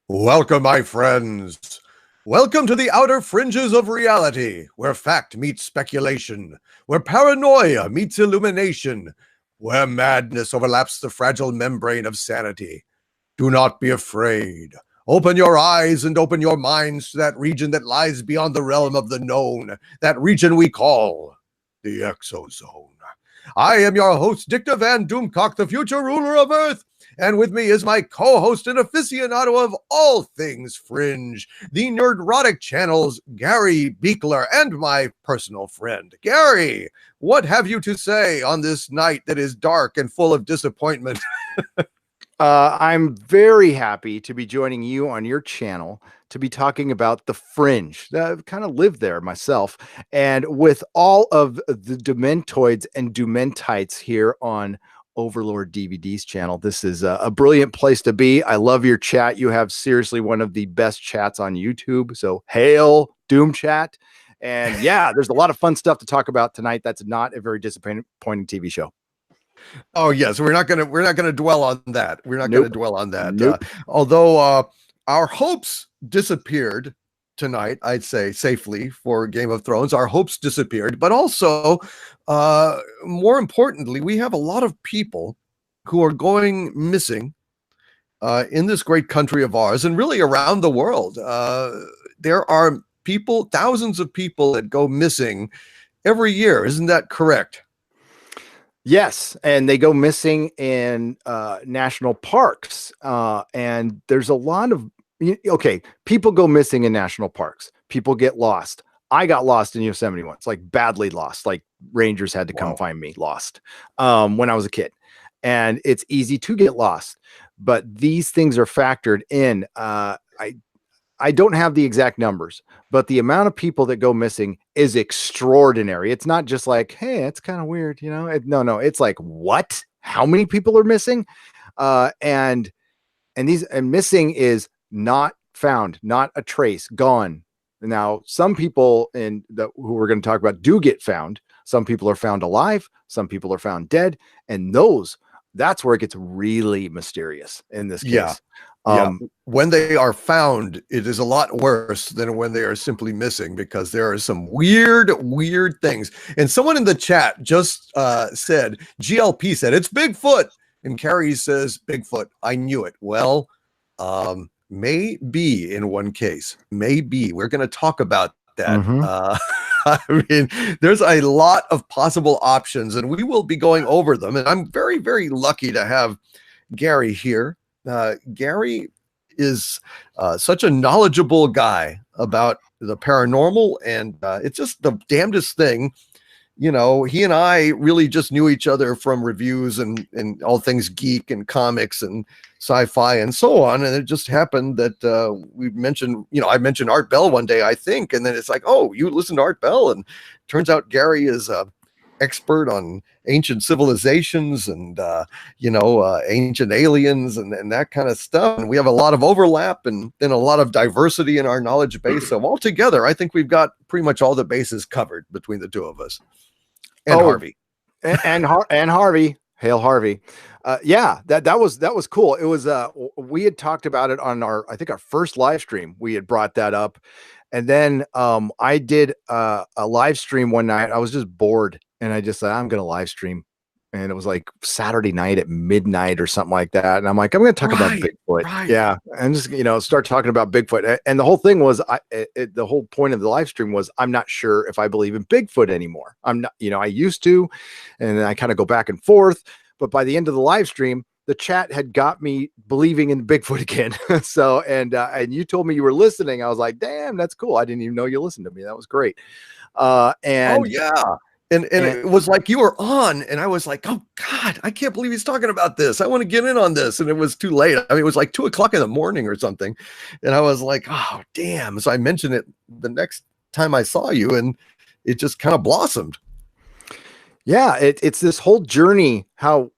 Welcome, my friends. Welcome to the outer fringes of reality, where fact meets speculation, where paranoia meets illumination, where madness overlaps the fragile membrane of sanity. Do not be afraid. Open your eyes and open your minds to that region that lies beyond the realm of the known, that region we call the ExoZone. I am your host, Dicta Van Doomcock, the future ruler of Earth, and with me is my co-host and aficionado of all things fringe, the Nerdrotic Channel's Gary Beekler, and my personal friend. Gary, what have you to say on this night that is dark and full of disappointment? I'm very happy to be joining you on your channel to be talking about the fringe. I've kind of lived there myself. And with all of the dementoids and dementites here on Overlord DVD's channel, this is a brilliant place to be. I love your chat. You have seriously one of the best chats on YouTube. So hail Doom Chat. And yeah, there's a lot of fun stuff to talk about tonight. That's not a very disappointing TV show. Oh yes, we're not gonna dwell on that. We're not gonna dwell on that. Nope. Although our hopes disappeared tonight, I'd say safely for Game of Thrones. Our hopes disappeared, but also, more importantly, we have a lot of people who are going missing in this great country of ours, and really around the world. There are people, thousands of people that go missing every year. Isn't that correct? Yes, and they go missing in national parks, and there's a lot of people go missing in national parks. People get lost. I got lost in Yosemite once, like badly lost. Like rangers had to come find me lost when I was a kid, and it's easy to get lost. But these things are factored in. I don't have the exact numbers, but the amount of people that go missing is extraordinary. It's not just like, hey, it's kind of weird, you know? No, it's like, what? How many people are missing? And missing is not found, not a trace, gone. Now, some people who we're going to talk about do get found. Some people are found alive. Some people are found dead. And that's where it gets really mysterious in this case. When they are found, it is a lot worse than when they are simply missing, because there are some weird things. And someone in the chat just said, GLP said, it's Bigfoot. And Carrie says, Bigfoot, I knew it. Well, maybe in one case, maybe. We're going to talk about that. I mean, there's a lot of possible options, and we will be going over them. And I'm very, very lucky to have Gary here. Gary is such a knowledgeable guy about the paranormal, and it's just the damnedest thing. You know, he and I really just knew each other from reviews and all things geek and comics and sci-fi and so on. And it just happened that I mentioned Art Bell one day, I think, and then it's like, oh, you listen to Art Bell, and turns out Gary is expert on ancient civilizations and ancient aliens and that kind of stuff, and we have a lot of overlap and then a lot of diversity in our knowledge base. So altogether, I think we've got pretty much all the bases covered between the two of us. And Harvey and Harvey, hail Harvey. That was cool. It was we had talked about it on our first live stream. We had brought that up, and then I did a live stream one night. I was just bored, and I just said, I'm going to live stream. And it was like Saturday night at midnight or something like that. And I'm like, I'm going to talk about Bigfoot. Right. Yeah. And just, start talking about Bigfoot. And the whole thing was, the whole point of the live stream was, I'm not sure if I believe in Bigfoot anymore. I'm not, I used to, and then I kind of go back and forth. But by the end of the live stream, the chat had got me believing in Bigfoot again. So, and you told me you were listening. I was like, damn, that's cool. I didn't even know you listened to me. That was great. And it was like you were on, and I was like, oh God, I can't believe he's talking about this. I want to get in on this. And it was too late. I mean, it was like 2:00 in the morning or something. And I was like, oh damn. So I mentioned it the next time I saw you, and it just kind of blossomed. Yeah. It's this whole journey. How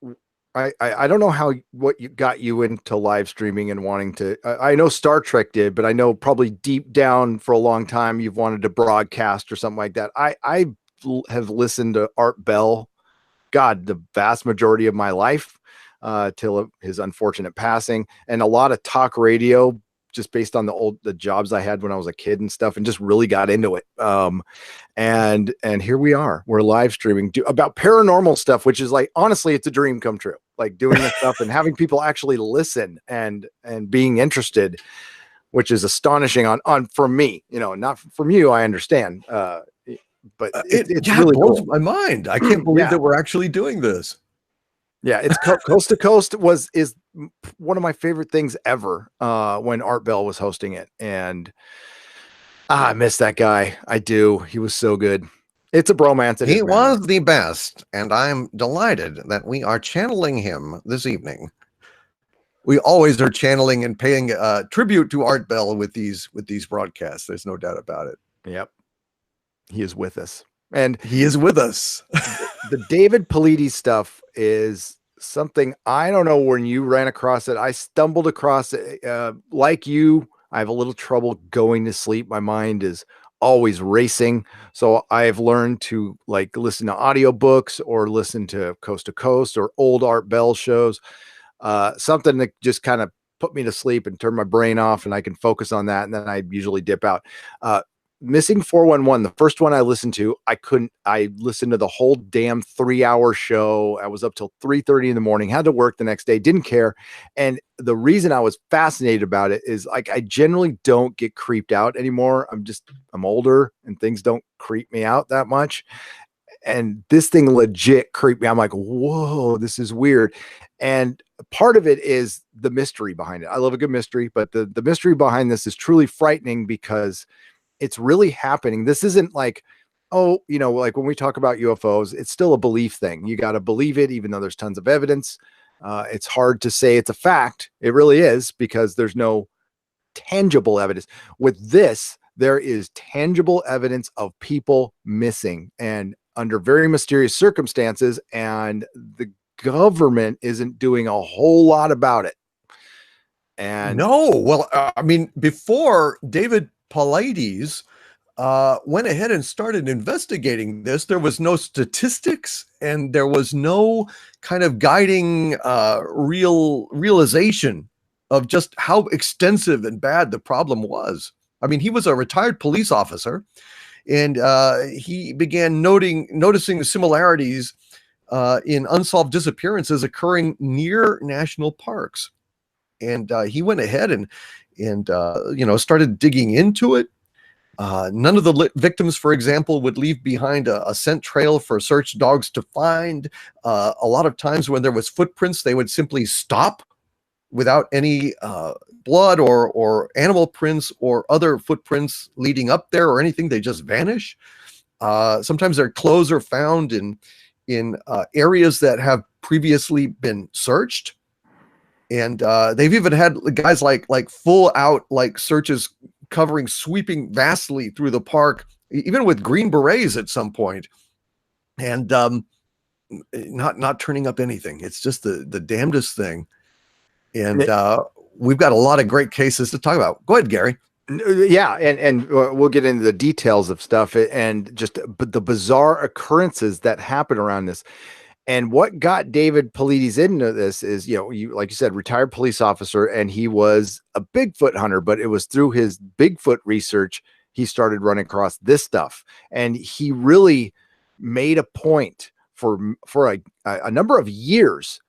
I don't know what you got you into live streaming and wanting to, I know Star Trek did, but I know probably deep down for a long time, you've wanted to broadcast or something like that. I have listened to Art Bell, the vast majority of my life, till his unfortunate passing, and a lot of talk radio just based on the jobs I had when I was a kid and stuff, and just really got into it. And here we are, we're live streaming about paranormal stuff, which is like, honestly, it's a dream come true, like doing this stuff and having people actually listen and being interested, which is astonishing on from me, not from you. I understand. But it's really blows cool. my mind. I can't believe that we're actually doing this. Yeah, it's Coast to Coast is one of my favorite things ever when Art Bell was hosting it. And I miss that guy. I do. He was so good. It's a bromance. He was the best, and I'm delighted that we are channeling him this evening. We always are channeling and paying tribute to Art Bell with these broadcasts. There's no doubt about it. Yep. He is with us. And he is with us. The David Paulides stuff is something, I don't know when you ran across it. I stumbled across it. Like you, I have a little trouble going to sleep. My mind is always racing. So I've learned to like listen to audiobooks or listen to Coast or old Art Bell shows. Something that just kind of put me to sleep and turn my brain off, and I can focus on that. And then I usually dip out. Missing 411, the first one I listened to, I listened to the whole damn 3-hour show. I was up till 3:30 in the morning, had to work the next day, didn't care. And the reason I was fascinated about it is like, I generally don't get creeped out anymore. I'm older and things don't creep me out that much. And this thing legit creeped me. I'm like, whoa, this is weird. And part of it is the mystery behind it. I love a good mystery, but the mystery behind this is truly frightening because it's really happening. This isn't like, like when we talk about UFOs, it's still a belief thing. You got to believe it, even though there's tons of evidence. It's hard to say it's a fact. It really is, because there's no tangible evidence. With this, there is tangible evidence of people missing and under very mysterious circumstances, and the government isn't doing a whole lot about it. And no, well, I mean, before David Paulides went ahead and started investigating this, there was no statistics and there was no kind of guiding realization of just how extensive and bad the problem was. I mean, he was a retired police officer, and he began noticing similarities in unsolved disappearances occurring near national parks. And he went ahead and started digging into it. None of the victims, for example, would leave behind a scent trail for search dogs to find. A lot of times when there was footprints, they would simply stop without any blood or animal prints or other footprints leading up there or anything. They just vanish. Sometimes their clothes are found in areas that have previously been searched. And they've even had guys like full out like searches sweeping vastly through the park, even with Green Berets at some point, and not turning up anything. It's just the damnedest thing. And we've got a lot of great cases to talk about. Go ahead, Gary. Yeah, and we'll get into the details of stuff and just the bizarre occurrences that happen around this. And what got David Paulides into this is, like you said, retired police officer, and he was a Bigfoot hunter, but it was through his Bigfoot research he started running across this stuff. And he really made a point for a number of years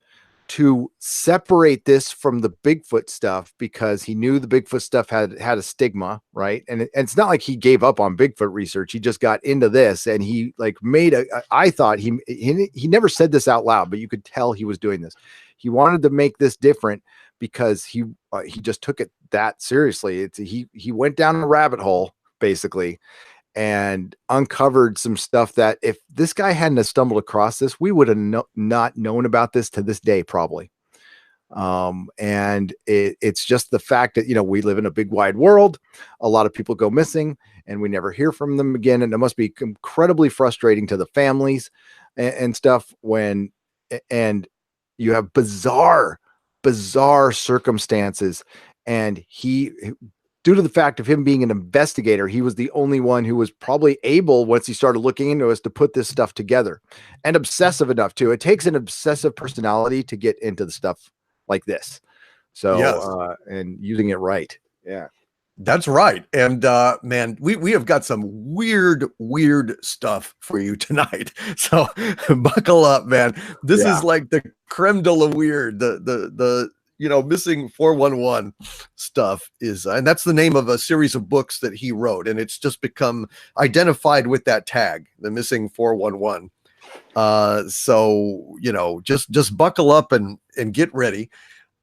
to separate this from the Bigfoot stuff, because he knew the Bigfoot stuff had a stigma, right? And it's not like he gave up on Bigfoot research. He just got into this, and he like made I thought he never said this out loud, but you could tell he was doing this. He wanted to make this different because he just took it that seriously. He went down a rabbit hole basically and uncovered some stuff that if this guy hadn't have stumbled across this, we would have not known about this to this day, probably. And it's just the fact that, we live in a big wide world. A lot of people go missing and we never hear from them again. And it must be incredibly frustrating to the families and stuff and you have bizarre circumstances. And due to the fact of him being an investigator, he was the only one who was probably able, once he started looking into us, to put this stuff together, and obsessive enough too. It takes an obsessive personality to get into the stuff like this. So, yes. And using it right. Yeah. That's right. And man, we have got some weird stuff for you tonight. So buckle up, man. This is like the creme de la weird, the missing 411 stuff is, and that's the name of a series of books that he wrote, and it's just become identified with that tag, the missing 411. So just buckle up and get ready.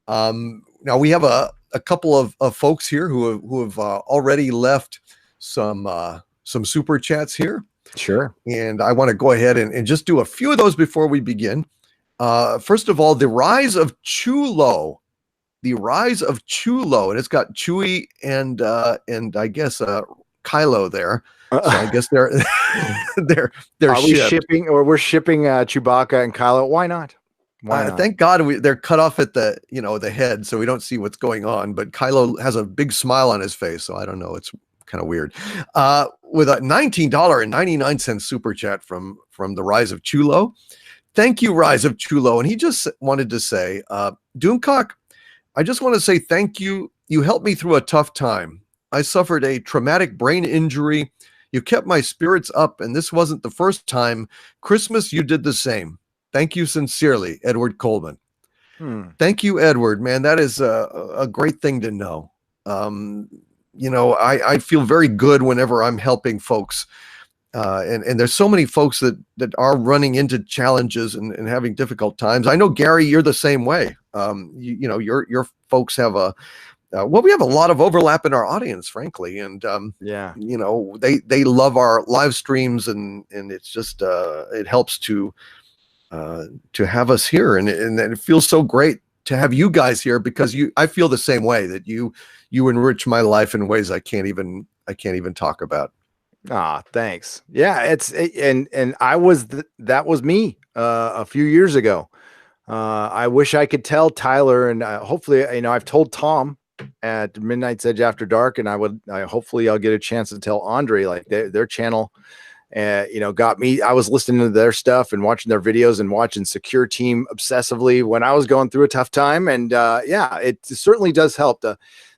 Now we have a couple of folks here who have already left some super chats here. Sure. And I want to go ahead and just do a few of those before we begin. First of all, the rise of Chulo, and it's got Chewy and I guess Kylo there. So I guess they're Are we shipping, or we're shipping Chewbacca and Kylo? Why not? Thank God they're cut off at the the head, so we don't see what's going on. But Kylo has a big smile on his face, so I don't know. It's kind of weird. With a $19.99 super chat from the Rise of Chulo. Thank you, Rise of Chulo. And he just wanted to say, Doomcock, I just want to say thank you. You helped me through a tough time. I suffered a traumatic brain injury. You kept my spirits up, and this wasn't the first time. Christmas, you did the same. Thank you sincerely, Edward Coleman. Thank you, Edward, man. That is a great thing to know. I feel very good whenever I'm helping folks. And there's so many folks that are running into challenges and having difficult times. I know, Gary, you're the same way. Your folks have we have a lot of overlap in our audience, frankly. And, they love our live streams, and it's just, it helps to have us here. And it feels so great to have you guys here, because I feel the same way, that you enrich my life in ways I can't even talk about. Thanks. Yeah, and that was me a few years ago. I wish I could tell Tyler, and hopefully, I've told Tom at Midnight's Edge After Dark, and hopefully I'll get a chance to tell Andre, like their channel, got me. I was listening to their stuff and watching their videos and watching Secure Team obsessively when I was going through a tough time. And it certainly does help.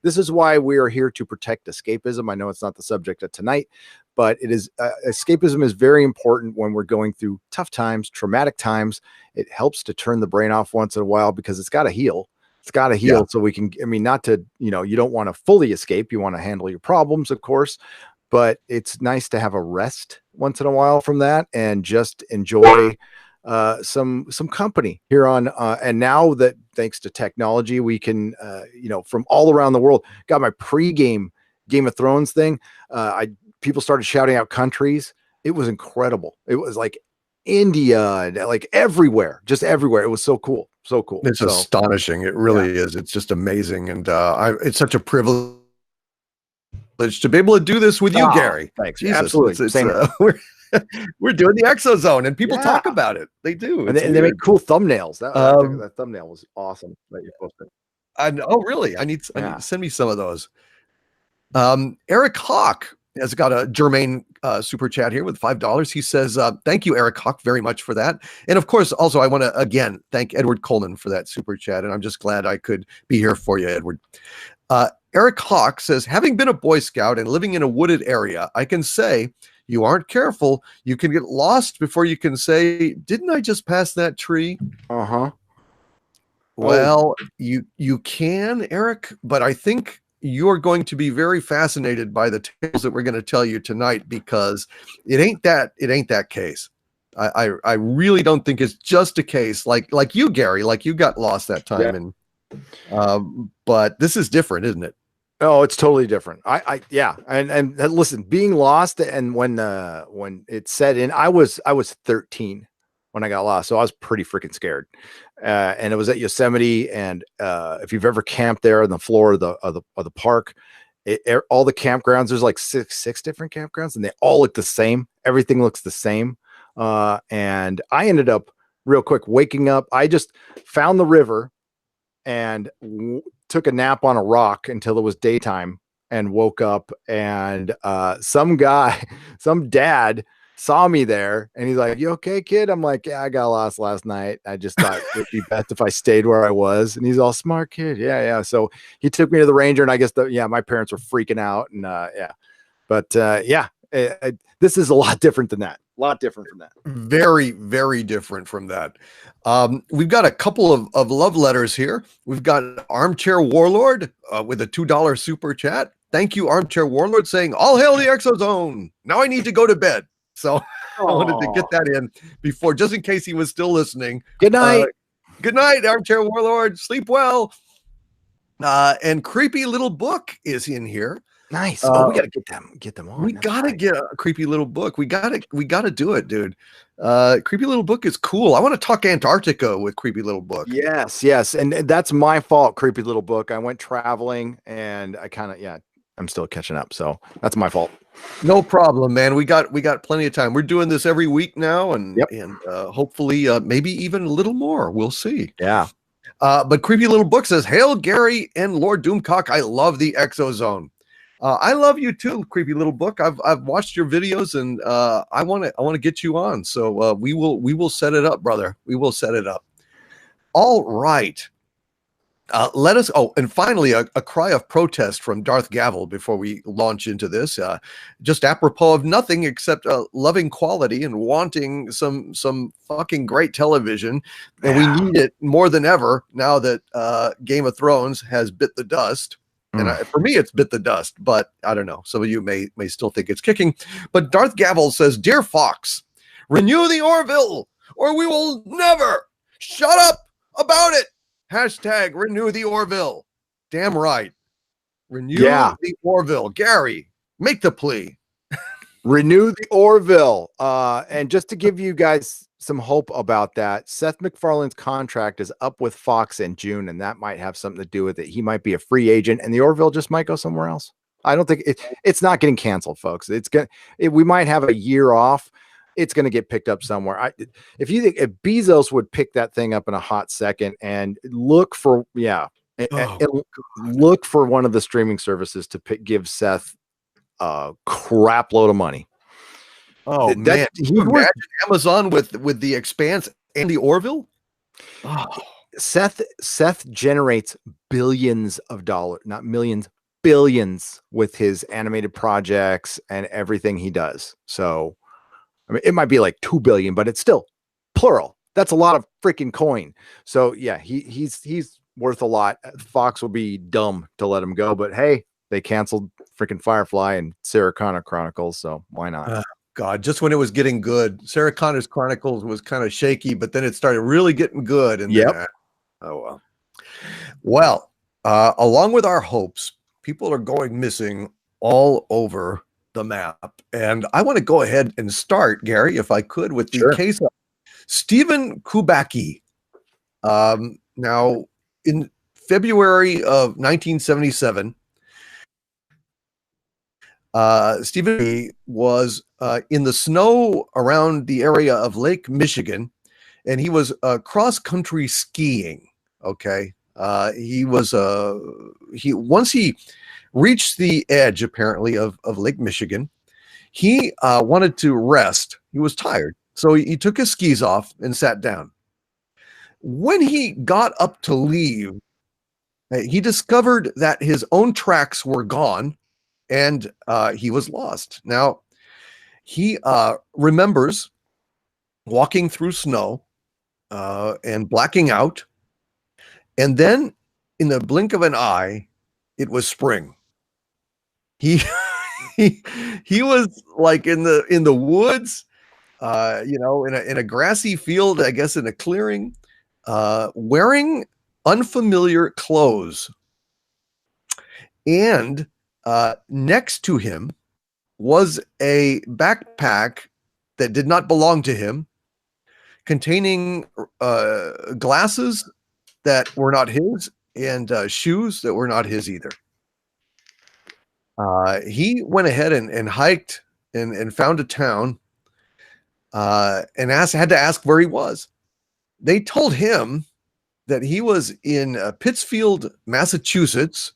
This is why we are here, to protect escapism. I know it's not the subject of tonight, but it is escapism is very important when we're going through tough times, traumatic times. It helps to turn the brain off once in a while, because it's got to heal. It's got to heal. So we can, not to, you don't want to fully escape. You want to handle your problems, of course, but it's nice to have a rest once in a while from that, and just enjoy some company here on. And now that, thanks to technology, we can, from all around the world, got my pre-game Game of Thrones thing. People started shouting out countries. It was incredible. It was like India, and like everywhere, just everywhere. It was so cool. So cool. It's astonishing. It really is. It's just amazing. And it's such a privilege to be able to do this with you, Gary. Thanks. Jesus, absolutely. Same. We're doing the ExoZone, and people talk about it. They do. And they make cool thumbnails. That thumbnail was awesome that you posted. Oh, really? I need to send me some of those. Eric Hawk has got a Germain super chat here with $5. He says, thank you, Eric Hawk, very much for that. And of course, also, I want to again thank Edward Coleman for that super chat. And I'm just glad I could be here for you, Edward. Eric Hawk says, having been a Boy Scout and living in a wooded area, I can say, you aren't careful, you can get lost before you can say, didn't I just pass that tree? Well, you can, Eric, but I think you're going to be very fascinated by the tales that we're going to tell you tonight, because it ain't that case. I really don't think it's just a case like you, Gary, like you got lost that time. And but this is different, isn't it? Oh, it's totally different. And listen, being lost, and when it set in, I was 13 when I got lost, so I was pretty freaking scared. And it was at Yosemite, and if you've ever camped there on the floor of the park, all the campgrounds, there's like six different campgrounds, and they all look the same. Everything looks the same. And I ended up real quick waking up. I just found the river and took a nap on a rock until it was daytime, and woke up, and some dad saw me there, and he's like, "You okay, kid?" I'm like, "Yeah, I got lost last night. I just thought it'd be best if I stayed where I was." And he's all, "Smart kid, yeah, yeah." So he took me to the ranger, and I guess my parents were freaking out, and yeah, but this is a lot different than that. A lot different from that. Very, very different from that. We've got a couple of love letters here. We've got Armchair Warlord with a $2 super chat. Thank you, Armchair Warlord, saying, "All hail the ExoZone. Now I need to go to bed." So I wanted to get that in before, just in case he was still listening. Good night. Good night, Armchair Warlord. Sleep well. And Creepy Little Book is in here. Nice. We gotta get them on. We gotta get a Creepy Little Book. We gotta do it, dude. Creepy Little Book is cool. I want to talk Antarctica with Creepy Little Book. Yes, and that's my fault. Creepy Little Book. I went traveling, and I kind of I'm still catching up, so that's my fault. No problem, man. We got plenty of time. We're doing this every week now, and hopefully maybe even a little more. We'll see. Yeah. But Creepy Little Book says, "Hail Gary and Lord Doomcock. I love the ExoZone." I love you too, Creepy Little Book. I've watched your videos, and I want to get you on. So we will set it up, brother. We will set it up. All right. Let us. Oh, and finally, a cry of protest from Darth Gavel before we launch into this. Just apropos of nothing except loving quality and wanting some fucking great television, and we need it more than ever now that Game of Thrones has bit the dust. And for me, it's bit the dust, but I don't know. Some of you may still think it's kicking. But Darth Gavel says, "Dear Fox, renew the Orville, or we will never shut up about it. Hashtag renew the Orville." Damn right. Renew the Orville. Gary, make the plea. Renew the Orville. And just to give you guys some hope about that, Seth MacFarlane's contract is up with Fox in June, and that might have something to do with it. He might be a free agent, and the Orville just might go somewhere else. I don't think it's not getting canceled, folks. We might have a year off. It's going to get picked up somewhere. If Bezos would pick that thing up in a hot second and look for look for one of the streaming services to give Seth a crap load of money. Oh man, can you imagine Amazon with the Expanse and the Orville? Oh. Seth generates billions of dollars, not millions, billions with his animated projects and everything he does. So, I mean, it might be like 2 billion, but it's still plural. That's a lot of freaking coin. So yeah, he's worth a lot. Fox will be dumb to let him go, but hey, they canceled freaking Firefly and Sarah Connor Chronicles, so why not? God, just when it was getting good, Sarah Connor's Chronicles was kind of shaky, but then it started really getting good. And oh well. Along with our hopes, people are going missing all over the map, and I want to go ahead and start, Gary, if I could, with the case of Stephen Kubaki. Now, in February of 1977. Stephen was in the snow around the area of Lake Michigan, and he was cross-country skiing. Okay, once he reached the edge, apparently, of Lake Michigan, he wanted to rest. He was tired, so he took his skis off and sat down. When he got up to leave, he discovered that his own tracks were gone, and he was lost. Now, he remembers walking through snow and blacking out, and then in the blink of an eye, it was spring. He was like in the woods, in a grassy field, I guess in a clearing, wearing unfamiliar clothes, and next to him was a backpack that did not belong to him, containing glasses that were not his and shoes that were not his either. He went ahead and hiked and found a town and had to ask where he was. They told him that he was in Pittsfield, Massachusetts,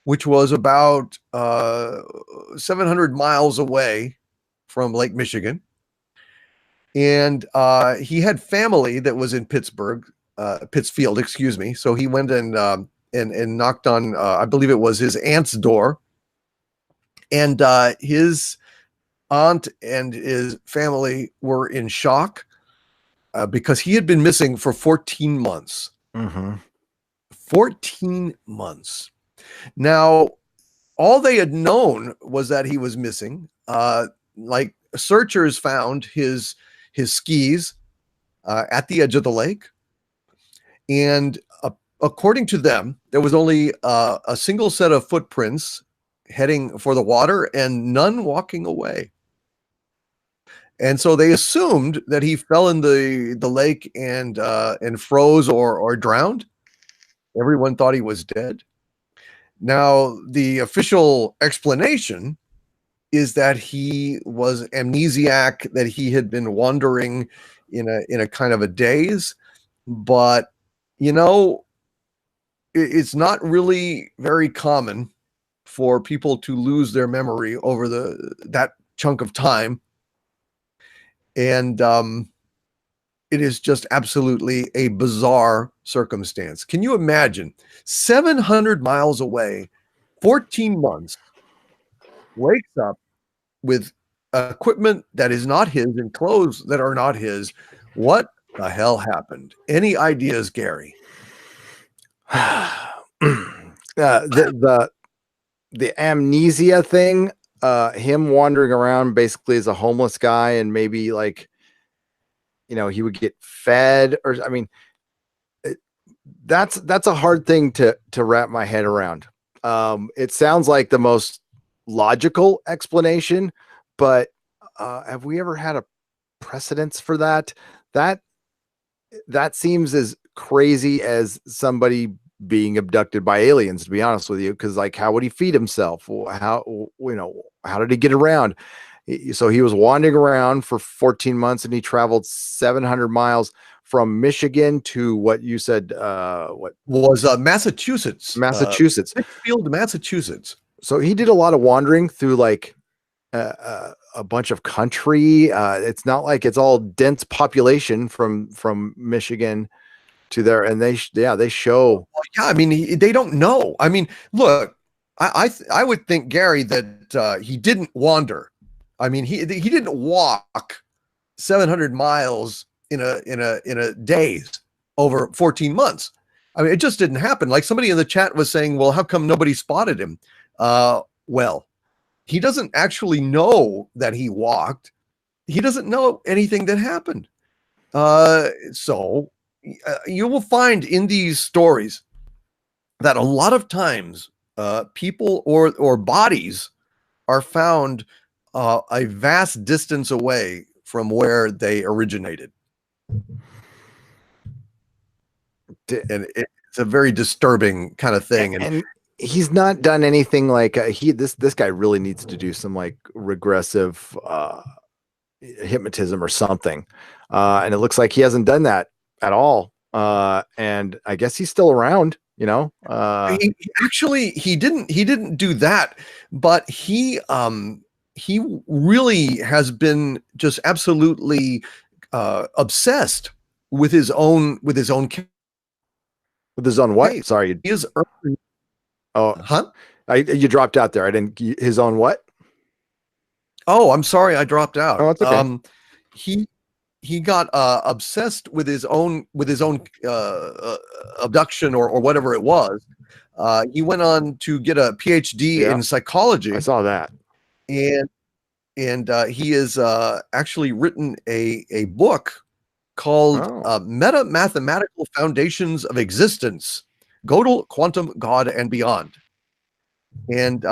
which was about 700 miles away from Lake Michigan. And he had family that was in Pittsfield, excuse me. So he went and knocked on, I believe it was his aunt's door. And his aunt and his family were in shock because he had been missing for 14 months. 14 months. Now, all they had known was that he was missing. Like searchers found his skis at the edge of the lake. And according to them, there was only a single set of footprints heading for the water and none walking away. And so they assumed that he fell in the lake and froze or drowned. Everyone thought he was dead. Now, the official explanation is that he was amnesiac, that he had been wandering in a kind of a daze. But, you know, it's not really very common for people to lose their memory over that chunk of time. And it is just absolutely a bizarre circumstance. Can you imagine 700 miles away, 14 months, wakes up with equipment that is not his and clothes that are not his? What the hell happened? Any ideas, Gary? The amnesia thing, him wandering around basically as a homeless guy, and maybe like, you know, he would get fed, or I mean, that's a hard thing to wrap my head around. It sounds like the most logical explanation, but have we ever had a precedence for that? That seems as crazy as somebody being abducted by aliens, to be honest with you, because like, how would he feed himself? How, you know, how did he get around? So he was wandering around for 14 months, and he traveled 700 miles from Michigan to what you said, what was Massachusetts, Pittsfield, Massachusetts. So he did a lot of wandering through like a bunch of country. It's not like it's all dense population from Michigan to there. And they show. Yeah. I mean, they don't know. I mean, look, I would think, Gary, that he didn't wander. I mean, he didn't walk 700 miles in a days over 14 months. I mean, it just didn't happen. Like somebody in the chat was saying, well, how come nobody spotted him? Well, he doesn't actually know that he walked. He doesn't know anything that happened. So you will find in these stories that a lot of times people or bodies are found a vast distance away from where they originated. And it's a very disturbing kind of thing. And he's not done anything like this guy really needs to do some like regressive hypnotism or something. And it looks like he hasn't done that at all. And I guess he's still around, you know. He didn't do that, but he really has been just absolutely obsessed with his own what? Case. Sorry, his you dropped out there. I didn't. His own what? Oh, I'm sorry, I dropped out. Oh, it's okay. He got obsessed with his own abduction or whatever it was. He went on to get a PhD in psychology. I saw that. And he has actually written a book called Meta-Mathematical Foundations of Existence, Gödel, Quantum, God, and Beyond. And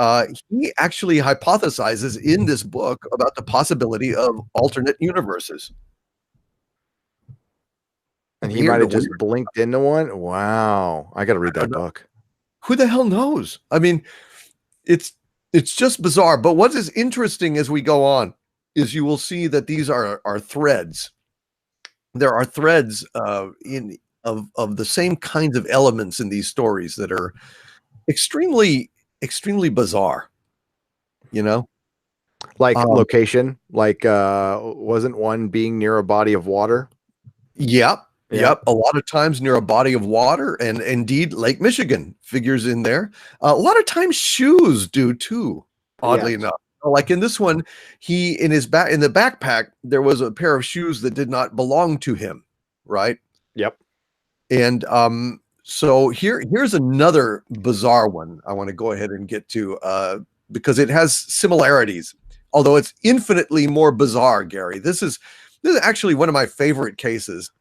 he actually hypothesizes in this book about the possibility of alternate universes. And he might have just blinked into one. Wow. I got to read that book. Who the hell knows? I mean, it's just bizarre. But what is interesting as we go on is you will see that these are threads. There are threads of the same kinds of elements in these stories that are extremely bizarre, you know? Like location, like wasn't one being near a body of water? Yep. Yeah. Yep. A lot of times near a body of water, and indeed Lake Michigan figures in there. A lot of times shoes do too, oddly enough. Like in this one, he in the backpack, there was a pair of shoes that did not belong to him, right? Yep. And so here's another bizarre one I want to go ahead and get to because it has similarities, although it's infinitely more bizarre, Gary. This is actually one of my favorite cases.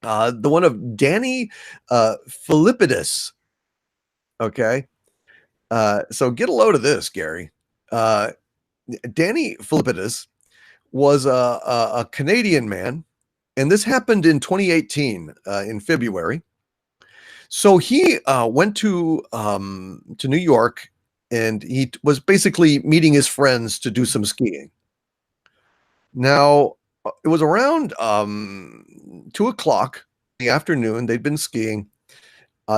The one of Danny Filippidis. Okay. So get a load of this, Gary. Danny Filippidis was a Canadian man, and this happened in 2018 in February. So he went to New York, and he was basically meeting his friends to do some skiing. Now, it was around 2 o'clock in the afternoon. They'd been skiing.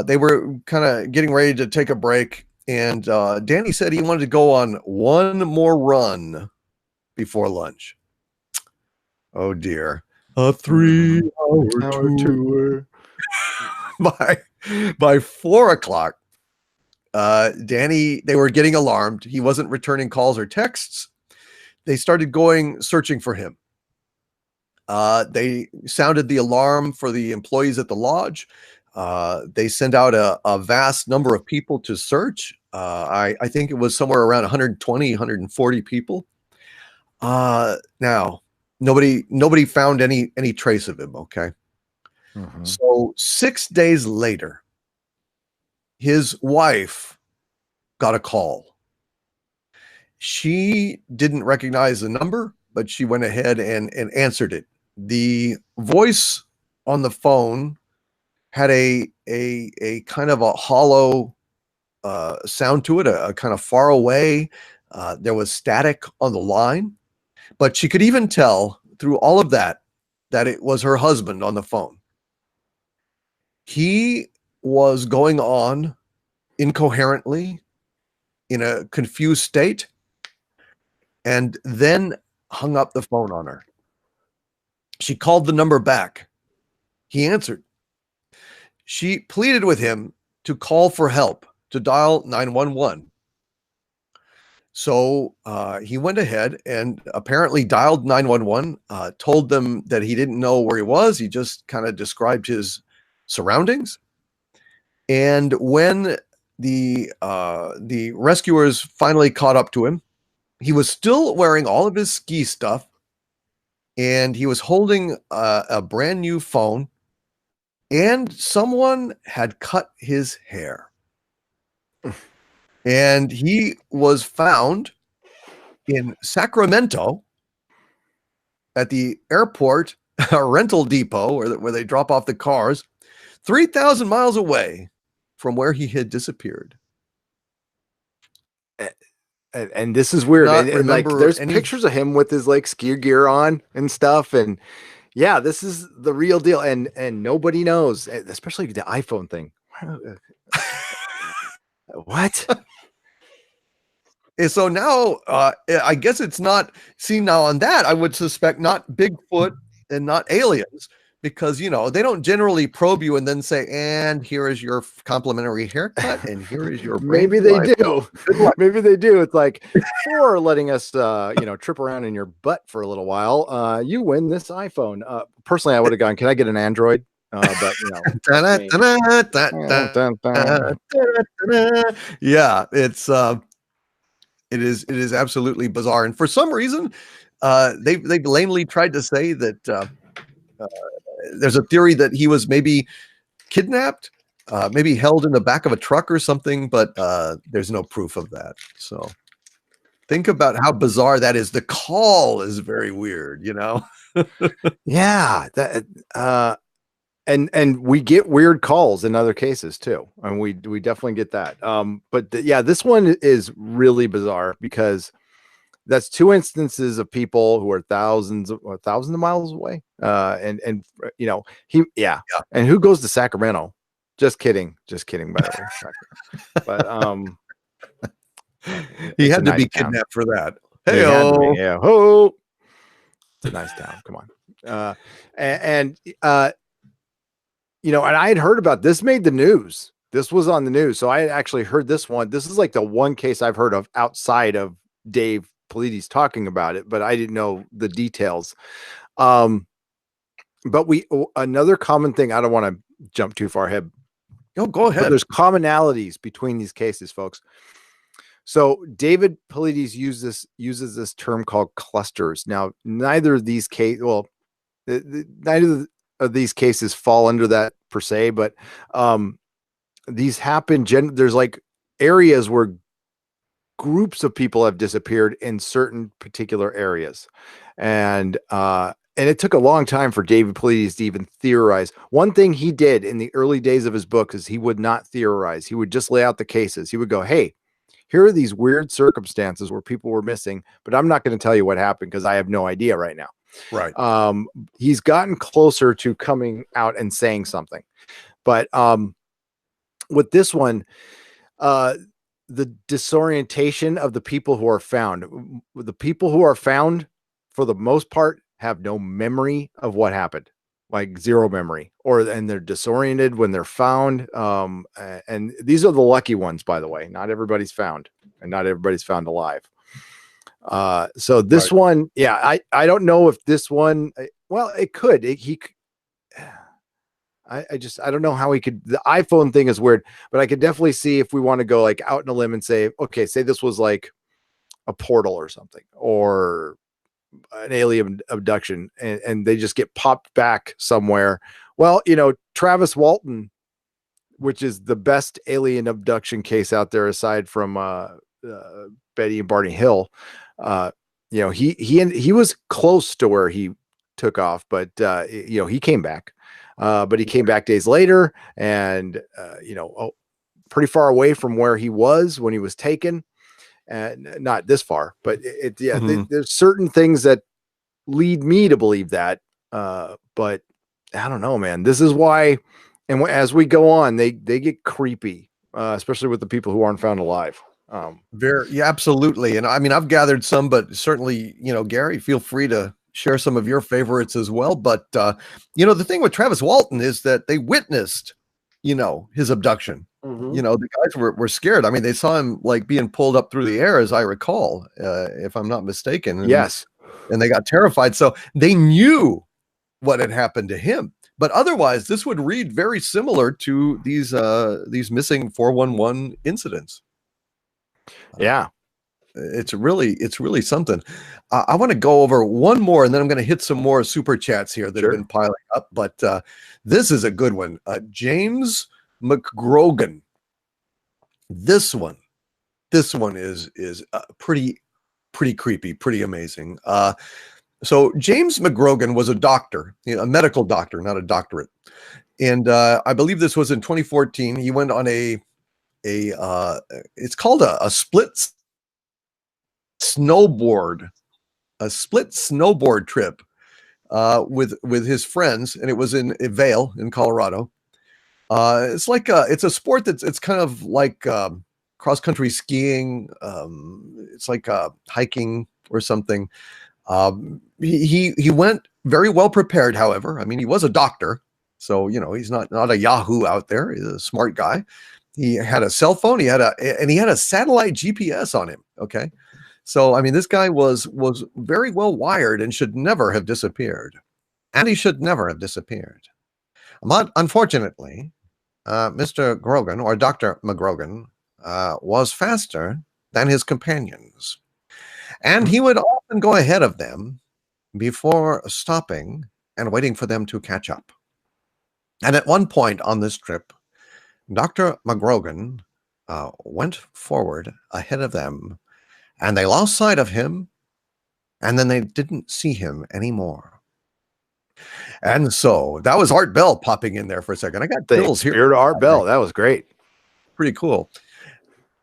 They were kind of getting ready to take a break, and Danny said he wanted to go on one more run before lunch. Oh dear. A 3-hour tour. By 4 o'clock, Danny, they were getting alarmed. He wasn't returning calls or texts. They started searching for him. They sounded the alarm for the employees at the lodge. They sent out a vast number of people to search. I think it was somewhere around 120, 140 people. Now, nobody found any trace of him. Okay. Mm-hmm. So 6 days later, his wife got a call. She didn't recognize the number, but she went ahead and answered it. The voice on the phone had a kind of a hollow sound to it, a kind of far away. There was static on the line, but she could even tell through all of that it was her husband on the phone. He was going on incoherently in a confused state, and then hung up the phone on her. She called the number back. He answered. She pleaded with him to call for help, to dial 911. So he went ahead and apparently dialed 911, told them that he didn't know where he was. He just kind of described his surroundings. And when the rescuers finally caught up to him, he was still wearing all of his ski stuff, and he was holding a brand new phone, and someone had cut his hair. And he was found in Sacramento at the airport, a rental depot where they drop off the cars, 3,000 miles away from where he had disappeared. And this is weird. And like, there's pictures of him with his like ski gear on and stuff. And yeah, this is the real deal. And nobody knows, especially the iPhone thing. What? So now, I guess it's not. See, now on that, I would suspect not Bigfoot and not aliens, because they don't generally probe you and then say, "And here is your complimentary haircut, and here is your." Maybe they do. Maybe they do. It's like, for letting us, trip around in your butt for a little while. You win this iPhone. Personally, I would have gone, "Can I get an Android?" But yeah, it is absolutely bizarre, and for some reason, they've lamely tried to say that there's a theory that he was maybe kidnapped, maybe held in the back of a truck or something, but there's no proof of that. So think about how bizarre that is. The call is very weird, Yeah, that and we get weird calls in other cases too, and we definitely get that. But yeah, this one is really bizarre because that's two instances of people who are thousands of miles away. And and who goes to Sacramento? Just kidding, by the way. But he had to be kidnapped for that. He had to Hey-o. be. Yeah. Ho. It's a nice town. Come on. And you know, and I had heard about this, made the news. This was on the news. So I had actually heard this one. This is like the one case I've heard of outside of Dave Paulides talking about it, but I didn't know the details. But another common thing, I don't want to jump too far ahead. Oh, go But ahead. there's commonalities between these cases, folks. So David Paulides uses this term called clusters. Now, neither of these neither of these cases fall under that per se, but these happen. There's like areas where groups of people have disappeared in certain particular areas, and it took a long time for David Paulides to even theorize. One thing he did in the early days of his book is he would not theorize. He would just lay out the cases. He would go, "Hey, here are these weird circumstances where people were missing, but I'm not going to tell you what happened because I have no idea right now." Right. He's gotten closer to coming out and saying something, but with this one, the disorientation of the people who are found, for the most part, have no memory of what happened, like zero memory, and they're disoriented when they're found. And these are the lucky ones, by the way. Not everybody's found, and not everybody's found alive. So this one, yeah, I don't know if this one, well, it could, I don't know how he could. The iPhone thing is weird, but I could definitely see if we want to go like out in a limb and say, okay, say this was like a portal or something, or an alien abduction, and they just get popped back somewhere. Well, you know, Travis Walton, which is the best alien abduction case out there aside from Betty and Barney Hill. You know, he was close to where he took off, but you know, he came back. But he came back days later, and you know, pretty far away from where he was when he was taken, and not this far. But there's certain things that lead me to believe that. But I don't know, man. This is why, and as we go on, they get creepy, especially with the people who aren't found alive. Yeah, absolutely. And I mean, I've gathered some, but certainly, you know, Gary, feel free to share some of your favorites as well. But, you know, the thing with Travis Walton is that they witnessed, you know, his abduction. You know, the guys were scared. I mean, they saw him like being pulled up through the air, as I recall, if I'm not mistaken. Yes. And they got terrified. So they knew what had happened to him. But otherwise, this would read very similar to these missing 411 incidents. Yeah. It's really something. I want to go over one more, and then I'm going to hit some more super chats here that have been piling up. But this is a good one. James McGrawghen. This one is pretty creepy, pretty amazing. So James McGrawghen was a doctor, a medical doctor, not a doctorate, and I believe this was in 2014. He went on it's called a split snowboard trip with his friends, and it was in Vail in Colorado. It's like it's a sport it's kind of like cross country skiing. It's like hiking or something. He went very well prepared. However, I mean, he was a doctor, so you know he's not a Yahoo out there. He's a smart guy. He had a cell phone. He had a satellite GPS on him. Okay. So, I mean, this guy was very well wired and should never have disappeared. And he should never have disappeared. But unfortunately, Mr. Grogan, or Dr. McGrawghen, was faster than his companions. And he would often go ahead of them before stopping and waiting for them to catch up. And at one point on this trip, Dr. McGrawghen went forward ahead of them, and they lost sight of him, and then they didn't see him anymore. And so that was Art Bell popping in there for a second. I got chills here. Spirit of Art Bell. That was great. Pretty cool.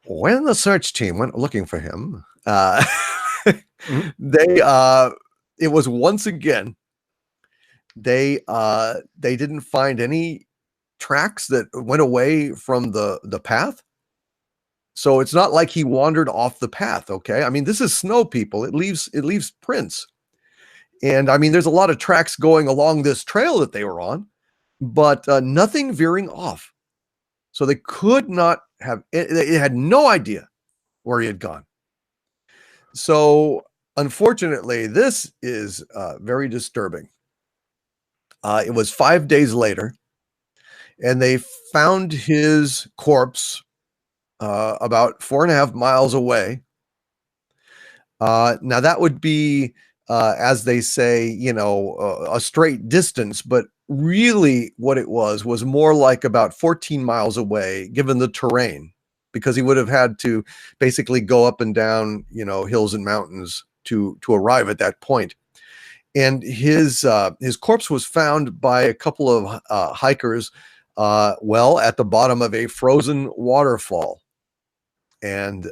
When the search team went looking for him, it was once again, they didn't find any tracks that went away from the path. So it's not like he wandered off the path. Okay. I mean, this is snow, people. It leaves prints. And I mean, there's a lot of tracks going along this trail that they were on, but nothing veering off. So they could not have, it had no idea where he had gone. So unfortunately, this is very disturbing. It was 5 days later, and they found his corpse about 4.5 miles away. Now that would be, as they say, a straight distance, but really what it was more like about 14 miles away, given the terrain, because he would have had to basically go up and down, hills and mountains to arrive at that point. And his corpse was found by a couple of hikers, at the bottom of a frozen waterfall. And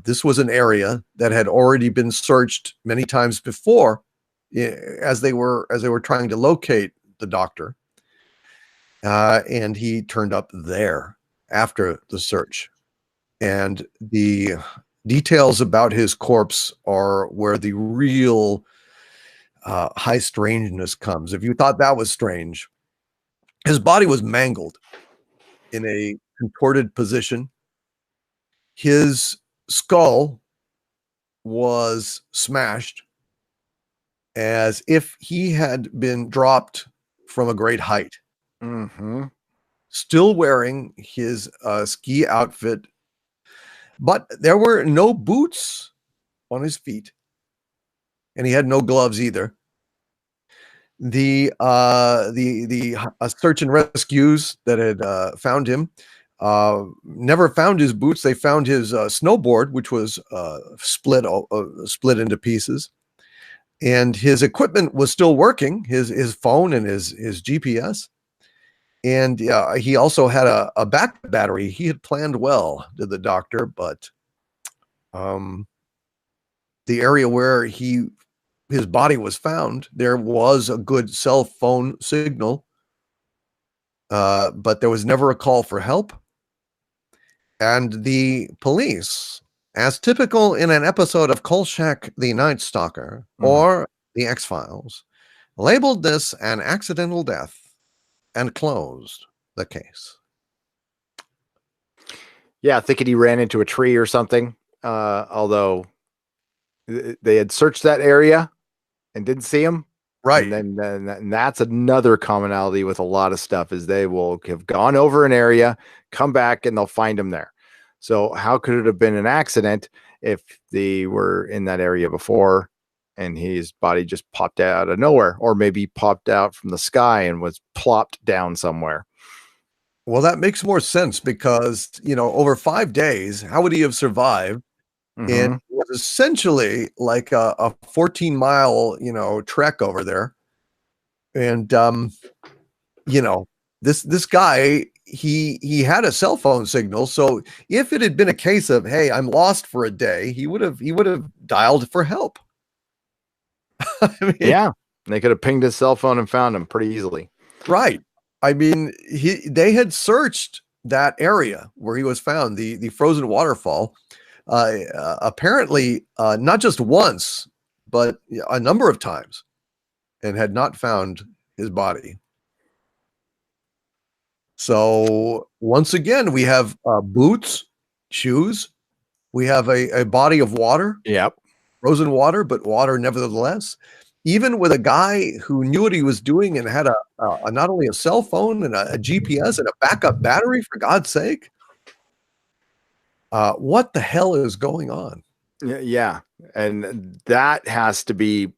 this was an area that had already been searched many times before, as they were trying to locate the doctor. And he turned up there after the search. And the details about his corpse are where the real high strangeness comes. If you thought that was strange, his body was mangled in a contorted position. His skull was smashed as if he had been dropped from a great height. Mm-hmm. Still wearing his ski outfit, but there were no boots on his feet, and he had no gloves either. The search and rescues that had found him never found his boots. They found his snowboard, which was split into pieces, and his equipment was still working, his phone and his GPS. And he also had a back battery. He had planned well, did the doctor, but the area where his body was found, there was a good cell phone signal, but there was never a call for help. And the police, as typical in an episode of Kolchak the Night Stalker or the X-Files, labeled this an accidental death and closed the case. Yeah, thinking he ran into a tree or something. Although they had searched that area and didn't see him. Right. And that's another commonality with a lot of stuff, is they will have gone over an area, come back, and they'll find him there. So how could it have been an accident if they were in that area before and his body just popped out of nowhere, or maybe popped out from the sky and was plopped down somewhere? Well, that makes more sense because, over 5 days, how would he have survived? And it was essentially like a 14-mile, trek over there. And, this guy, he had a cell phone signal. So if it had been a case of, hey, I'm lost for a day, he would have dialed for help. I mean, yeah, they could have pinged his cell phone and found him pretty easily. Right. I mean, they had searched that area where he was found, the frozen waterfall, apparently not just once, but a number of times, and had not found his body. So once again, we have boots, shoes. We have a body of water. Yep. Frozen water, but water nevertheless. Even with a guy who knew what he was doing and had a not only a cell phone and a GPS and a backup battery, for God's sake. What the hell is going on? Yeah. And that has to be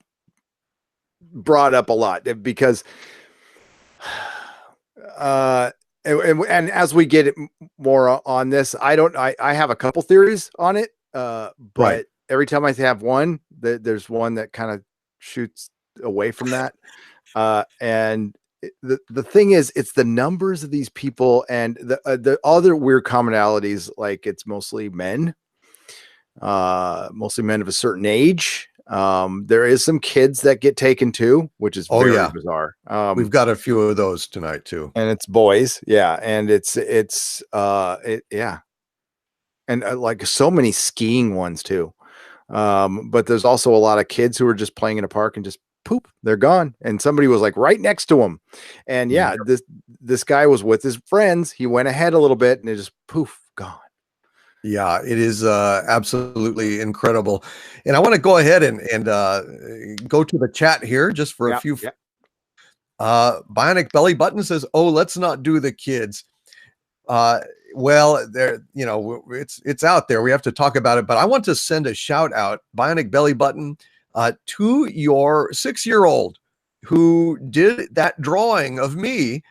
brought up a lot, because and as we get more on this, I have a couple theories on it, but every time I have one, there's one that kind of shoots away from that. And the thing is, it's the numbers of these people and the other weird commonalities, like it's mostly men of a certain age. There is some kids that get taken too, which is very bizarre. We've got a few of those tonight too, and it's boys. Yeah. And it's and like so many skiing ones too. But there's also a lot of kids who are just playing in a park and just poop, they're gone. And somebody was like right next to him. And yeah, this guy was with his friends. He went ahead a little bit and it just poof, gone. Yeah, it is absolutely incredible. And I want to go ahead and go to the chat here just for a few. Bionic Belly Button says, "Oh, let's not do the kids." Well, there, you know, it's out there. We have to talk about it, but I want to send a shout out, Bionic Belly Button, to your 6-year-old who did that drawing of me.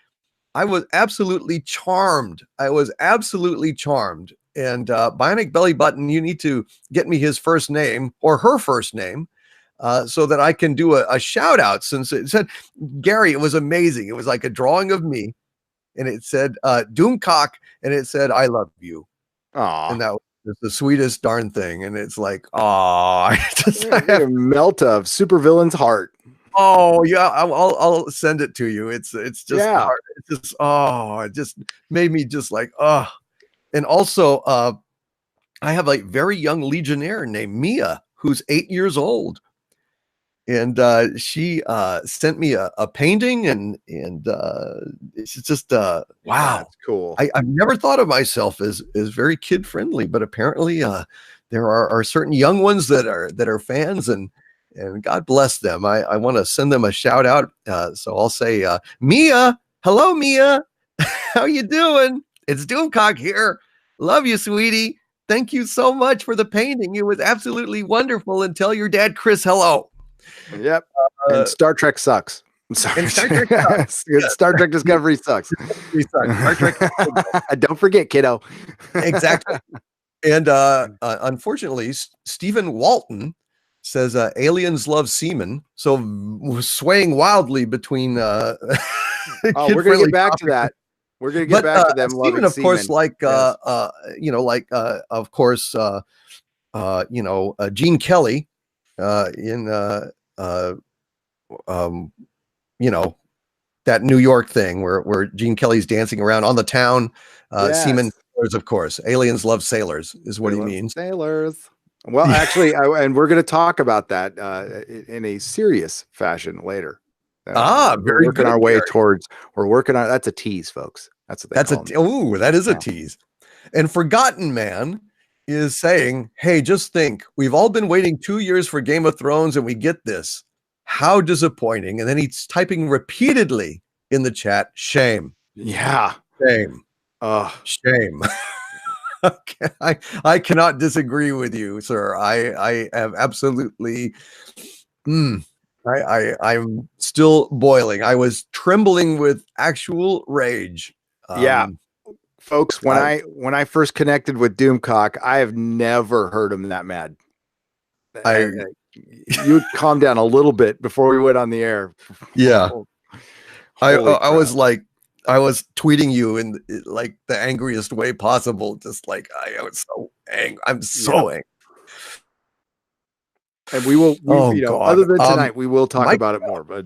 I was absolutely charmed. And Bionic Belly Button, you need to get me his first name or her first name so that I can do a shout out, since it said, Gary, it was amazing. It was like a drawing of me, and it said Doomcock, and it said, I love you. Aww. And that was the sweetest darn thing. And it's like, I melt of supervillain's heart. Oh yeah, I'll send it to you. It's just hard. It's just it just made me just like And also I have a very young Legionnaire named Mia who's 8 years old, and she sent me a painting, and it's just wow, that's cool. I've never thought of myself as very kid friendly, but apparently there are certain young ones that are fans, and God bless them. I want to send them a shout out. So I'll say, Mia, hello, Mia. How you doing? It's Doomcock here. Love you, sweetie. Thank you so much for the painting. It was absolutely wonderful. And tell your dad, Chris, hello. Yep. And Star Trek sucks. And Star Trek sucks. Star Trek Discovery sucks. Star Trek. Don't forget, kiddo. Exactly. And unfortunately, Stephen Walton says aliens love semen. So swaying wildly between we're gonna get back to that. We're gonna get back to them. Stephen, of course, like of course, Gene Kelly in that New York thing where Gene Kelly's dancing around on the town. Semen, of course. Aliens love sailors is what he means. Sailors. Well, actually, and we're going to talk about that in a serious fashion later. Very working good. Our way towards. We're working on. That's a tease, folks. That's what that is a tease. And Forgotten Man is saying, "Hey, just think, we've all been waiting 2 years for Game of Thrones, and we get this. How disappointing!" And then he's typing repeatedly in the chat, "Shame." Yeah, shame. Shame. Okay. I cannot disagree with you, sir. I have absolutely I'm still boiling. I was trembling with actual rage. Folks, when I first connected with Doomcock, I have never heard him that mad. You calm down a little bit before we went on the air. Yeah. I was tweeting you in like the angriest way possible. Just like I was so angry. I'm so angry. And we will, other than tonight, we will talk about it more, but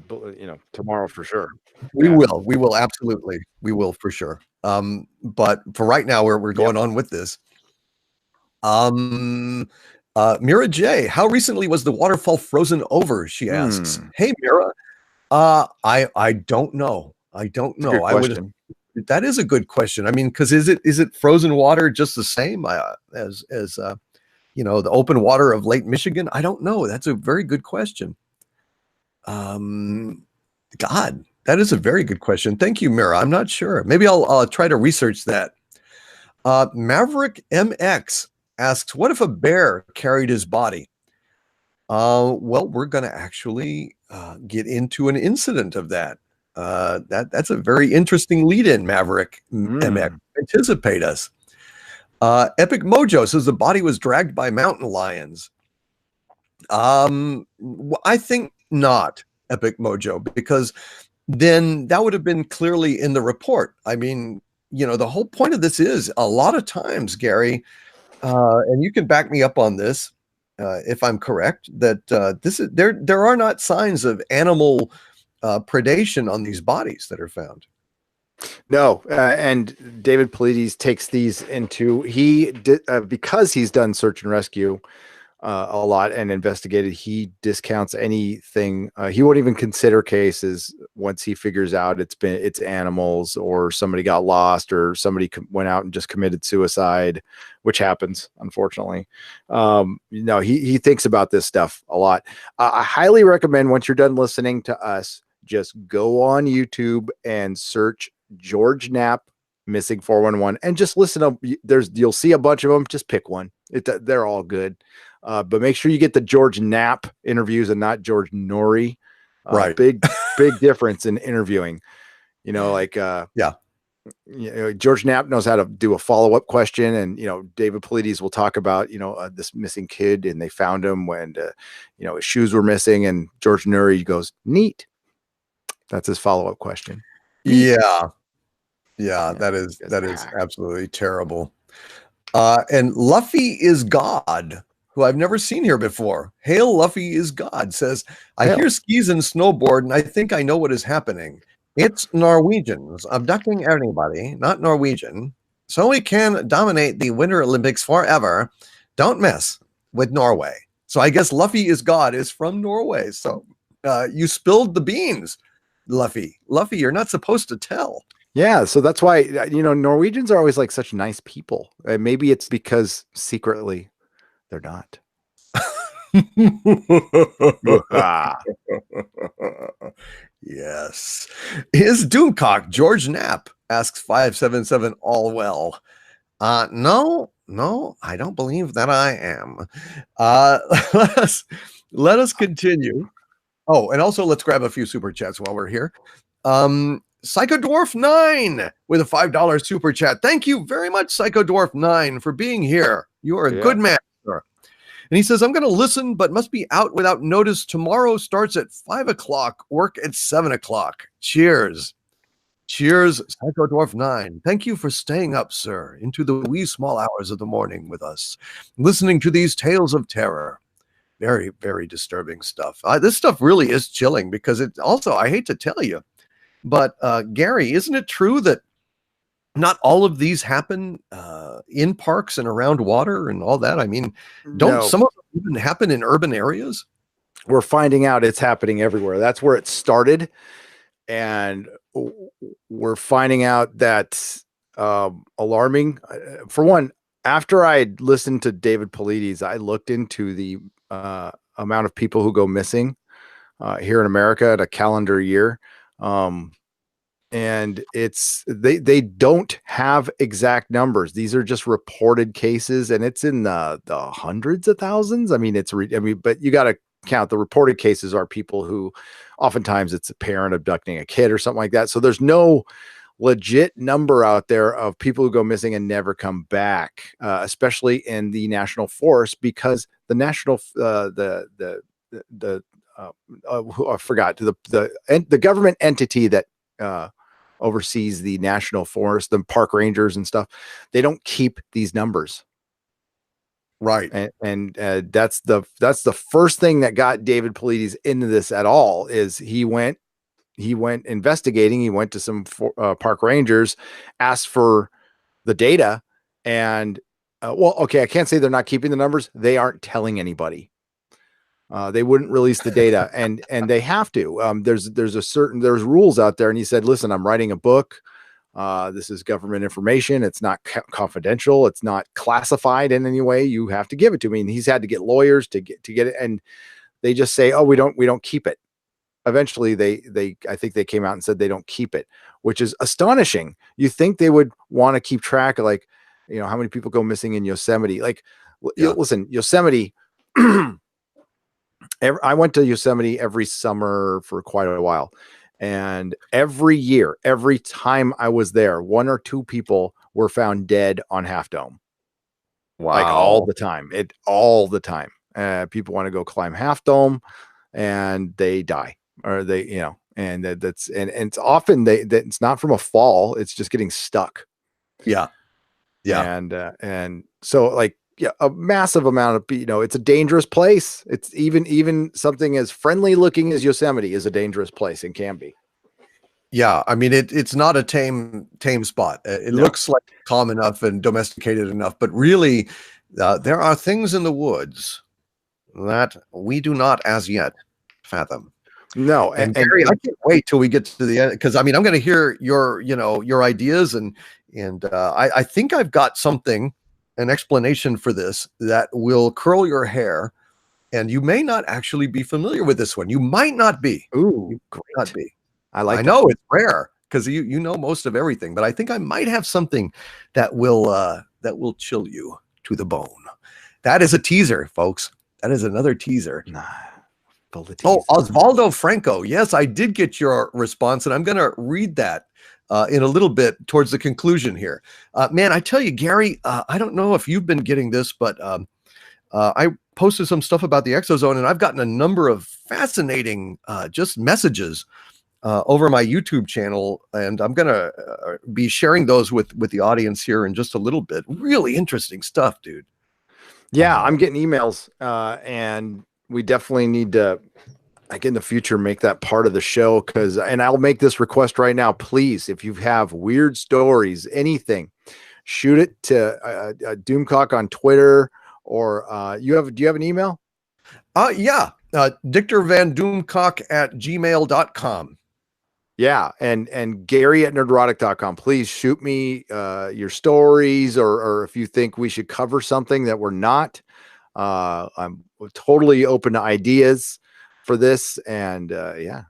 tomorrow for sure. We will absolutely. We will for sure. But for right now, we're going on with this. Mira J, how recently was the waterfall frozen over? She asks. Hey, Mira. I don't know. That is a good question. I mean, because is it frozen water just the same as the open water of Lake Michigan? I don't know. That's a very good question. God, that is a very good question. Thank you, Mira. I'm not sure. Maybe I'll try to research that. Maverick MX asks, what if a bear carried his body? Well, we're going to actually get into an incident of that. That's a very interesting lead-in, Maverick MX. Anticipate us. Epic Mojo says the body was dragged by mountain lions. I think not, Epic Mojo, because then that would have been clearly in the report. I mean, the whole point of this is a lot of times, Gary, and you can back me up on this if I'm correct, that there are not signs of animal predation on these bodies that are found. No, and David Paulides takes these into because he's done search and rescue a lot and investigated. He discounts anything. He won't even consider cases once he figures out it's animals or somebody got lost or somebody went out and just committed suicide, which happens, unfortunately. He thinks about this stuff a lot. I highly recommend, once you're done listening to us, just go on YouTube and search George Knapp missing 411 and just listen up. You'll see a bunch of them. Just pick one. They're all good. But make sure you get the George Knapp interviews and not George Norrie. Right. Big difference in interviewing. George Knapp knows how to do a follow-up question, and David Paulides will talk about this missing kid, and they found him when his shoes were missing, and George Norrie goes, neat. That's his follow-up question. Yeah, that is absolutely terrible. And Luffy is God, who I've never seen here before. Hail Luffy is God says, I hear skis and snowboard, and I think I know what is happening. It's Norwegians abducting anybody, not Norwegian, so we can dominate the Winter Olympics forever. Don't mess with Norway. So I guess Luffy is God is from Norway. So you spilled the beans, Luffy. Luffy, you're not supposed to tell. Yeah, so that's why Norwegians are always like such nice people. Maybe it's because secretly they're not. Yes. Is Doomcock George Knapp? Asks 577 all well. No, I don't believe that I am. Let us continue. Oh, and also let's grab a few super chats while we're here. Psychodwarf 9 with a $5 super chat. Thank you very much, Psychodwarf 9, for being here. You are a good man, sir. And he says, I'm going to listen, but must be out without notice. Tomorrow starts at 5 o'clock, work at 7 o'clock. Cheers. Cheers, Psychodwarf 9. Thank you for staying up, sir, into the wee small hours of the morning with us, listening to these tales of terror. Very, very disturbing stuff. This stuff really is chilling because it also, I hate to tell you, but Gary, isn't it true that not all of these happen in parks and around water and all that? I mean, don't some of them even happen in urban areas? We're finding out it's happening everywhere. That's where it started. And we're finding out that alarming. For one, after I listened to David Paulides, I looked into the amount of people who go missing here in America at a calendar year. And it's they don't have exact numbers. These are just reported cases, and it's in the hundreds of thousands. I mean, but you got to count the reported cases are people who oftentimes it's a parent abducting a kid or something like that. So there's no legit number out there of people who go missing and never come back, especially in the national forest, because the national I forgot the government entity that oversees the national forest, the park rangers and stuff, they don't keep these numbers. Right. And that's the first thing that got David Paulides into this at all. Is he went investigating. He went to some park rangers, asked for the data, and I can't say they're not keeping the numbers. They aren't telling anybody. They wouldn't release the data, and they have to. There's rules out there, and he said, "Listen, I'm writing a book. This is government information. It's not confidential. It's not classified in any way. You have to give it to me." And he's had to get lawyers to get it, and they just say, "Oh, we don't keep it." Eventually, I think they came out and said they don't keep it, which is astonishing. You think they would want to keep track of, like, how many people go missing in Yosemite? Like, listen, Yosemite. I went to Yosemite every summer for quite a while. And every year, every time I was there, one or two people were found dead on Half Dome. Wow. Like all the time. People want to go climb Half Dome and they die, or and it's often it's not from a fall. It's just getting stuck. Yeah. Yeah. And so, like, a massive amount of, it's a dangerous place. It's even something as friendly looking as Yosemite is a dangerous place and can be. Yeah, I mean it's not a tame spot. It No. looks like calm enough and domesticated enough, but really, there are things in the woods that we do not as yet fathom. No, And Gary, I can't wait till we get to the end, because I mean I'm going to hear your your ideas, and I think I've got something, an explanation for this that will curl your hair, and you may not actually be familiar with this one. You might not be. ooh, You might not great. be. I I know it's rare because you know most of everything, but I think I might have something that will chill you to the bone. That is a teaser, folks. That is another teaser. Nah, Oh, Paulides. Osvaldo Franco. Yes, I did get your response, and I'm going to read that in a little bit towards the conclusion here. Man, I tell you, Gary, I don't know if you've been getting this, but I posted some stuff about the ExoZone, and I've gotten a number of fascinating just messages over my YouTube channel, and I'm going to be sharing those with the audience here in just a little bit. Really interesting stuff, dude. Yeah, I'm getting emails, and we definitely need to, like in the future, make that part of the show. And I'll make this request right now, please. If you have weird stories, anything, shoot it to Doomcock on Twitter, or do you have an email? Yeah, dictorvandoomcock@gmail.com. Yeah, and Gary at nerdrotic.com. Please shoot me your stories, or if you think we should cover something that we're not. I'm totally open to ideas for this, and yeah,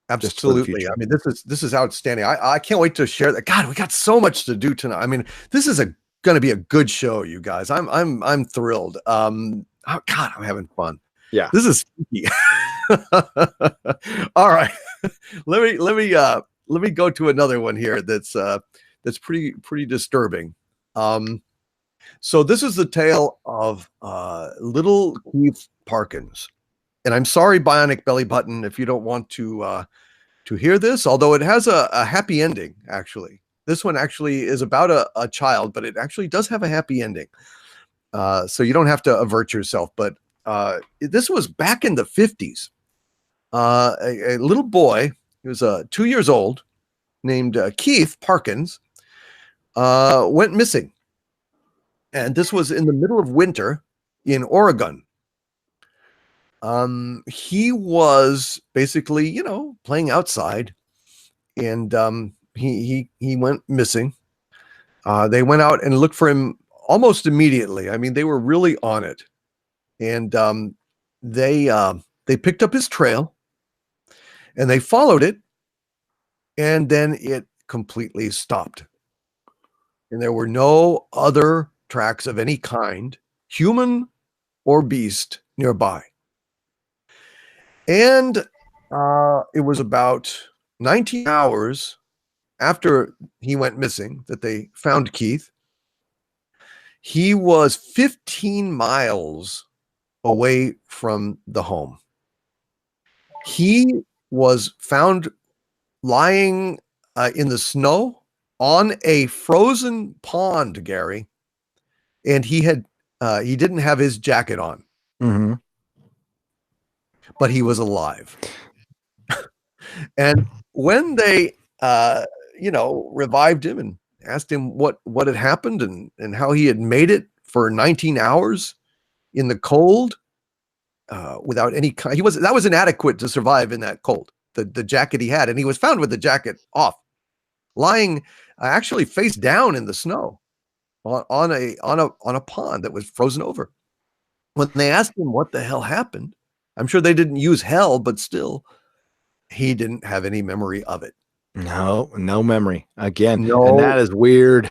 Absolutely. I mean, this is outstanding. I can't wait to share that. God, we got so much to do tonight. I mean, this is going to be a good show, you guys. I'm thrilled. Oh, God, I'm having fun. Yeah. This is spooky. All right. Let me go to another one here that's pretty disturbing. So this is the tale of little Keith Parkins. And I'm sorry, Bionic Belly Button, if you don't want to hear this, although it has a happy ending, actually. This one actually is about a child, but it actually does have a happy ending. So you don't have to avert yourself. But this was back in the 50s. A little boy, he was 2 years old, named Keith Parkins, went missing. And this was in the middle of winter in Oregon. He was basically, playing outside, and he went missing. They went out and looked for him almost immediately. I mean, they were really on it, and they picked up his trail, and they followed it, and then it completely stopped, and there were no other tracks of any kind, human or beast, nearby. And it was about 19 hours after he went missing that they found Keith. He was 15 miles away from the home. He was found lying in the snow on a frozen pond, Gary, and he didn't have his jacket on. Mm-hmm. But he was alive. And when they revived him and asked him what had happened and how he had made it for 19 hours in the cold, without any kind, that was inadequate to survive in that cold, the jacket he had, and he was found with the jacket off, lying actually face down in the snow on a pond that was frozen over. When they asked him what the hell happened, I'm sure they didn't use hell, but still, he didn't have any memory of it. No memory again. No. And that is weird.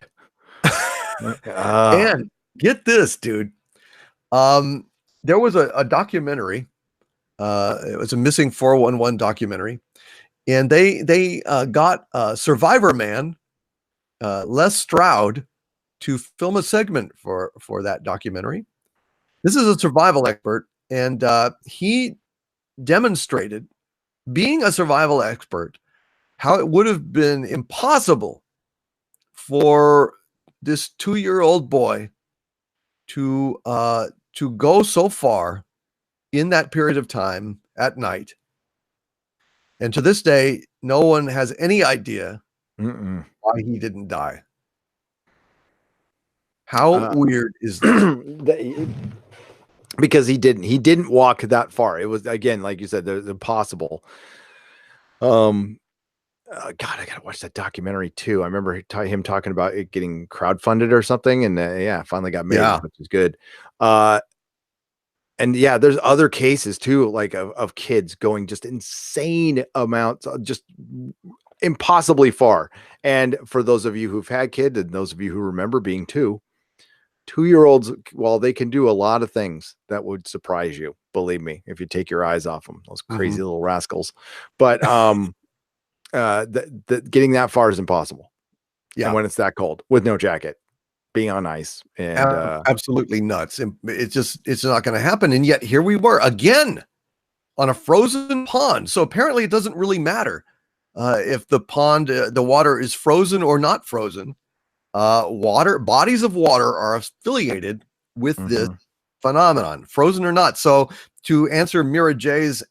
And get this, dude. There was a documentary. It was a missing 411 documentary, and they got Survivor Man, Les Stroud, to film a segment for that documentary. This is a survival expert, and he demonstrated, being a survival expert, how it would have been impossible for this 2-year-old boy to go so far in that period of time at night. And to this day, no one has any idea Mm-mm. why he didn't die. How weird is that? Because he didn't walk that far. It was, again, like you said, there's impossible. God, I gotta watch that documentary too. I remember him talking about it getting crowdfunded or something, and finally got made, which is good. And yeah, there's other cases too, like of kids going just insane amounts, just impossibly far. And for those of you who've had kids, and those of you who remember being 2-year-olds, well, they can do a lot of things that would surprise you. Believe me, if you take your eyes off them, those crazy little rascals. But getting that far is impossible. Yeah, and when it's that cold with no jacket, being on ice, and absolutely nuts. And it's not going to happen. And yet here we were again on a frozen pond. So apparently it doesn't really matter if the pond, the water is frozen or not frozen. Bodies of water are affiliated with this phenomenon, frozen or not. So to answer Mira J's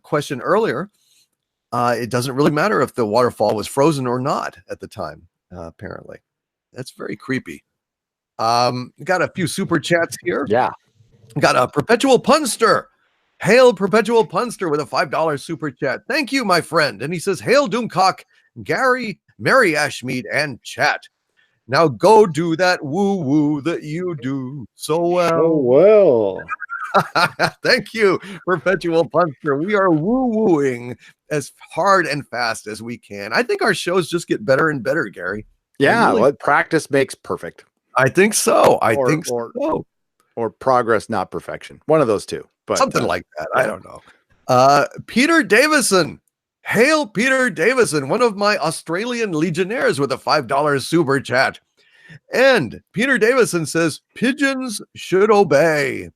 question earlier, it doesn't really matter if the waterfall was frozen or not at the time. Apparently, that's very creepy. Got a few super chats here. Yeah, got a perpetual punster. Hail perpetual punster with a $5 super chat. Thank you, my friend. And he says, hail Doomcock, Gary, Mary Ashmead, and chat. Now go do that woo-woo that you do so well. Oh, well. Thank you, Perpetual Punster. We are woo-wooing as hard and fast as we can. I think our shows just get better and better, Gary. Yeah, really, well, practice makes perfect. I think so. I think so. Or progress, not perfection. One of those two. But something like that. I don't know. Peter Davison. Hail Peter Davison, one of my Australian legionnaires, with a $5 super chat. And Peter Davison says, pigeons should obey.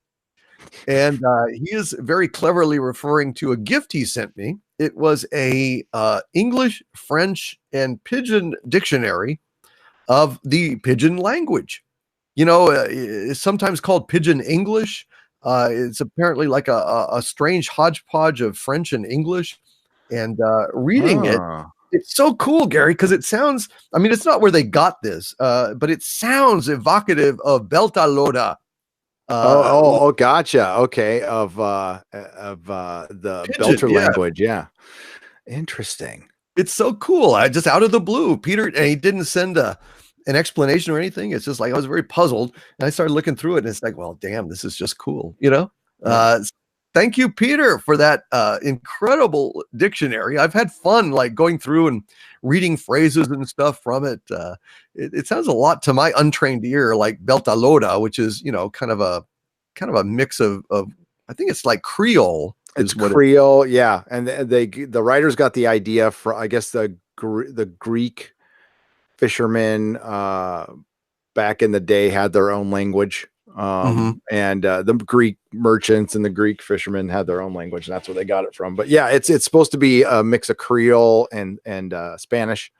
And he is very cleverly referring to a gift he sent me. It was a English, French, and Pidgin dictionary of the Pidgin language. You know, it's sometimes called Pidgin English. It's apparently like a strange hodgepodge of French and English. And reading it's so cool, Gary, because it sounds, I mean, it's not where they got this, but it sounds evocative of Beltalowda. Gotcha. Okay, of the Pidgin, Belter language. Yeah, interesting. It's so cool. I just out of the blue, Peter, and he didn't send an explanation or anything. It's just like I was very puzzled, and I started looking through it, and it's like, well, damn, this is just cool, you know. Thank you, Peter, for that incredible dictionary. I've had fun like going through and reading phrases and stuff from it. It sounds a lot to my untrained ear like Beltalowda, which is, you know, kind of a mix of I think it's like Creole. It's Creole, yeah. And the writers got the idea for, I guess, the Greek fishermen back in the day had their own language. And the Greek merchants and the Greek fishermen had their own language, and that's where they got it from. But yeah, it's supposed to be a mix of Creole and Spanish.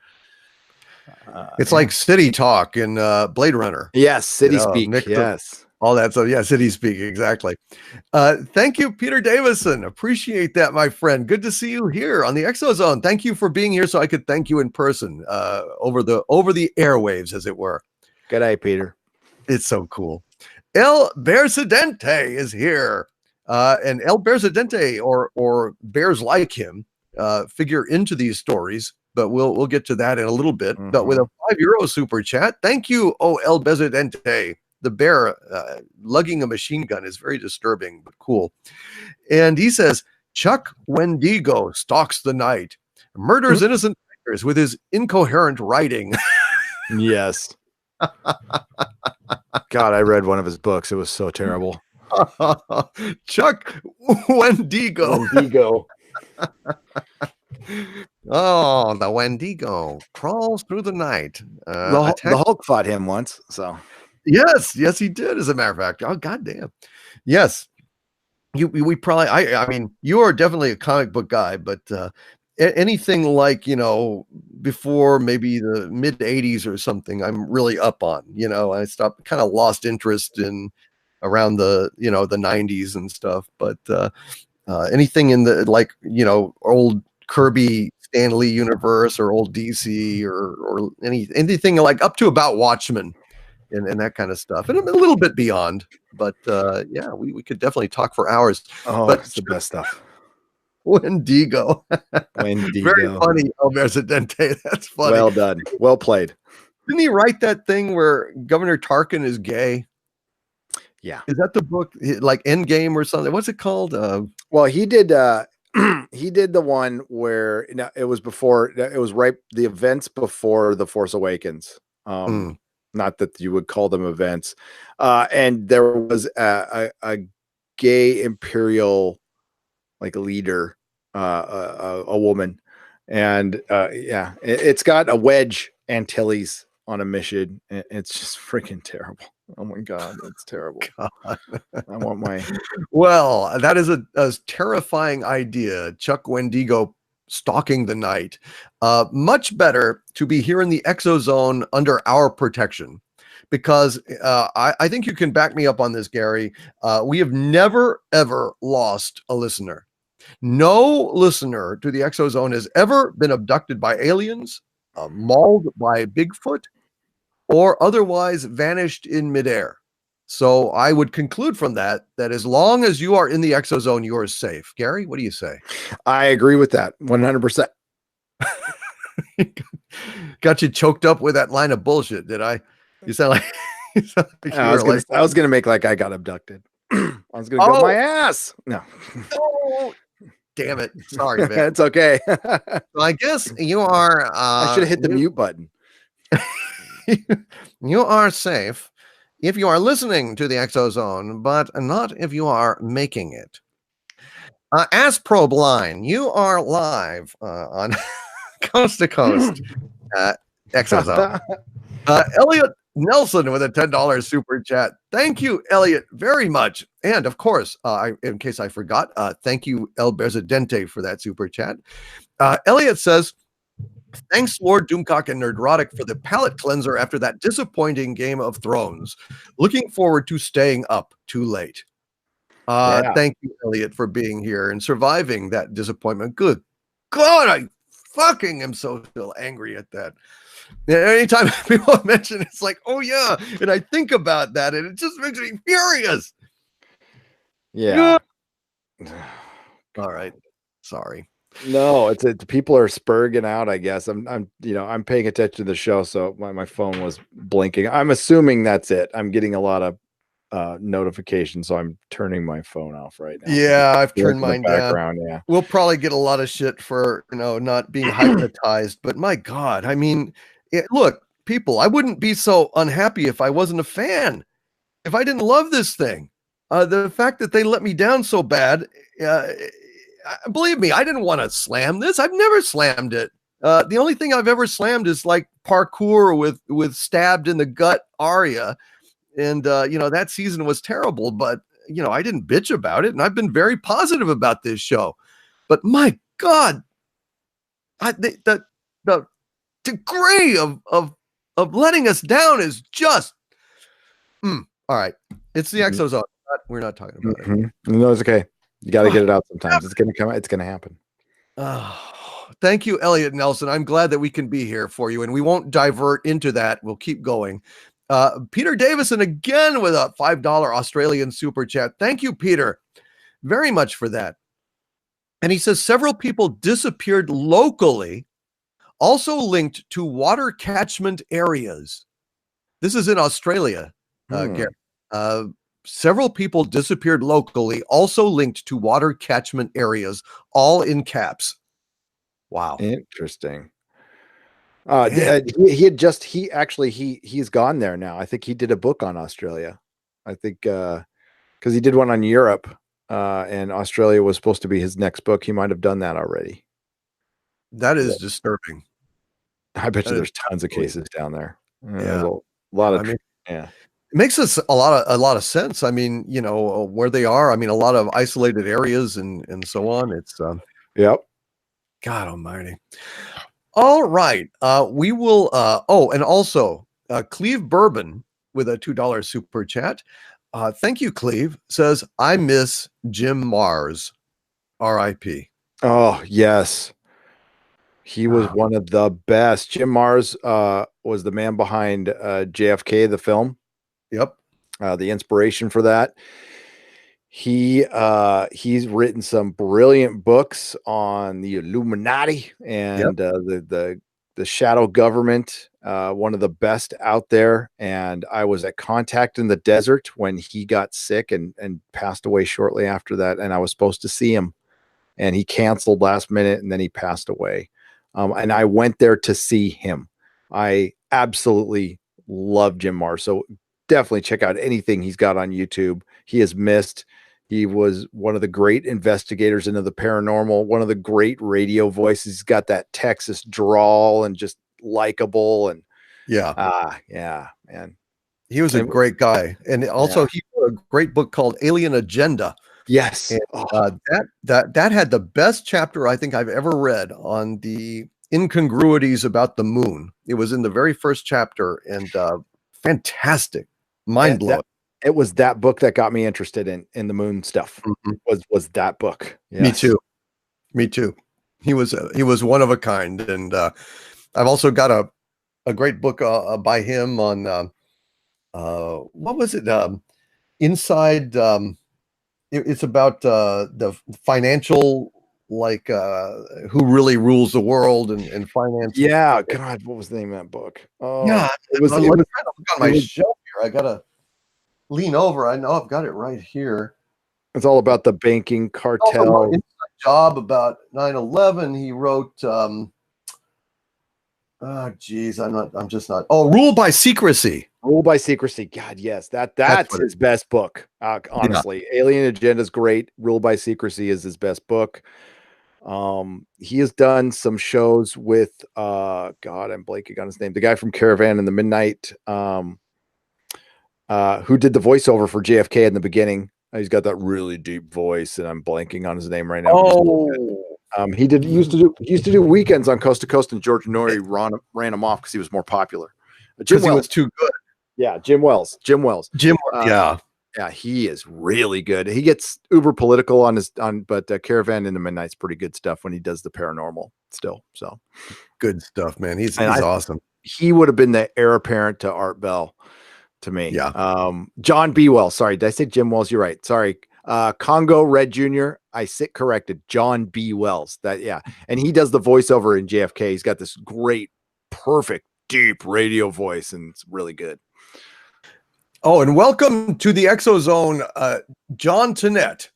It's like city talk in Blade Runner. Yes, city speak. Yes, all that stuff. Yeah, city speak, exactly. Thank you, Peter Davison. Appreciate that, my friend. Good to see you here on the ExoZone. Thank you for being here so I could thank you in person over the airwaves, as it were. Good day, Peter. It's so cool. El Bersidente is here. And El Bersidente, or bears like him, figure into these stories, but we'll get to that in a little bit. But with a €5 super chat, thank you, El Bersidente. The bear lugging a machine gun is very disturbing, but cool. And he says, Chuck Wendigo stalks the night, murders innocent bikers with his incoherent writing. Yes. God, I read one of his books. It was so terrible. Chuck Wendigo. Oh, the Wendigo crawls through the night. The Hulk fought him once, so. Yes, he did, as a matter of fact. Oh, goddamn. Yes. We probably, I mean, you are definitely a comic book guy, but anything like, you know, before maybe the mid 80s or something, I'm really up on, you know. I kind of lost interest in around the, you know, the 90s and stuff, but anything in the, like, you know, old Kirby, Stan Lee universe or old DC or anything like up to about Watchmen and that kind of stuff, and a little bit beyond. But yeah, we could definitely talk for hours. Oh, But it's the best stuff. Wendigo. Very funny, El Presidente. That's funny. Well done. Well played. Didn't he write that thing where Governor Tarkin is gay? Yeah. Is that the book, like Endgame or something? What's it called? Well, he did he did the one where it was right the events before The Force Awakens. Not that you would call them events. And there was a gay imperial like leader, a woman. And yeah, it's got a Wedge Antilles on a mission. It's just freaking terrible. Oh my God, it's terrible. God. I want my. Well, that is a terrifying idea. Chuck Wendigo stalking the night. Much better to be here in the ExoZone under our protection, because I think you can back me up on this, Gary. We have never, ever lost a listener. No listener to the ExoZone has ever been abducted by aliens, mauled by Bigfoot, or otherwise vanished in midair. So I would conclude from that as long as you are in the ExoZone, you are safe. Gary, what do you say? I agree with that 100%. Got you choked up with that line of bullshit, did I? You sound like, I was gonna make like I got abducted. I was gonna go my ass. No. Oh, damn it. Sorry, man. It's okay. Well, I guess you are I should have hit the mute button. You are safe if you are listening to the ExoZone, but not if you are making it. Asprobe Line, you are live on Coast to Coast ExoZone. Elliot Nelson with a $10 super chat. Thank you, Elliot, very much. And of course, in case I forgot, thank you, El Presidente, for that super chat. Elliot says, thanks, Lord Doomcock and Nerdrotic, for the palate cleanser after that disappointing Game of Thrones. Looking forward to staying up too late. Thank you, Elliot, for being here and surviving that disappointment. Good God, I fucking am so still angry at that. Anytime people mention it, it's like, oh yeah, and I think about that, and it just makes me furious. Yeah. All right. Sorry. No, it's people are spurging out, I guess. I'm paying attention to the show, so my phone was blinking. I'm assuming that's it. I'm getting a lot of notifications, so I'm turning my phone off right now. Yeah, I've turned mine down. Yeah. We'll probably get a lot of shit for, not being hypnotized, but my God, I mean, look, people, I wouldn't be so unhappy if I wasn't a fan, if I didn't love this thing. The fact that they let me down so bad, believe me, I didn't want to slam this. I've never slammed it. The only thing I've ever slammed is like parkour with stabbed in the gut Arya. And, that season was terrible, but, I didn't bitch about it. And I've been very positive about this show. But my God, the degree of letting us down is just, all right. It's the ExoZone. We're not talking about it. No, it's okay. You got to get it out sometimes. It's going to come out. It's going to happen. Thank you, Elliot Nelson. I'm glad that we can be here for you, and we won't divert into that. We'll keep going. Peter Davison again with a $5 Australian super chat. Thank you, Peter, very much for that. And he says several people disappeared locally, also linked to water catchment areas. This is in Australia. Several people disappeared locally, also linked to water catchment areas, all in caps. Wow. Interesting. He's gone there now. I think he did a book on Australia. I think because he did one on Europe, and Australia was supposed to be his next book. He might have done that already. That is disturbing. I bet you there's tons of cases down there. Yeah, a lot of it makes us a lot of sense. I mean, where they are. I mean, a lot of isolated areas and so on. It's yep. God Almighty. All right. We will. And also Cleve Bourbon with a $2 super chat. Thank you, Cleve. Says, I miss Jim Mars. R.I.P. Oh, yes. He was one of the best. Jim Mars was the man behind JFK, the film. Yep. The inspiration for that. He's written some brilliant books on the Illuminati and the shadow government. One of the best out there. And I was at Contact in the Desert when he got sick and passed away shortly after that. And I was supposed to see him, and he canceled last minute, and then he passed away. And I went there to see him. I absolutely love Jim Mars. So definitely check out anything he's got on YouTube. He is missed. He was one of the great investigators into the paranormal, one of the great radio voices. He's got that Texas drawl and just likable. And yeah, man. He was a great guy. And also he wrote a great book called Alien Agenda. Yes. And, that had the best chapter I think I've ever read on the incongruities about the moon. It was in the very first chapter, and fantastic, mind blowing. It was that book that got me interested in the moon stuff. Was that book? Yes. Me too. He was one of a kind, and I've also got a great book by him on what was it? Inside. It's about the financial, like who really rules the world and finance. Yeah, God, what was the name of that book? Oh, yeah, it was on my shelf here. I gotta lean over. I know I've got it right here. It's all about the banking cartel. Job about 9/11. He wrote. Oh, geez, I'm just not. Oh, Rule by Secrecy. Rule by Secrecy. God, yes, that's his best book. Honestly, Alien Agenda is great. Rule by Secrecy is his best book. He has done some shows with God, I'm blanking on his name. The guy from Caravan in the Midnight, who did the voiceover for JFK in the beginning. He's got that really deep voice, and I'm blanking on his name right now. Oh. He used to do weekends on Coast to Coast, and George Norrie ran him off because he was more popular. Jim Wells was too good. Yeah, Jim Wells. Yeah, he is really good. He gets uber political but Caravan in the Midnight's pretty good stuff when he does the paranormal still. So good stuff, man. He's awesome. He would have been the heir apparent to Art Bell to me. Yeah. John B. Wells. Sorry, did I say Jim Wells? You're right. Sorry. Congo Red Jr. I sit corrected. John B. Wells. And he does the voiceover in JFK. He's got this great, perfect, deep radio voice, and it's really good. Oh, and welcome to the ExoZone, John Tennette.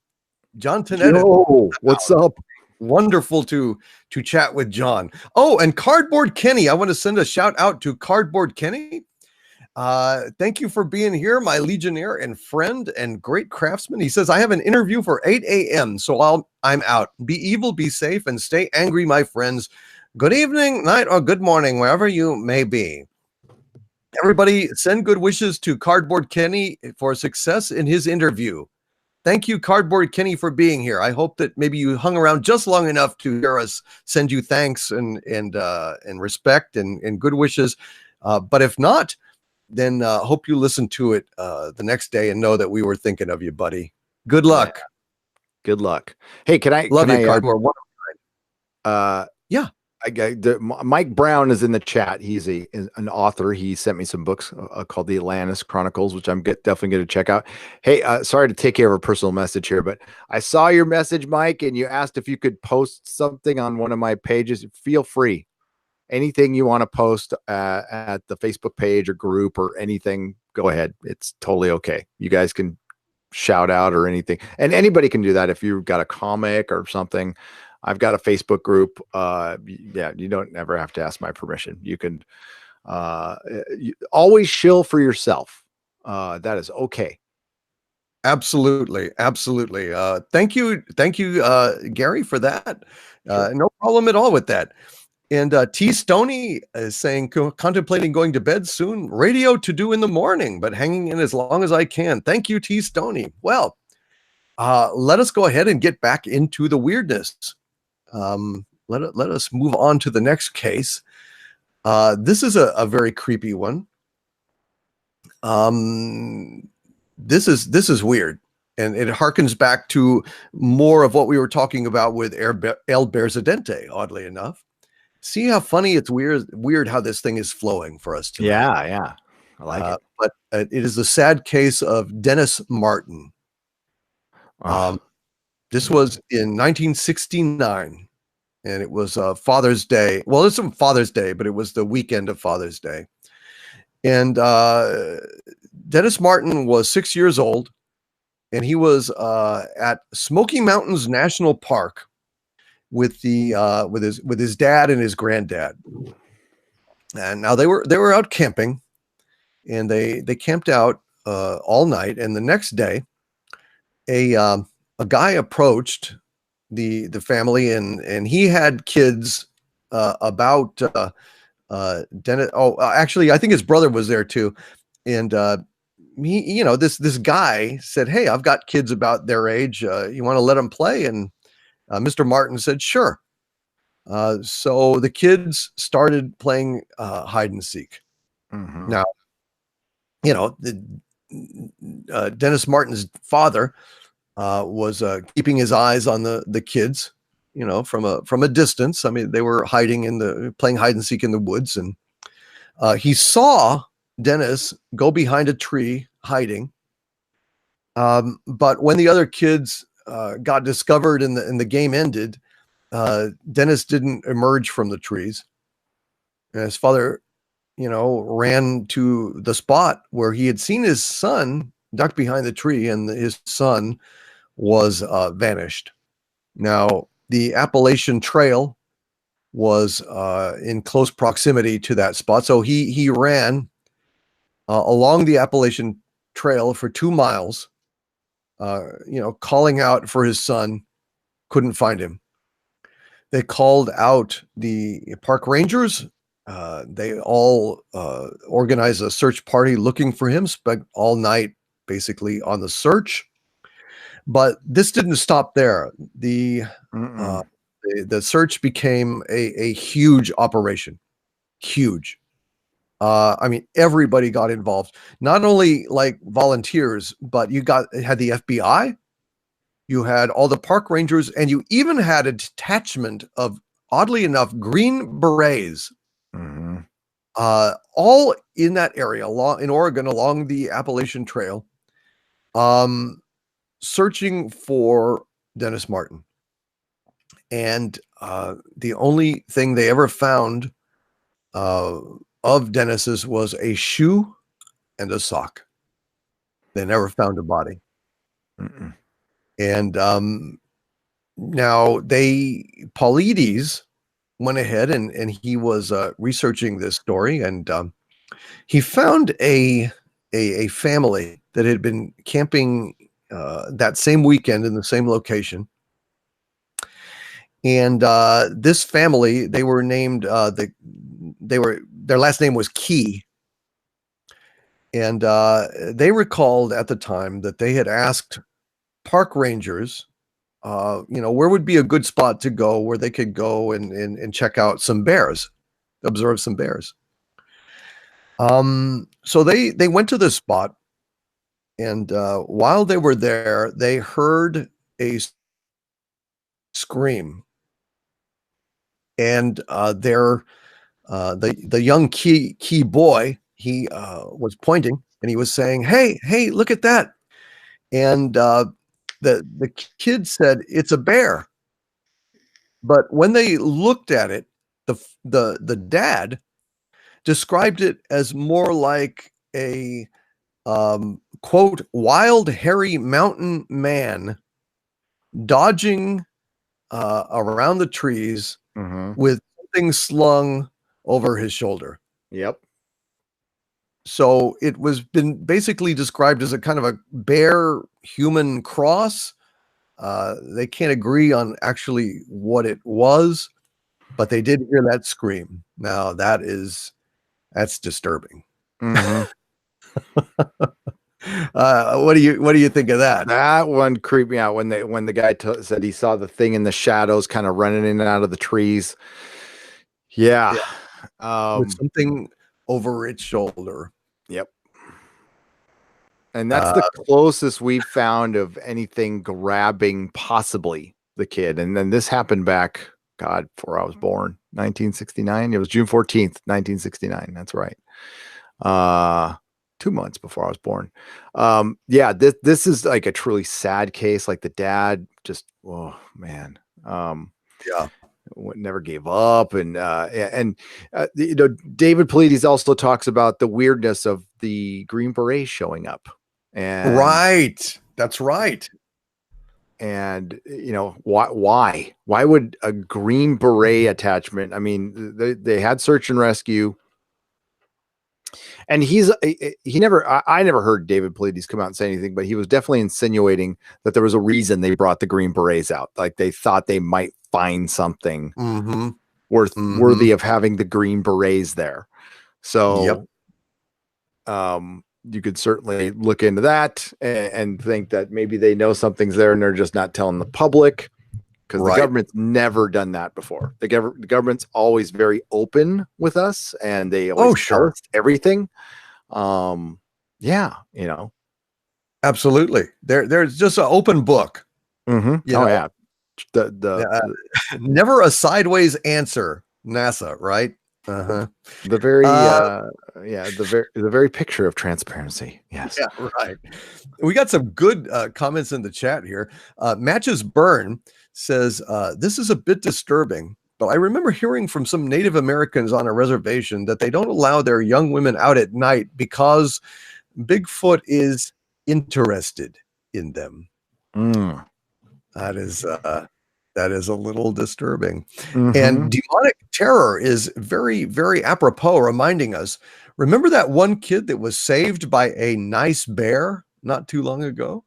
John Tennette. Yo, what's up? Wonderful to chat with John. Oh, and Cardboard Kenny. I want to send a shout out to Cardboard Kenny. Thank you for being here, my Legionnaire and friend and great craftsman. He says, I have an interview for 8 a.m., so I'm out. Be evil, be safe, and stay angry, my friends. Good evening, night, or good morning, wherever you may be. Everybody, send good wishes to Cardboard Kenny for success in his interview. Thank you, Cardboard Kenny, for being here. I hope that maybe you hung around just long enough to hear us send you thanks and respect and good wishes. But if not, then hope you listen to it the next day and know that we were thinking of you, buddy. Good luck. Yeah. Good luck. Hey, love you, Cardboard? Yeah. Mike Brown is in the chat. He's an author. He sent me some books called The Atlantis Chronicles, which I'm definitely going to check out. Hey, sorry to take care of a personal message here, but I saw your message, Mike, and you asked if you could post something on one of my pages. Feel free. Anything you want to post at the Facebook page or group or anything, go ahead. It's totally okay. You guys can shout out or anything. And anybody can do that if you've got a comic or something. I've got a Facebook group. Yeah, you don't ever have to ask my permission. You can always shill for yourself. That is okay. Absolutely. Thank you, Gary, for that. Sure. No problem at all with that. And T. Stoney is saying, contemplating going to bed soon. Radio to do in the morning, but hanging in as long as I can. Thank you, T. Stoney. Well, let us go ahead and get back into the weirdness. Let us move on to the next case. This is a very creepy one. This is weird, and it harkens back to more of what we were talking about with El Berzidente, oddly enough. See how funny it's weird how this thing is flowing for us tonight. Yeah, yeah. I like it. But it is the sad case of Dennis Martin. This was in 1969, and it was Father's Day. Well, it's not Father's Day, but it was the weekend of Father's Day. And Dennis Martin was 6 years old, and he was at Smoky Mountains National Park with his dad and his granddad. And now they were out camping, and they camped out all night. And the next day, a guy approached the family, and he had kids about Dennis. Oh, actually, I think his brother was there too. And he, this guy said, "Hey, I've got kids about their age. You want to let them play?" And Mr. Martin said, "Sure." So the kids started playing hide and seek. Now, Dennis Martin's father was keeping his eyes on the kids, from a distance. I mean, they were playing hide and seek in the woods, and he saw Dennis go behind a tree hiding. But when the other kids got discovered and the game ended, Dennis didn't emerge from the trees. And his father, ran to the spot where he had seen his son duck behind the tree, and his son was vanished. Now, the Appalachian Trail was in close proximity to that spot, so he ran along the Appalachian Trail for 2 miles, calling out for his son. Couldn't find him. They called out the park rangers. They all organized a search party looking for him, spent all night basically on the search. But this didn't stop there. The search became a huge operation. Huge. I mean, everybody got involved. Not only like volunteers, but had the FBI, you had all the park rangers, and you even had a detachment of, oddly enough, Green Berets, all in that area, in Oregon, along the Appalachian Trail, searching for Dennis Martin. And the only thing they ever found of Dennis's was a shoe and a sock. They never found a body. And now Paulides went ahead and he was researching this story, and he found a family that had been camping that same weekend in the same location. And this family, they were named their last name was Key. And they recalled at the time that they had asked park rangers, where would be a good spot to go where they could go and check out some bears, observe some bears. So they went to this spot, and while they were there, they heard a scream. And the young key boy, he was pointing, and he was saying, hey, look at that. And the kid said, "It's a bear." But when they looked at it, the dad described it as more like a quote, "wild, hairy mountain man dodging around the trees with something slung over his shoulder." Yep. So it was been basically described as a kind of a bear human cross. They can't agree on actually what it was, but they did hear that scream. Now that's disturbing. What do you think of that? That one creeped me out when the guy said he saw the thing in the shadows kind of running in and out of the trees. Yeah. With something over its shoulder. Yep. And that's the closest we've found of anything grabbing possibly the kid. And then this happened back, God, before I was born. 1969. It was June 14th, 1969. That's right. 2 months before I was born. Yeah, this is like a truly sad case. Like the dad just, oh man. Yeah. Never gave up. And you know, David Paulides also talks about the weirdness of the Green Berets showing up. And right. That's right. And you know, why would a Green Beret attachment? I mean, they had search and rescue. And I never heard David Paulides come out and say anything, but he was definitely insinuating that there was a reason they brought the Green Berets out. Like they thought they might find something worthy of having the Green Berets there. So, you could certainly look into that and think that maybe they know something's there and they're just not telling the public. Because the government's never done that before. The government's always very open with us, and they always tell us everything. Yeah, you know, absolutely. There's just an open book. You know? Yeah, never a sideways answer. NASA, right? The very the very picture of transparency. Yes. Yeah, right. We got some good comments in the chat here. Matches Burn says, this is a bit disturbing, but I remember hearing from some Native Americans on a reservation that they don't allow their young women out at night because Bigfoot is interested in them. That is a little disturbing. And demonic terror is very, very apropos, reminding us, remember that one kid that was saved by a nice bear not too long ago?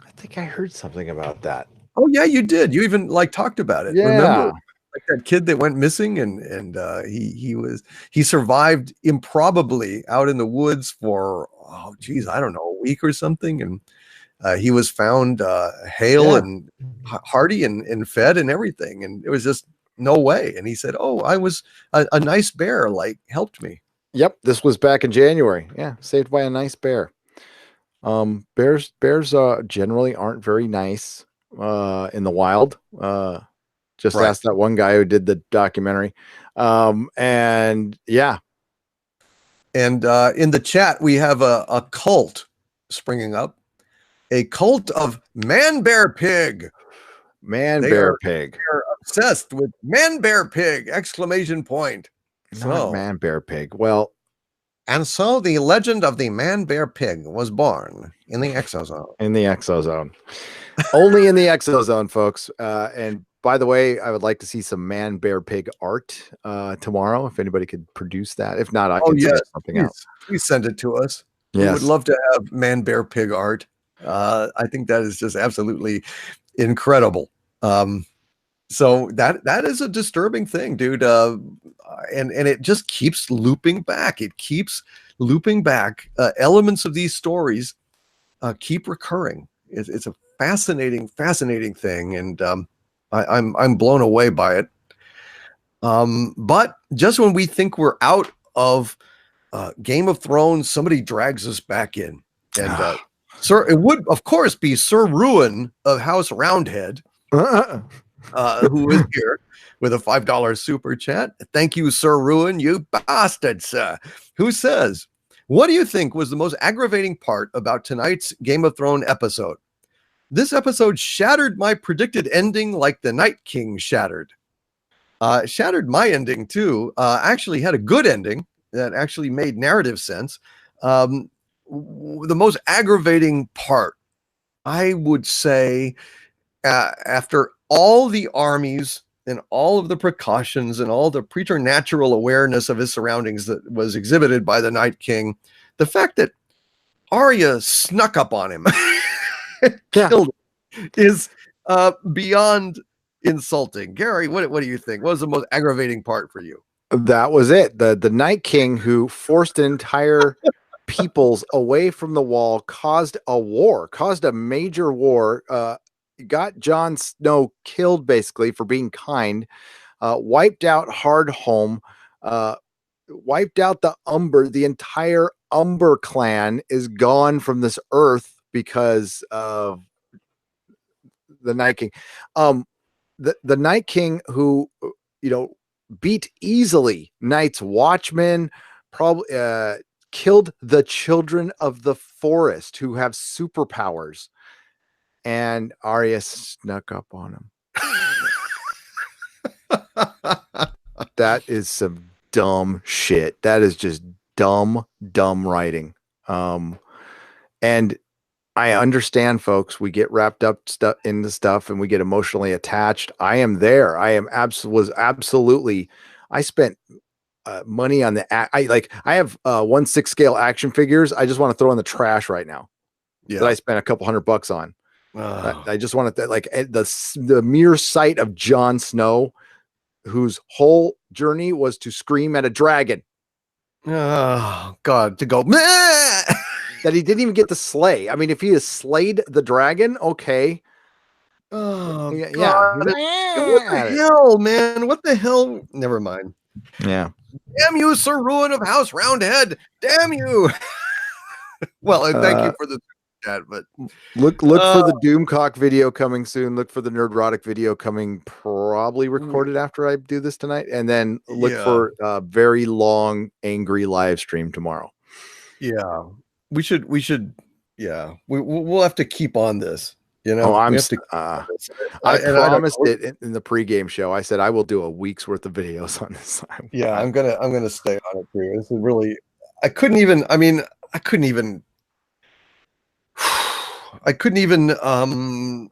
I think I heard something about that. Oh yeah, you did. You even talked about it. Yeah. Remember like that kid that went missing and he survived improbably out in the woods for, I don't know, a week or something. And he was found hale and hearty and fed and everything. And it was just no way. And he said, oh, I was a nice bear, helped me. Yep. This was back in January. Yeah. Saved by a nice bear. Bears generally aren't very nice in the wild. Just ask that one guy who did the documentary. And yeah. And in the chat, we have a cult springing up. A cult of man bear pig. Bear pig. They're obsessed with man bear pig! Exclamation point. Not man bear pig. Well, and so the legend of the man bear pig was born in the ExoZone. In the ExoZone. Only in the ExoZone, folks. And by the way, I would like to see some man bear pig art tomorrow. If anybody could produce that. If not, I can send something else. Please send it to us. Yes. We would love to have man bear pig art. I think that is just absolutely incredible. So that is a disturbing thing, dude. And it just keeps looping back. It keeps looping back. Elements of these stories keep recurring. It's a fascinating thing, and I'm blown away by it. But just when we think we're out of Game of Thrones, somebody drags us back in, and Sir, it would of course be Sir Ruin of House Roundhead, who is here with a $5 super chat. Thank you, Sir Ruin, you bastard, sir. Who says, what do you think was the most aggravating part about tonight's Game of Thrones episode? This episode shattered my predicted ending like the Night King shattered. Shattered my ending too. Actually had a good ending that actually made narrative sense. The most aggravating part, I would say, after all the armies and all of the precautions and all the preternatural awareness of his surroundings that was exhibited by the Night King, the fact that Arya snuck up on him killed him is beyond insulting. Gary, what do you think? What was the most aggravating part for you? That was it. The Night King, who forced an entire peoples away from the wall, caused a major war, got Jon Snow killed basically for being kind, wiped out Hardhome, wiped out the entire Umber clan is gone from this earth because of the Night King. the Night King who, beat easily Night's Watchmen, probably killed the children of the forest who have superpowers, and Arya snuck up on him. That is some dumb shit. That is just dumb writing. And I understand, folks, we get wrapped up into stuff and we get emotionally attached. I am there. I absolutely. I spent money on I have 1/6 scale action figures. I just want to throw in the trash right now. Yeah. That I spent a couple $100 on. I just wanted that, like, the mere sight of Jon Snow, whose whole journey was to scream at a dragon. Oh God, to go that he didn't even get to slay. I mean, if he has slayed the dragon, okay. Oh yeah. What the hell, man? What the hell? Never mind. Yeah. Damn you, Sir Ruin of House Roundhead. Damn you. Well, and thank you for the chat, but look for the Doomcock video coming soon. Look for the Nerdrotic video coming, probably recorded after I do this tonight, and then look for a very long angry live stream tomorrow. Yeah, we should. Yeah, we'll have to keep on this. You know, I promised it in the pregame show. I said I will do a week's worth of videos on this. Yeah, I'm gonna stay on it too. This is really. I couldn't even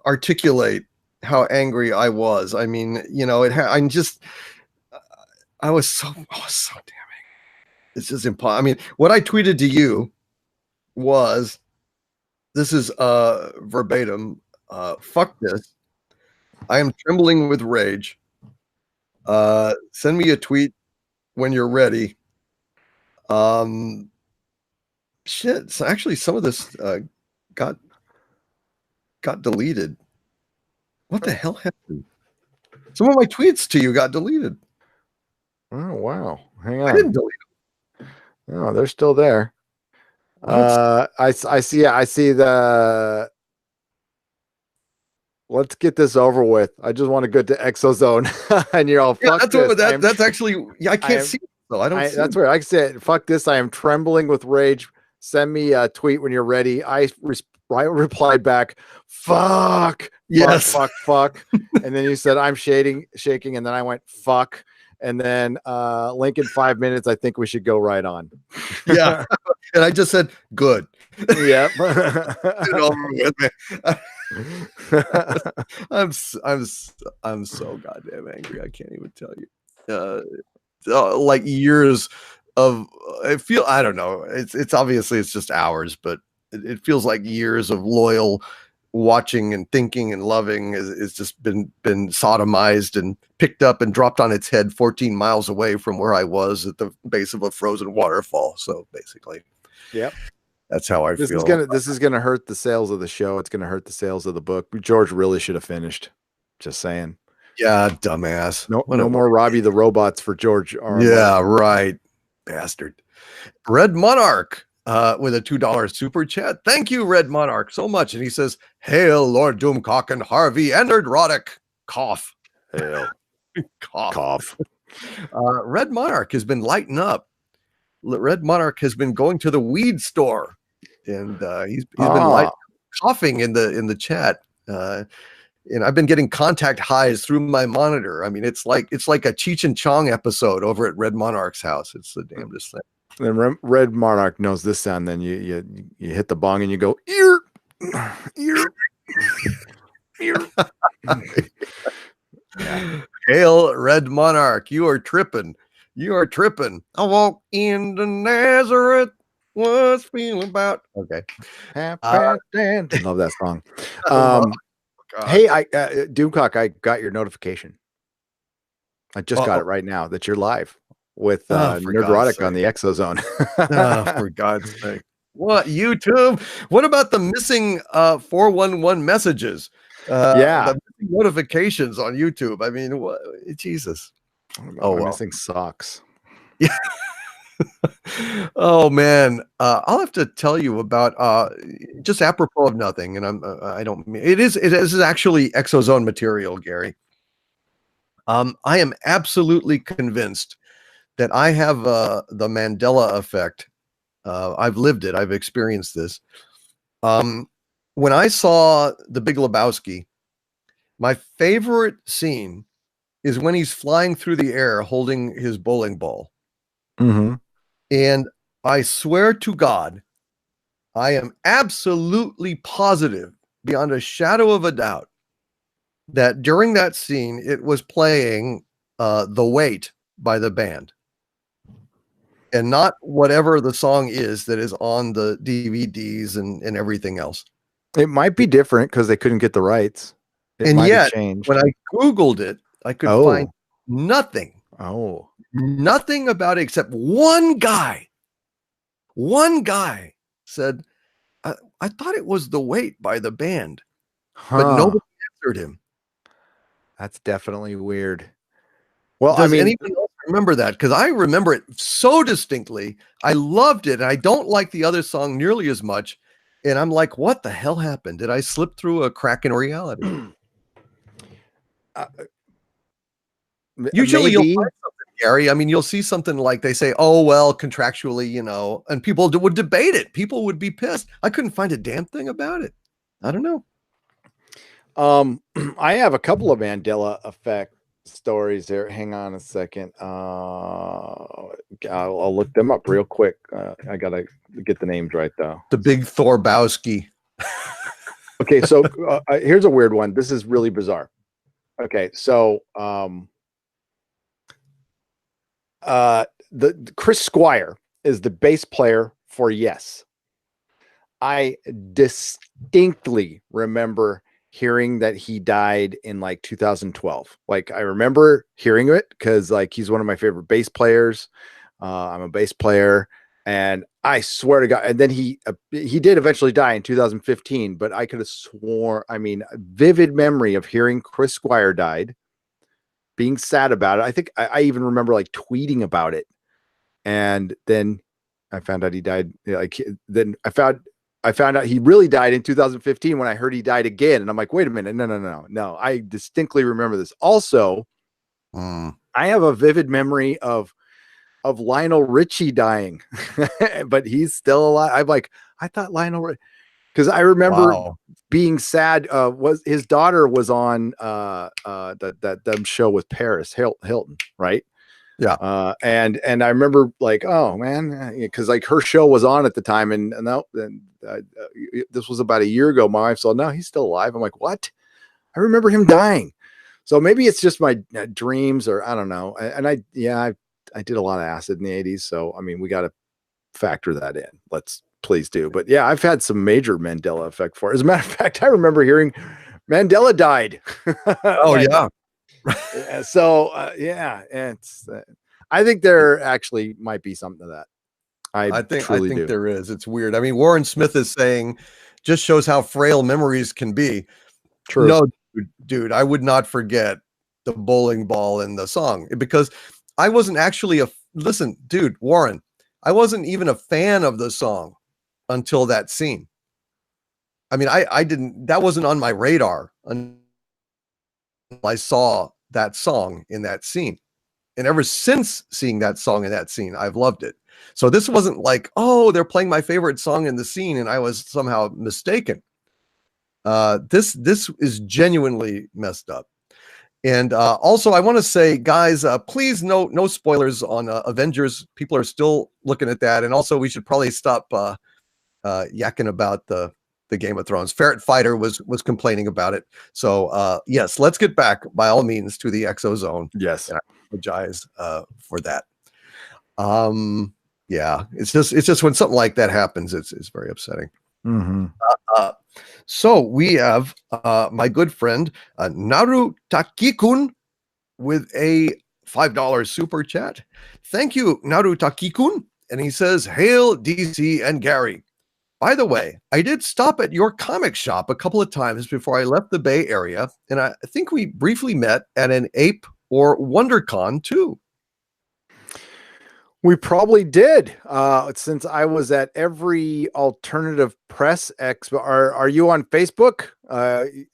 articulate how angry I was. I mean, I was so damn angry. It's just impossible. I mean, what I tweeted to you was, this is verbatim. Fuck this. I am trembling with rage. Send me a tweet when you're ready. Shit. So actually, some of this got deleted. What the hell happened? Some of my tweets to you got deleted. Oh wow! Hang on. I didn't delete them. No, they're still there. I see the. Let's get this over with. I just want to go to ExoZone, and you're all fuck this. That's actually. Yeah, I can't see it, though. I don't. That's where I said, "Fuck this." I am trembling with rage. Send me a tweet when you're ready. I replied back, "Fuck, yes, fuck." And then you said, "I'm shaking," and then I went, "Fuck." And then Lincoln, 5 minutes. I think we should go right on. Yeah, and I just said, "Good." Yep. I'm so goddamn angry. I can't even tell you. Like years of I don't know. It's obviously it's just hours, but it feels like years of loyal watching and thinking and loving is just been sodomized and picked up and dropped on its head 14 miles away from where I was at the base of a frozen waterfall. So basically, yep. That's how I feel. This is gonna hurt the sales of the show. It's gonna hurt the sales of the book. George really should have finished. Just saying. Yeah, dumbass. No more Robbie the Robots for George R. Yeah, right. Bastard. Red Monarch with a $2 super chat. Thank you, Red Monarch, so much. And he says, "Hail, Lord Doomcock and Harvey and Nerdrotic." Cough. Hail. Cough. Red Monarch has been lighting up. Red Monarch has been going to the weed store, and he's been coughing in the chat. And I've been getting contact highs through my monitor. I mean, it's like a Cheech and Chong episode over at Red Monarch's house. It's the damnedest thing. Then Red Monarch knows this sound. Then you hit the bong and you go ear. Yeah. Hail, Red Monarch! You are tripping. I walked into Nazareth. What's feeling about? Okay. Love that song. Hey, Doomcock, I got your notification. I just got it right now that you're live with Nerdrotic on the ExoZone. For God's sake. What, YouTube? What about the missing 411 messages? The notifications on YouTube. I mean, what? Jesus. Missing socks. Yeah. Oh man, I'll have to tell you about just apropos of nothing, and it is actually ExoZone material, Gary. I am absolutely convinced that I have the Mandela effect. I've lived it. I've experienced this. When I saw The Big Lebowski, my favorite scene is when he's flying through the air holding his bowling ball. Mm-hmm. And I swear to God, I am absolutely positive, beyond a shadow of a doubt, that during that scene, it was playing The Weight by the band. And not whatever the song is that is on the DVDs and everything else. It might be different because they couldn't get the rights. It And might have yet, changed. when I Googled it, I could find nothing. Oh. Nothing about it except one guy. One guy said, I thought it was The Weight by the band. But nobody answered him. That's definitely weird. Well, Does anybody else remember that? Because I remember it so distinctly. I loved it. And I don't like the other song nearly as much. And I'm like, what the hell happened? Did I slip through a crack in reality? Usually you'll find something, Gary. I mean, you'll see something like they say, oh, well, contractually, you know, and people would debate it. People would be pissed. I couldn't find a damn thing about it. I don't know. I have a couple of Mandela effect stories there. Hang on a second. I'll look them up real quick. I gotta get the names right though. The Big Thorbowski. Okay, so here's a weird one. This is really bizarre. Okay, so the Chris Squire is the bass player for Yes. I distinctly remember hearing that he died in like 2012. Like I remember hearing it because like he's one of my favorite bass players. I'm a bass player, and I swear to God. And then he did eventually die in 2015. But I could have swore. I mean, a vivid memory of hearing Chris Squire died, being sad about it. I think I even remember like tweeting about it, and then I found out he died. Like then I found out he really died in 2015 when I heard he died again. And I'm like, wait a minute. No. I distinctly remember this. Also, I have a vivid memory of Lionel Richie dying, but he's still alive. I'm like, I thought Lionel, because I remember being sad. Was his daughter was on that show with Paris Hilton, right? Yeah. And I remember like, oh man, because like her show was on at the time, and this was about a year ago. My wife said, no, he's still alive. I'm like, what? I remember him dying. So maybe it's just my dreams, or I don't know. And I did a lot of acid in the 80s. So, I mean, we got to factor that in. Let's please do. But yeah, I've had some major Mandela effect for it. As a matter of fact, I remember hearing Mandela died. Oh, like, yeah. So it's I think there actually might be something to that. I think there is. It's weird. I mean, Warren Smith is saying just shows how frail memories can be. True. No, dude, I would not forget the bowling ball in the song, because I wasn't actually listen, dude, Warren, I wasn't even a fan of the song until that scene. I mean, that wasn't on my radar until I saw that song in that scene. And ever since seeing that song in that scene, I've loved it. So this wasn't like, oh, they're playing my favorite song in the scene and I was somehow mistaken. This is genuinely messed up. And also, I want to say, guys, please no spoilers on Avengers. People are still looking at that. And also, we should probably stop yakking about the Game of Thrones. Ferret Fighter was complaining about it. So yes, let's get back by all means to the ExoZone. Yes, and I apologize for that. Yeah, it's just when something like that happens, it's very upsetting. Mm-hmm. So we have my good friend Naru Takikun with a $5 super chat. Thank you, Naru Takikun. And he says, "Hail DC and Gary. By the way, I did stop at your comic shop a couple of times before I left the Bay Area, and I think we briefly met at an Ape or WonderCon too." We probably did, since I was at every alternative press expo. Are you on Facebook?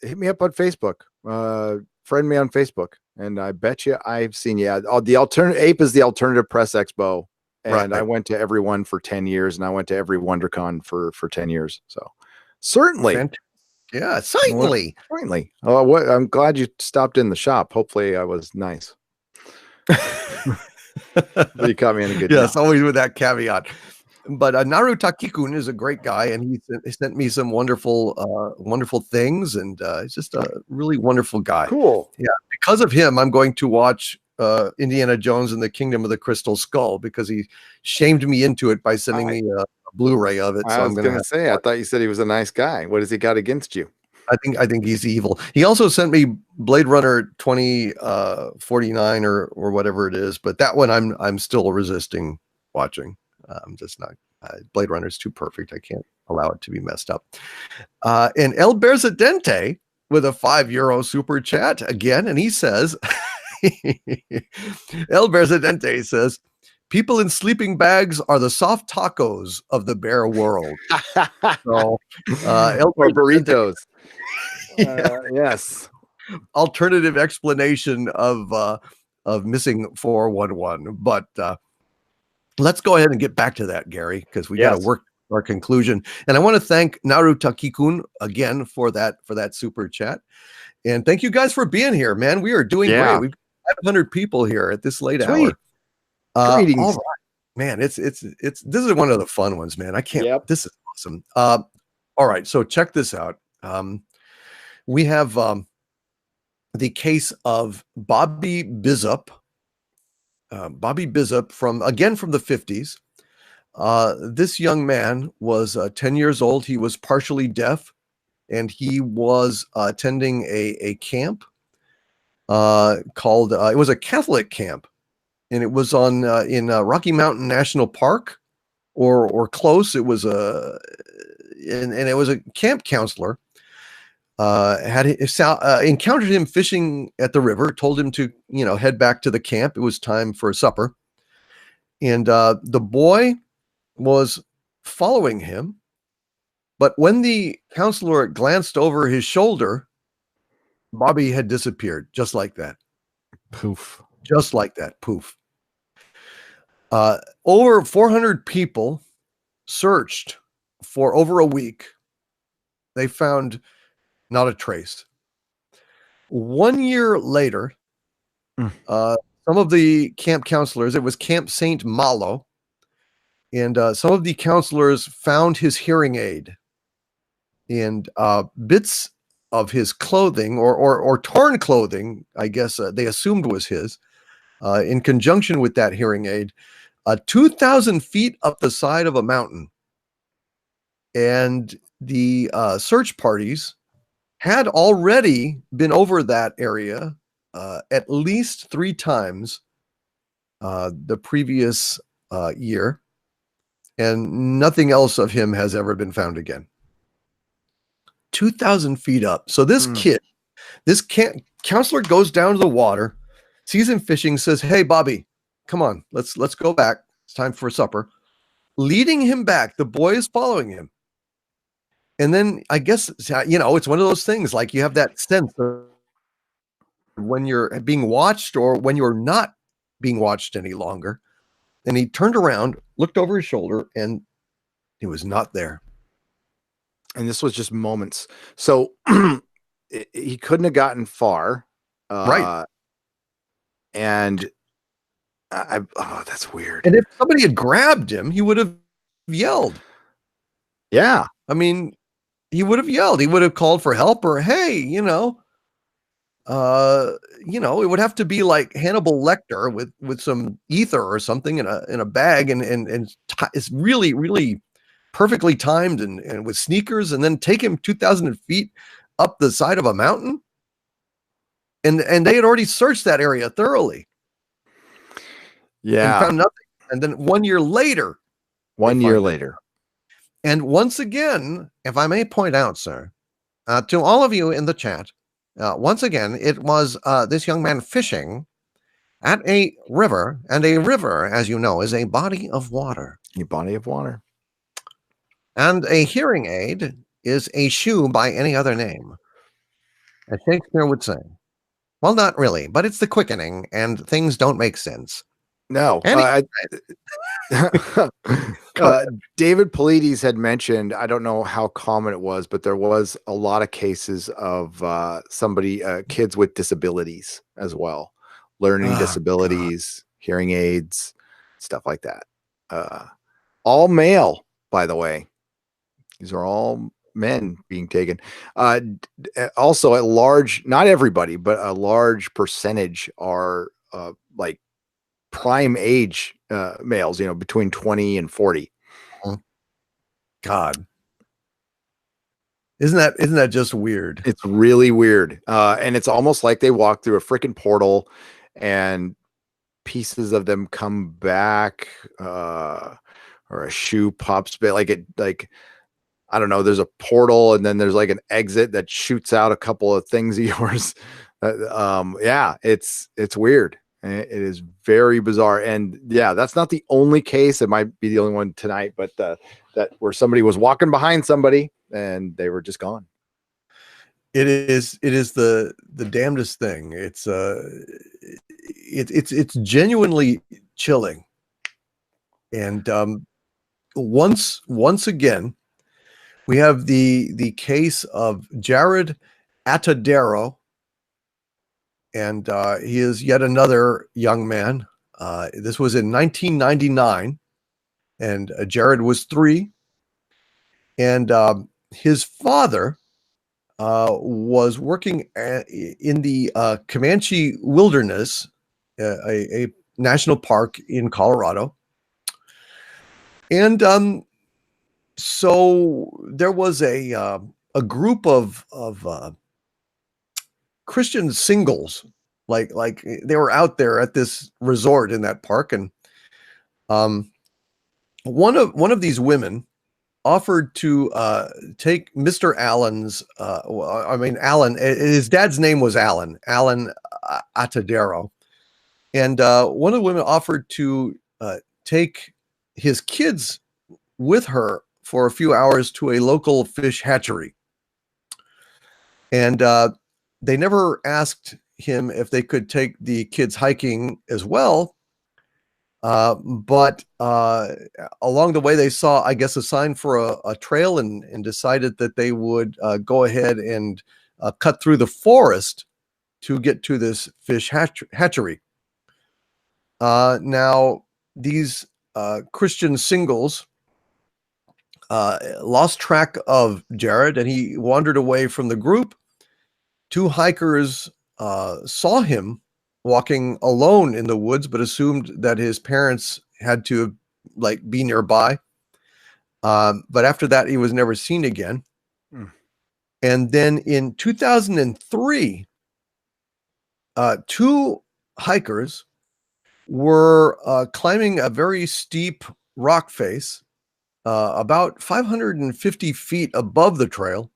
Hit me up on Facebook. Friend me on Facebook. And I bet you I've seen, the alternative ape is the Alternative Press Expo. And Right. I went to every one for 10 years, and I went to every WonderCon for 10 years. So certainly. Fantastic. Yeah, certainly. Certainly. Oh, what? I'm glad you stopped in the shop. Hopefully I was nice. You caught me in a good Yes, always with that caveat. But Naru Takikun is a great guy, and he sent me some wonderful things, and he's just a really wonderful guy. Cool. Yeah, because of him, I'm going to watch Indiana Jones and the Kingdom of the Crystal Skull, because he shamed me into it by sending me a Blu-ray of it. I was going to say, I thought you said he was a nice guy. What has he got against you? I think he's evil. He also sent me Blade Runner 2049 or whatever it is, but that one I'm still resisting watching. I'm just not. Blade Runner is too perfect. I can't allow it to be messed up. And El Berzadente with a €5 super chat again, and he says, El Berzadente says, people in sleeping bags are the soft tacos of the bear world. So, or burritos. Yes. Alternative explanation of missing 411. But let's go ahead and get back to that, Gary, because we got to work our conclusion. And I want to thank Naru Takikun again for that super chat. And thank you guys for being here, man. We are doing great. We've got 500 people here at this late hour. Greetings. All right. Man, this is one of the fun ones, man. I can't. This is awesome. All right, so check this out. We have the case of Bobby Bizup. Bobby Bizup from the 50s. This young man was 10 years old. He was partially deaf, and he was attending a camp called, it was a Catholic camp, and it was on in Rocky Mountain National Park or close. It was and it was a camp counselor had encountered him fishing at the river, told him to, head back to the camp. It was time for supper. And the boy was following him. But when the counselor glanced over his shoulder, Bobby had disappeared just like that. Poof. Just like that. Poof. Over 400 people searched for over a week. They found not a trace. 1 year later, some of the camp counselors, it was Camp St. Malo, and some of the counselors found his hearing aid, and bits of his clothing or torn clothing, I guess they assumed was his, in conjunction with that hearing aid, 2,000 feet up the side of a mountain. And the search parties had already been over that area at least 3 times the previous year, and nothing else of him has ever been found again. 2,000 feet up. So this kid, this counselor goes down to the water, sees him fishing, says, "Hey, Bobby, come on, let's go back. It's time for supper." Leading him back, the boy is following him. And then I guess, it's one of those things, like you have that sense of when you're being watched or when you're not being watched any longer. And he turned around, looked over his shoulder, and he was not there. And this was just moments. So he couldn't have gotten far. Right. And that's weird. And if somebody had grabbed him, he would have yelled. Yeah. I mean, he would have yelled. He would have called for help, or, hey, it would have to be like Hannibal Lecter with some ether or something in a bag, and it's really, really perfectly timed and with sneakers, and then take him 2,000 feet up the side of a mountain. And they had already searched that area thoroughly. Yeah. And found nothing. And then 1 year later. And once again, if I may point out, sir, to all of you in the chat, once again, it was this young man fishing at a river, and a river, as you know, is a body of water. A body of water. And a hearing aid is a shoe by any other name, as Shakespeare would say. Well, not really, but it's the quickening, and things don't make sense. No. Anyway, David Paulides had mentioned, I don't know how common it was, but there was a lot of cases of kids with disabilities as well, learning disabilities, hearing aids, stuff like that. All male, by the way. These are all men being taken. Also, not everybody, but a large percentage are like prime age males, between 20 and 40. God. Isn't that just weird? It's really weird. And it's almost like they walk through a freaking portal and pieces of them come back, or a shoe pops, but I don't know, there's a portal and then there's like an exit that shoots out a couple of things of yours. Yeah, it's weird. It is very bizarre. And yeah, that's not the only case. It might be the only one tonight, but that where somebody was walking behind somebody and they were just gone. It is the damnedest thing. It's genuinely chilling. And once again, we have the case of Jared Atadero, and he is yet another young man. This was in 1999, and Jared was 3, and his father was working in the Comanche Wilderness, a national park in Colorado, and so there was a group of Christian singles, like they were out there at this resort in that park, and one of these women offered to take Mr. Allen's, Allen, his dad's name was Allen Atadero. And one of the women offered to take his kids with her for a few hours to a local fish hatchery. And they never asked him if they could take the kids hiking as well. But along the way, they saw, I guess, a sign for a trail and decided that they would go ahead and cut through the forest to get to this fish hatchery. Now, these Christian singles lost track of Jared, and he wandered away from the group. 2 hikers saw him walking alone in the woods, but assumed that his parents had to be nearby. But after that, he was never seen again. And then in 2003, 2 hikers were climbing a very steep rock face, about 550 feet above the trail.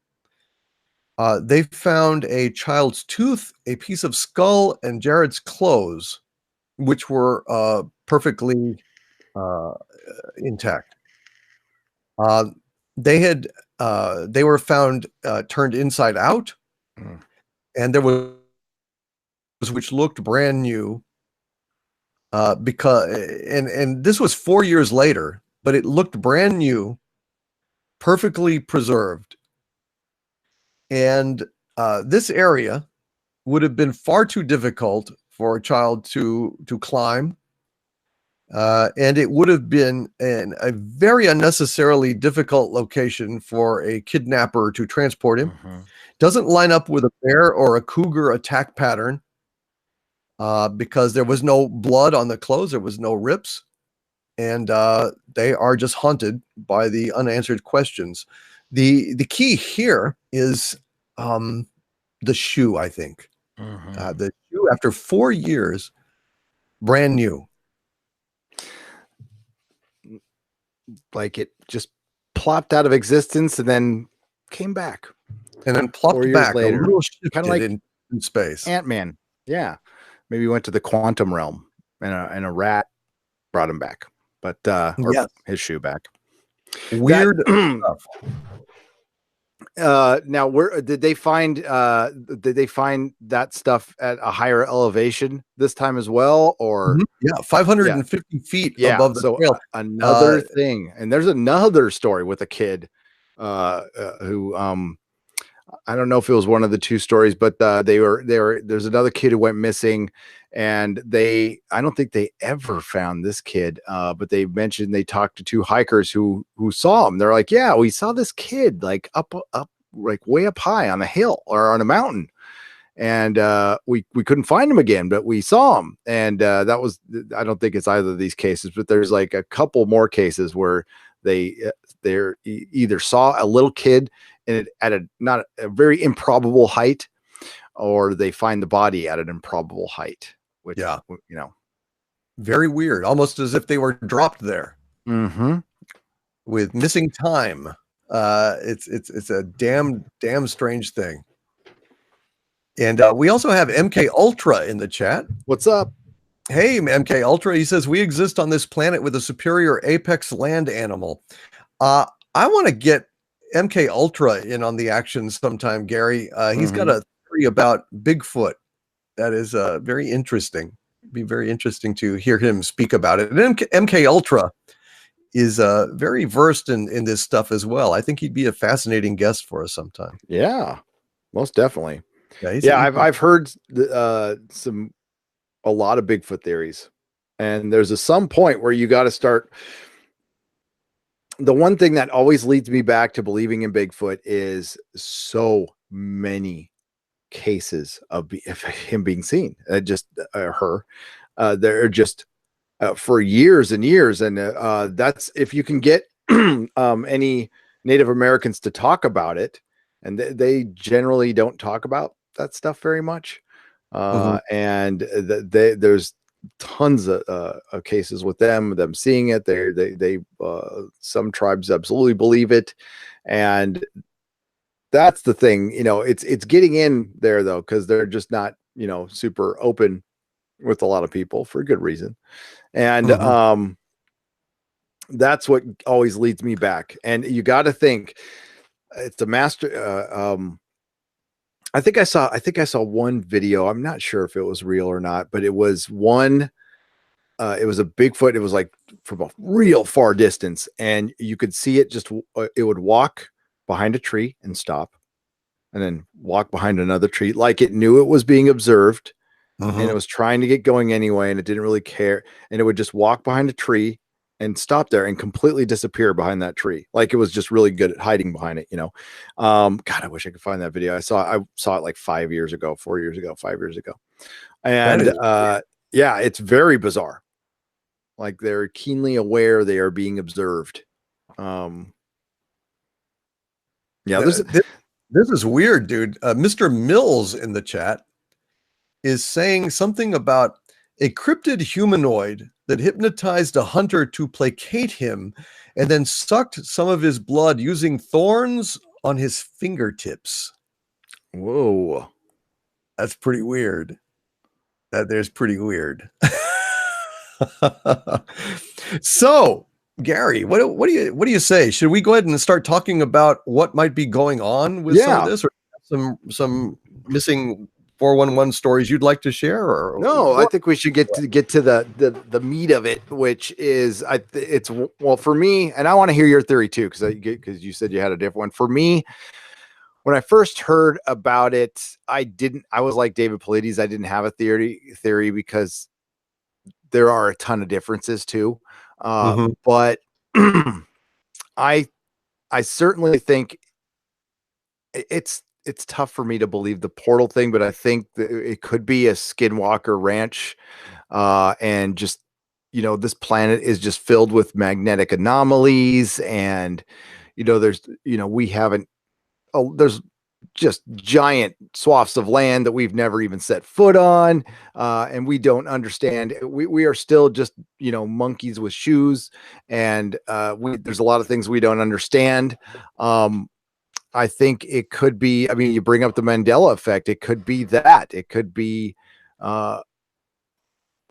They found a child's tooth, a piece of skull, and Jared's clothes, which were perfectly intact. They were found turned inside out, and there was which looked brand new. Because this was 4 years later, but it looked brand new, perfectly preserved. And this area would have been far too difficult for a child to climb. And it would have been a very unnecessarily difficult location for a kidnapper to transport him. Doesn't line up with a bear or a cougar attack pattern, because there was no blood on the clothes, there was no rips, and they are just haunted by the unanswered questions. The key here is the shoe, I think. The shoe, after 4 years, brand new. Like it just plopped out of existence and then came back. And then plopped back later. A little shifted, kind of like in space. Ant-Man. Yeah. Maybe he went to the quantum realm and a rat brought him back. But or yes. His shoe back. Weird stuff. Now, where did they find that stuff at a higher elevation this time as well, or Yeah, 550 feet yeah? above the So trail. another thing, and there's another story with a kid who I don't know if it was one of the two stories, but there's another kid who went missing, and I don't think they ever found this kid, but they mentioned they talked to two hikers who saw him. They're like, yeah, we saw this kid like up like way up high on a hill or on a mountain, and we couldn't find him again, but we saw him. And that was, I don't think it's either of these cases, but there's like a couple more cases where they're either saw a little kid and at a not a very improbable height, or they find the body at an improbable height, which, yeah, you know, very weird, almost as if they were dropped there with missing time. It's a damn strange thing. And we also have MK Ultra in the chat. What's up? Hey, MK Ultra. He says, we exist on this planet with a superior apex land animal. I want to get MK Ultra in on the action sometime, Gary. He's got a theory about Bigfoot that is very interesting. It'd be very interesting to hear him speak about it. And MK Ultra is very versed in this stuff as well. I think he'd be a fascinating guest for us sometime. Yeah, most definitely. Yeah, I've heard a lot of Bigfoot theories, and there's some point where you got to start. The one thing that always leads me back to believing in Bigfoot is so many cases of him being seen. Her. They're just for years and years, and that's if you can get any Native Americans to talk about it, and they generally don't talk about that stuff very much. And there's tons of cases with them seeing it. They some tribes absolutely believe it, and that's the thing. You know, it's getting in there though, because they're just not, you know, super open with a lot of people for good reason. And that's what always leads me back. And you got to think it's a master. I think I saw one video. I'm not sure if it was real or not, but it was one. It was a Bigfoot. It was like from a real far distance, and you could see it just. It would walk behind a tree and stop, and then walk behind another tree, like it knew it was being observed, and it was trying to get going anyway, and it didn't really care. And it would just walk behind a tree and stop there and completely disappear behind that tree. Like it was just really good at hiding behind it, you know? God, I wish I could find that video. I saw it like 5 years ago, 4 years ago, 5 years ago. And yeah, it's very bizarre. Like they're keenly aware they are being observed. Yeah, this is weird, dude. Mr. Mills in the chat is saying something about a cryptid humanoid that hypnotized a hunter to placate him and then sucked some of his blood using thorns on his fingertips. Whoa. That's pretty weird. There's pretty weird. So, Gary, what do you say? Should we go ahead and start talking about what might be going on with some of this, or some missing 411 stories you'd like to share? Or no, I think we should get to the meat of it, which is it's well for me, and I want to hear your theory too, because you said you had a different one. For me, when I first heard about it, I was like David Paulides. I didn't have a theory because there are a ton of differences too. But I certainly think it's tough for me to believe the portal thing, but I think that it could be a Skinwalker ranch. And just, you know, this planet is just filled with magnetic anomalies, and, you know, there's just giant swaths of land that we've never even set foot on. And we don't understand. We are still just, you know, monkeys with shoes. And there's a lot of things we don't understand. I think it could be, I mean, you bring up the Mandela effect. It could be that. It could be, I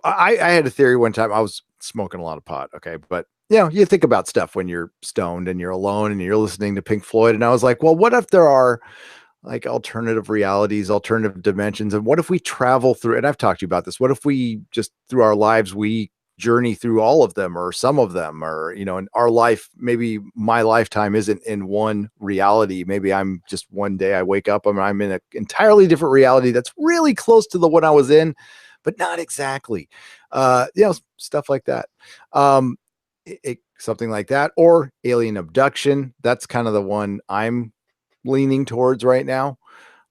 had a theory one time. I was smoking a lot of pot. Okay. But you know, you think about stuff when you're stoned and you're alone and you're listening to Pink Floyd. And I was like, well, what if there are like alternative realities, alternative dimensions? And what if we travel through, and I've talked to you about this, what if we just through our lives, we journey through all of them or some of them, or, you know, in our life, maybe my lifetime isn't in one reality. Maybe I'm just one day I wake up and I'm in an entirely different reality that's really close to the one I was in, but not exactly. You know, stuff like that. Something like that, or alien abduction. That's kind of the one I'm leaning towards right now,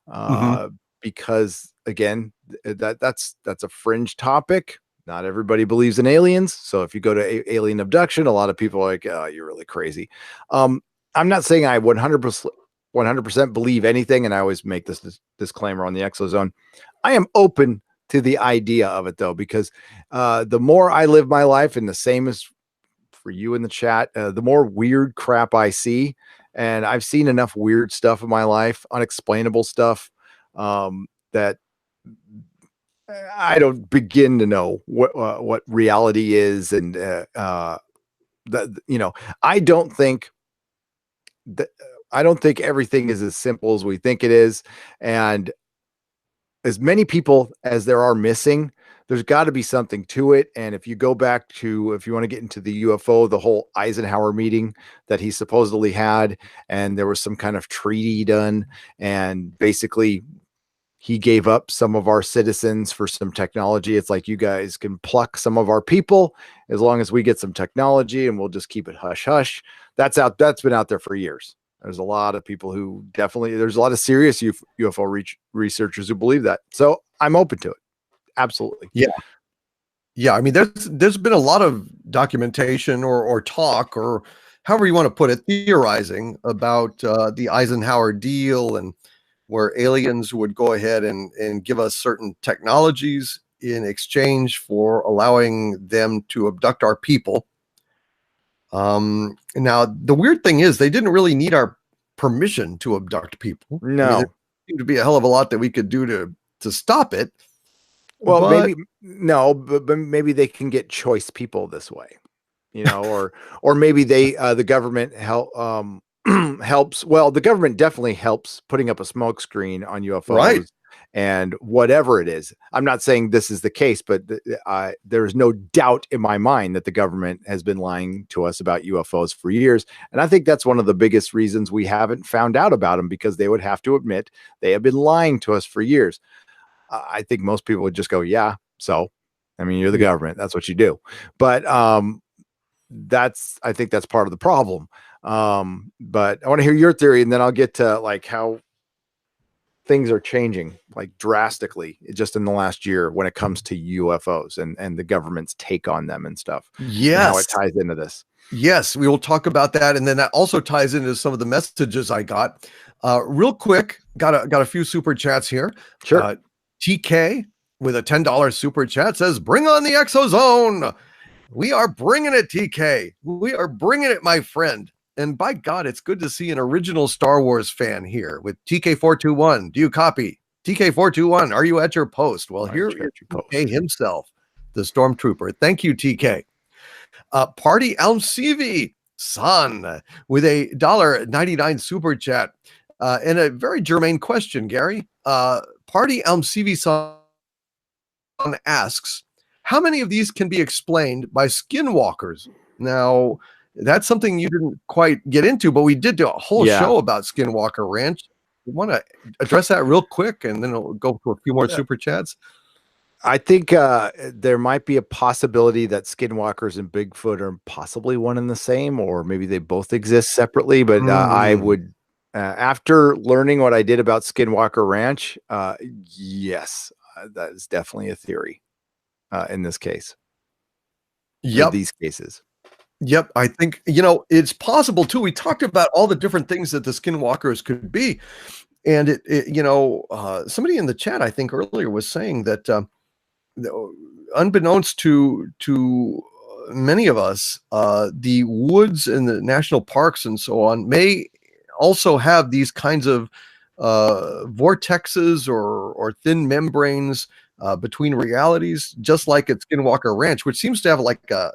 Mhm. because again, that's a fringe topic. Not everybody believes in aliens, so if you go to alien abduction, a lot of people are like, "Oh, you're really crazy." I'm not saying I 100% believe anything, and I always make this disclaimer on the ExoZone. I am open to the idea of it though, because the more I live my life, and the same as for you in the chat, the more weird crap I see, and I've seen enough weird stuff in my life, unexplainable stuff, that I don't begin to know what reality is, and that, you know, I don't think that I don't think everything is as simple as we think it is, and as many people as there are missing, there's got to be something to it. And if you go back to, if you want to get into the UFO, the whole Eisenhower meeting that he supposedly had, and there was some kind of treaty done, and basically he gave up some of our citizens for some technology. It's like, you guys can pluck some of our people as long as we get some technology, and we'll just keep it hush hush. That's been out there for years. There's a lot of people who definitely, there's a lot of serious UFO researchers who believe that. So I'm open to it. Absolutely. Yeah. Yeah, I mean, there's been a lot of documentation or talk, or however you want to put it, theorizing about the Eisenhower deal, and where aliens would go ahead and give us certain technologies in exchange for allowing them to abduct our people. Now, the weird thing is they didn't really need our permission to abduct people. I mean, there No. seemed to be a hell of a lot that we could do to stop it. Well, But maybe no, but maybe they can get choice people this way, you know, or maybe they the government helps. Well, the government definitely helps putting up a smoke screen on right. UFOs and whatever it is. I'm not saying this is the case, but there is no doubt in my mind that the government has been lying to us about UFOs for years, and I think that's one of the biggest reasons we haven't found out about them, because they would have to admit they have been lying to us for years. I think most people would just go, yeah. So, I mean, you're the Yeah. government. That's what you do. But I think that's part of the problem. But I want to hear your theory, and then I'll get to like how things are changing like drastically just in the last year when it comes to UFOs and the government's take on them and stuff, and how it Yes. ties into this. Yes, we will talk about that, and then that also ties into some of the messages I got. Real quick, got a few super chats here. Sure. TK with a $10 super chat says, "Bring on the ExoZone. We are bringing it, TK. We are bringing it, my friend." And by God, it's good to see an original Star Wars fan here with TK421. Do you copy? TK421, are you at your post? Well, Why did here you is get your TK post? himself, the Stormtrooper. Thank you, TK. Party Elm CV Son with a $1.99 super chat, and a very germane question, Gary. Party Elm CV Son asks, how many of these can be explained by skinwalkers? Now, that's something you didn't quite get into, but we did do a whole Yeah. show about Skinwalker Ranch. You want to address that real quick, and then we'll go to a few more super chats? I think there might be a possibility that skinwalkers and Bigfoot are possibly one and the same, or maybe they both exist separately. But I Mm. would, after learning what I did about Skinwalker Ranch, yes, that is definitely a theory in this case, or Yep. these cases. Yep, I think, it's possible too. We talked about all the different things that the skinwalkers could be, and somebody in the chat, I think earlier, was saying that unbeknownst to many of us, the woods and the national parks and so on may also have these kinds of vortexes or thin membranes between realities, just like at Skinwalker Ranch, which seems to have like a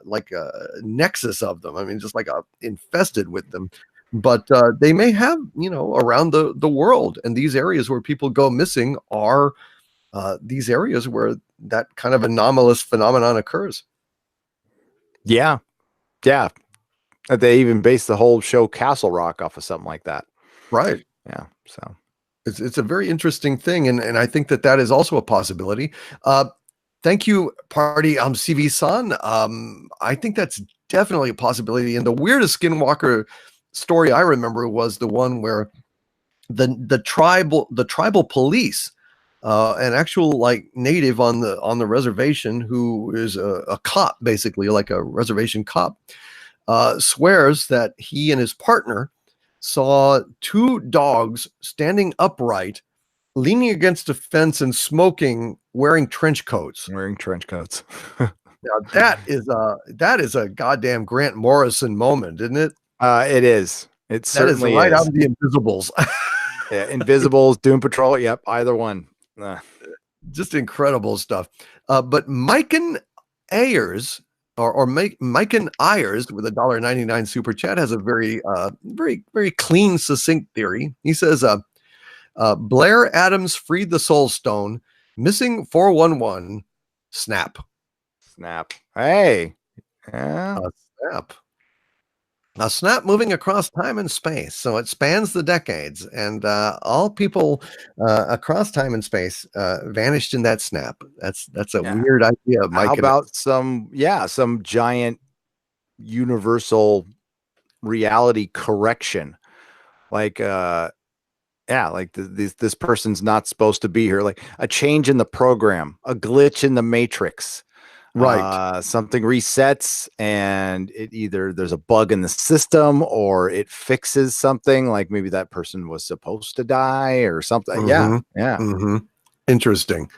nexus of them. I mean, just like infested with them. But they may have, around the world, and these areas where people go missing are these areas where that kind of anomalous phenomenon occurs. Yeah. They even based the whole show Castle Rock off of something like that. Right. Yeah. So it's a very interesting thing, and I think that is also a possibility. Thank you, Party CV-san. I think that's definitely a possibility. And the weirdest Skinwalker story I remember was the one where the tribal police, an actual like native on the reservation who is a cop, basically like a reservation cop, swears that he and his partner saw two dogs standing upright, leaning against a fence and smoking, wearing trench coats. Now that is a goddamn Grant Morrison moment, isn't it? It is. It certainly is right is. out of the Invisibles. Yeah, Invisibles, Doom Patrol. Yep, either one. Just incredible stuff. But Miken Ayers or Miken Ayers with a $1.99 super chat has a very very clean, succinct theory. He says, Blair Adams freed the Soul Stone, missing 411, snap. Hey. Yeah. Snap. A snap moving across time and space, so it spans the decades, and all people across time and space vanished in that snap. That's a weird idea. Mike, how about some giant universal reality correction, like this person's not supposed to be here, like a change in the program, a glitch in the matrix. Right. Something resets and it either there's a bug in the system or it fixes something, like maybe that person was supposed to die or something. Mm-hmm. Interesting.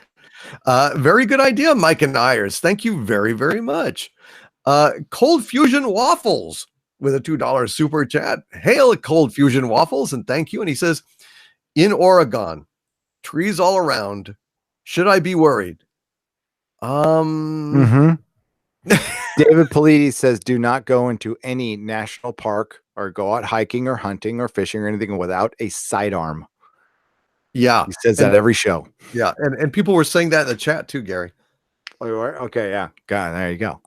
Very good idea, Mike and Ayers. Thank you very, very much. Cold Fusion Waffles with a $2 super chat. Hail Cold Fusion Waffles, and thank you. And he says, in Oregon, trees all around. Should I be worried? David Paulides says, do not go into any national park or go out hiking or hunting or fishing or anything without a sidearm. Yeah. He says that every show. Yeah. And people were saying that in the chat too, Gary. Okay. Yeah. God, there you go.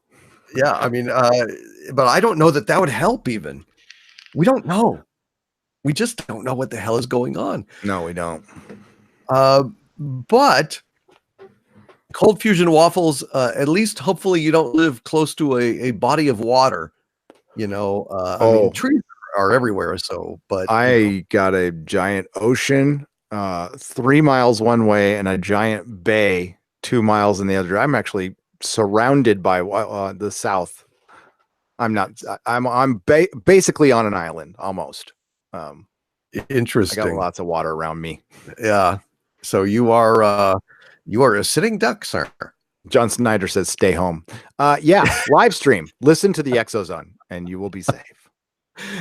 Yeah. I mean, but I don't know that would help even. We don't know. We just don't know what the hell is going on. No, we don't. But Cold Fusion Waffles, at least hopefully you don't live close to a body of water. I mean, trees are everywhere. So, but I got a giant ocean 3 miles one way and a giant bay 2 miles in the other. I'm actually surrounded by the south. I'm basically on an island almost. Interesting. I got lots of water around me. Yeah. So you are a sitting duck, sir. John Snyder says, stay home. Live stream. Listen to the ExoZone and you will be safe.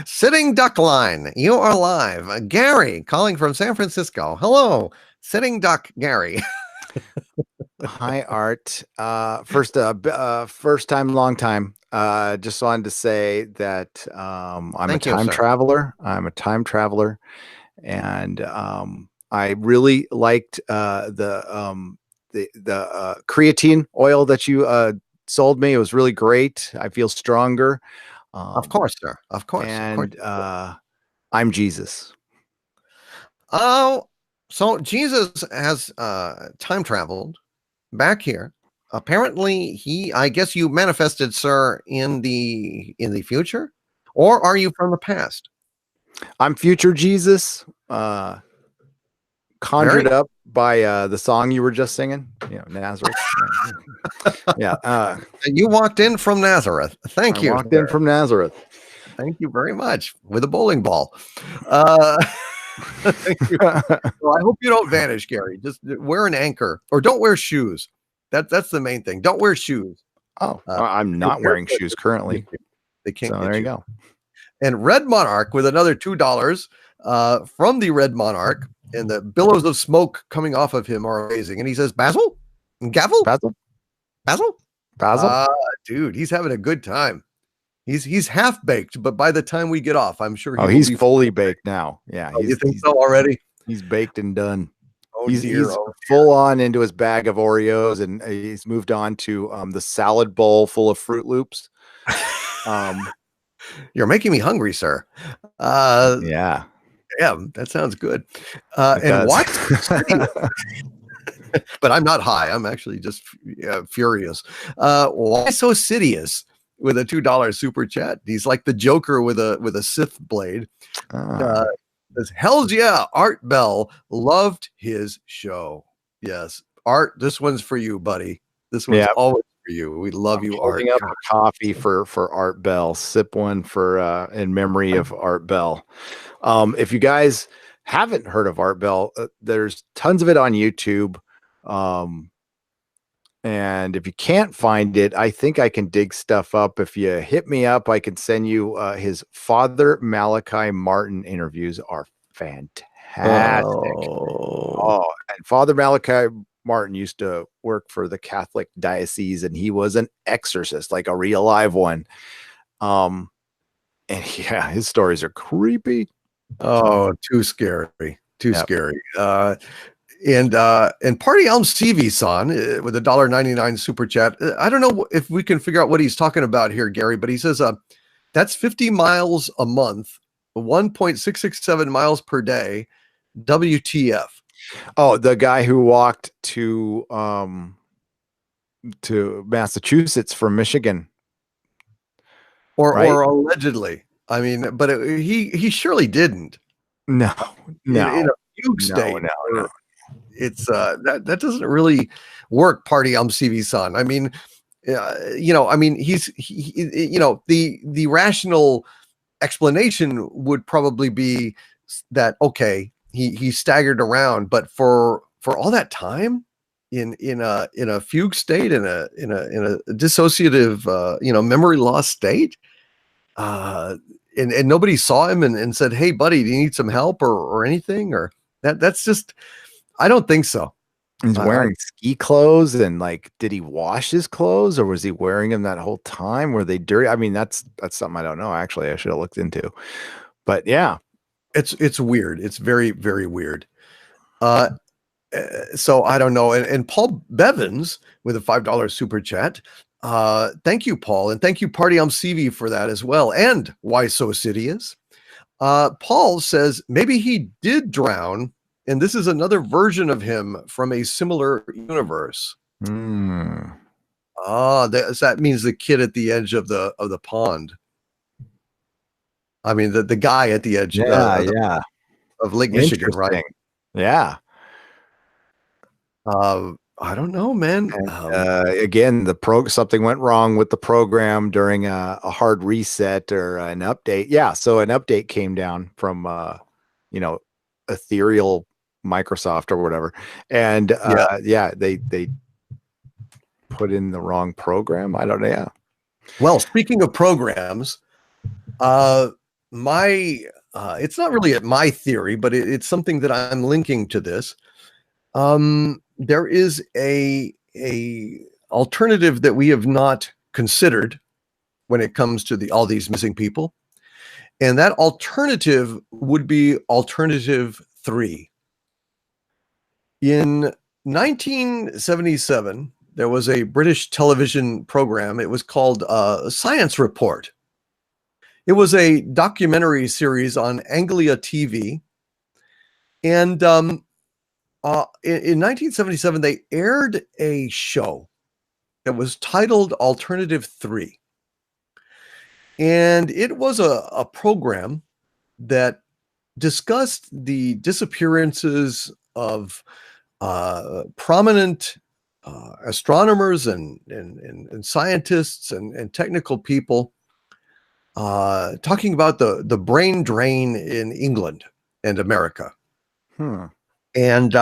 Sitting duck line. You are live. Gary calling from San Francisco. Hello, Sitting Duck Gary. Hi, Art. First time, long time. Just wanted to say that I'm a time traveler. I'm a time traveler, and I really liked the creatine oil that you sold me. It was really great. I feel stronger. Of course, sir. Of course. And I'm Jesus. Oh, so Jesus has time traveled back here. Apparently, I guess you manifested, sir, in the future, or are you from the past? I'm future Jesus, conjured up by the song you were just singing, Nazareth. Yeah. And you walked in from Nazareth. Thank you. Walked in from Nazareth. Thank you very much, with a bowling ball. Thank you. Well, I hope you don't vanish, Gary. Just wear an anchor, or don't wear shoes. That's the main thing. Don't wear shoes. I'm not wearing shoes currently. They can't. So there you go. And Red Monarch with another $2 from the Red Monarch, and the billows of smoke coming off of him are amazing. And he says, Basil, Gavel? Basil? Basil? Basil? Dude, he's having a good time. He's half baked, but by the time we get off, I'm sure he Oh, will he's be fully baked now. Yeah, Oh, you think so already? he's baked and done. Oh He's dear. he's Oh, full on into his bag of Oreos, and he's moved on to the salad bowl full of Fruit Loops. You're making me hungry, sir. Yeah, Yeah, that sounds good. it And does. why so serious? But I'm not high. I'm actually just furious. Why so serious with a $2 super chat? He's like the Joker with a Sith blade. Says, hells yeah, Art Bell loved his show. Yes, Art, this one's for you, buddy. This one's always for you. We love you, Art. Holding up a coffee for Art Bell. Sip one for in memory of Art Bell. If you guys haven't heard of Art Bell, there's tons of it on YouTube. And if you can't find it, I think I can dig stuff up. If you hit me up, I can send you his Father Malachi Martin interviews are fantastic. Oh, and Father Malachi Martin used to work for the Catholic diocese, and he was an exorcist, like a real live one. And yeah, his stories are creepy. Oh, too scary. Too scary. And Party Elms TV son with a $1.99 super chat. I don't know if we can figure out what he's talking about here, Gary, but he says that's 50 miles a month, 1.667 miles per day. WTF. Oh, the guy who walked to Massachusetts from Michigan. Or allegedly. I mean, but he surely didn't. No. In a fugue state. No. It's that doesn't really work. Party CV son. I mean, I mean, the rational explanation would probably be that okay, he staggered around, but for all that time in a fugue state, in a dissociative memory loss state, and nobody saw him and said, hey buddy, do you need some help or anything, or that's just, I don't think so. He's wearing ski clothes, and like, did he wash his clothes, or was he wearing them that whole time? Were they dirty? I mean, that's something I don't know. Actually, I should have looked into. But yeah, it's weird. It's very, very weird. So I don't know. And Paul Bevins with a $5 super chat. Thank you, Paul, and thank you, Party CV, for that as well. And Why So Sidious? Paul says maybe he did drown, and this is another version of him from a similar universe. That means the kid at the edge of the pond. I mean, the guy at the edge of Lake Michigan, right? Yeah. I don't know, man. Again, something went wrong with the program during a hard reset or an update. Yeah, so an update came down from ethereal Microsoft or whatever, and they put in the wrong program. I don't know. Yeah. Well, speaking of programs, it's not really my theory, but it's something that I'm linking to this. There is a alternative that we have not considered when it comes to all these missing people, and that alternative would be alternative 3. In 1977, there was a British television program. It was called Science Report. It was a documentary series on Anglia TV, and in 1977, they aired a show that was titled Alternative 3. And it was a program that discussed the disappearances of prominent astronomers and scientists and technical people, talking about the brain drain in England and America. And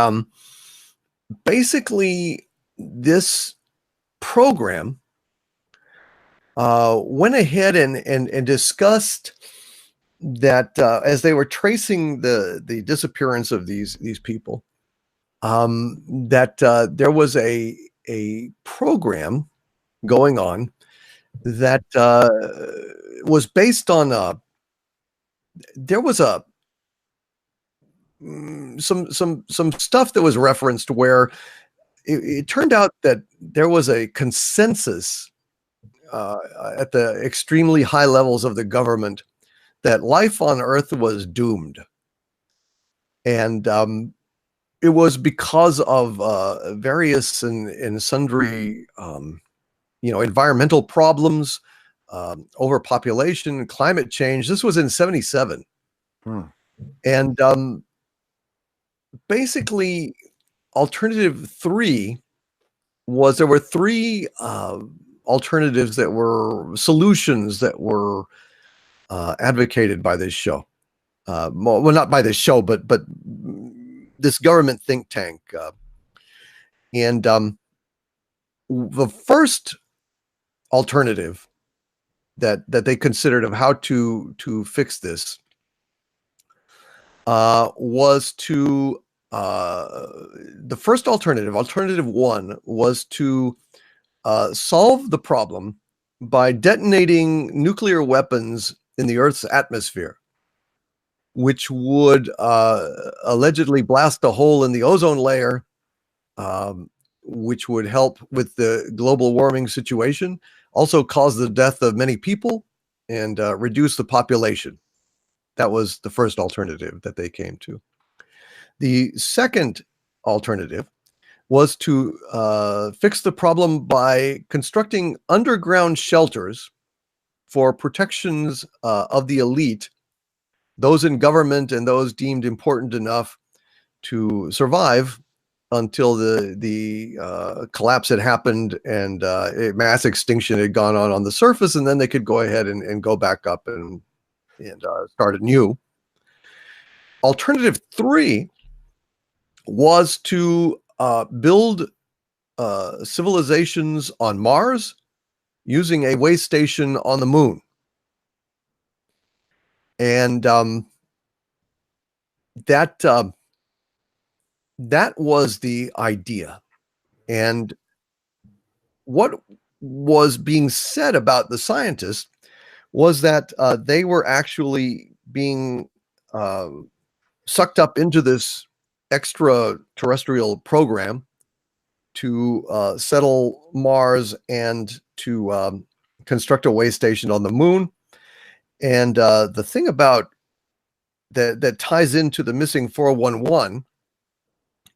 basically, this program went ahead and discussed that as they were tracing the disappearance of these people, that there was a a program going on that was based on there was some stuff that was referenced where it turned out that there was a consensus at the extremely high levels of the government that life on Earth was doomed. And it was because of various and sundry, environmental problems, overpopulation, climate change. This was in 1977. And basically, alternative 3 was there were 3 alternatives that were solutions that were advocated by this show. Well, not by this show, but this government think tank. And the first alternative that they considered of how to fix this was to the first alternative 1 was to solve the problem by detonating nuclear weapons in the Earth's atmosphere, which would allegedly blast a hole in the ozone layer, which would help with the global warming situation, also cause the death of many people, and reduce the population. That was the first alternative that they came to. The second alternative was to fix the problem by constructing underground shelters for protections of the elite, those in government and those deemed important enough to survive until the collapse had happened and a mass extinction had gone on the surface, and then they could go ahead and go back up and start anew. Alternative 3 was to build civilizations on Mars using a way station on the moon. And that was the idea. And what was being said about the scientists was that they were actually being sucked up into this extraterrestrial program to settle Mars and to construct a way station on the moon. And the thing about that ties into the missing 411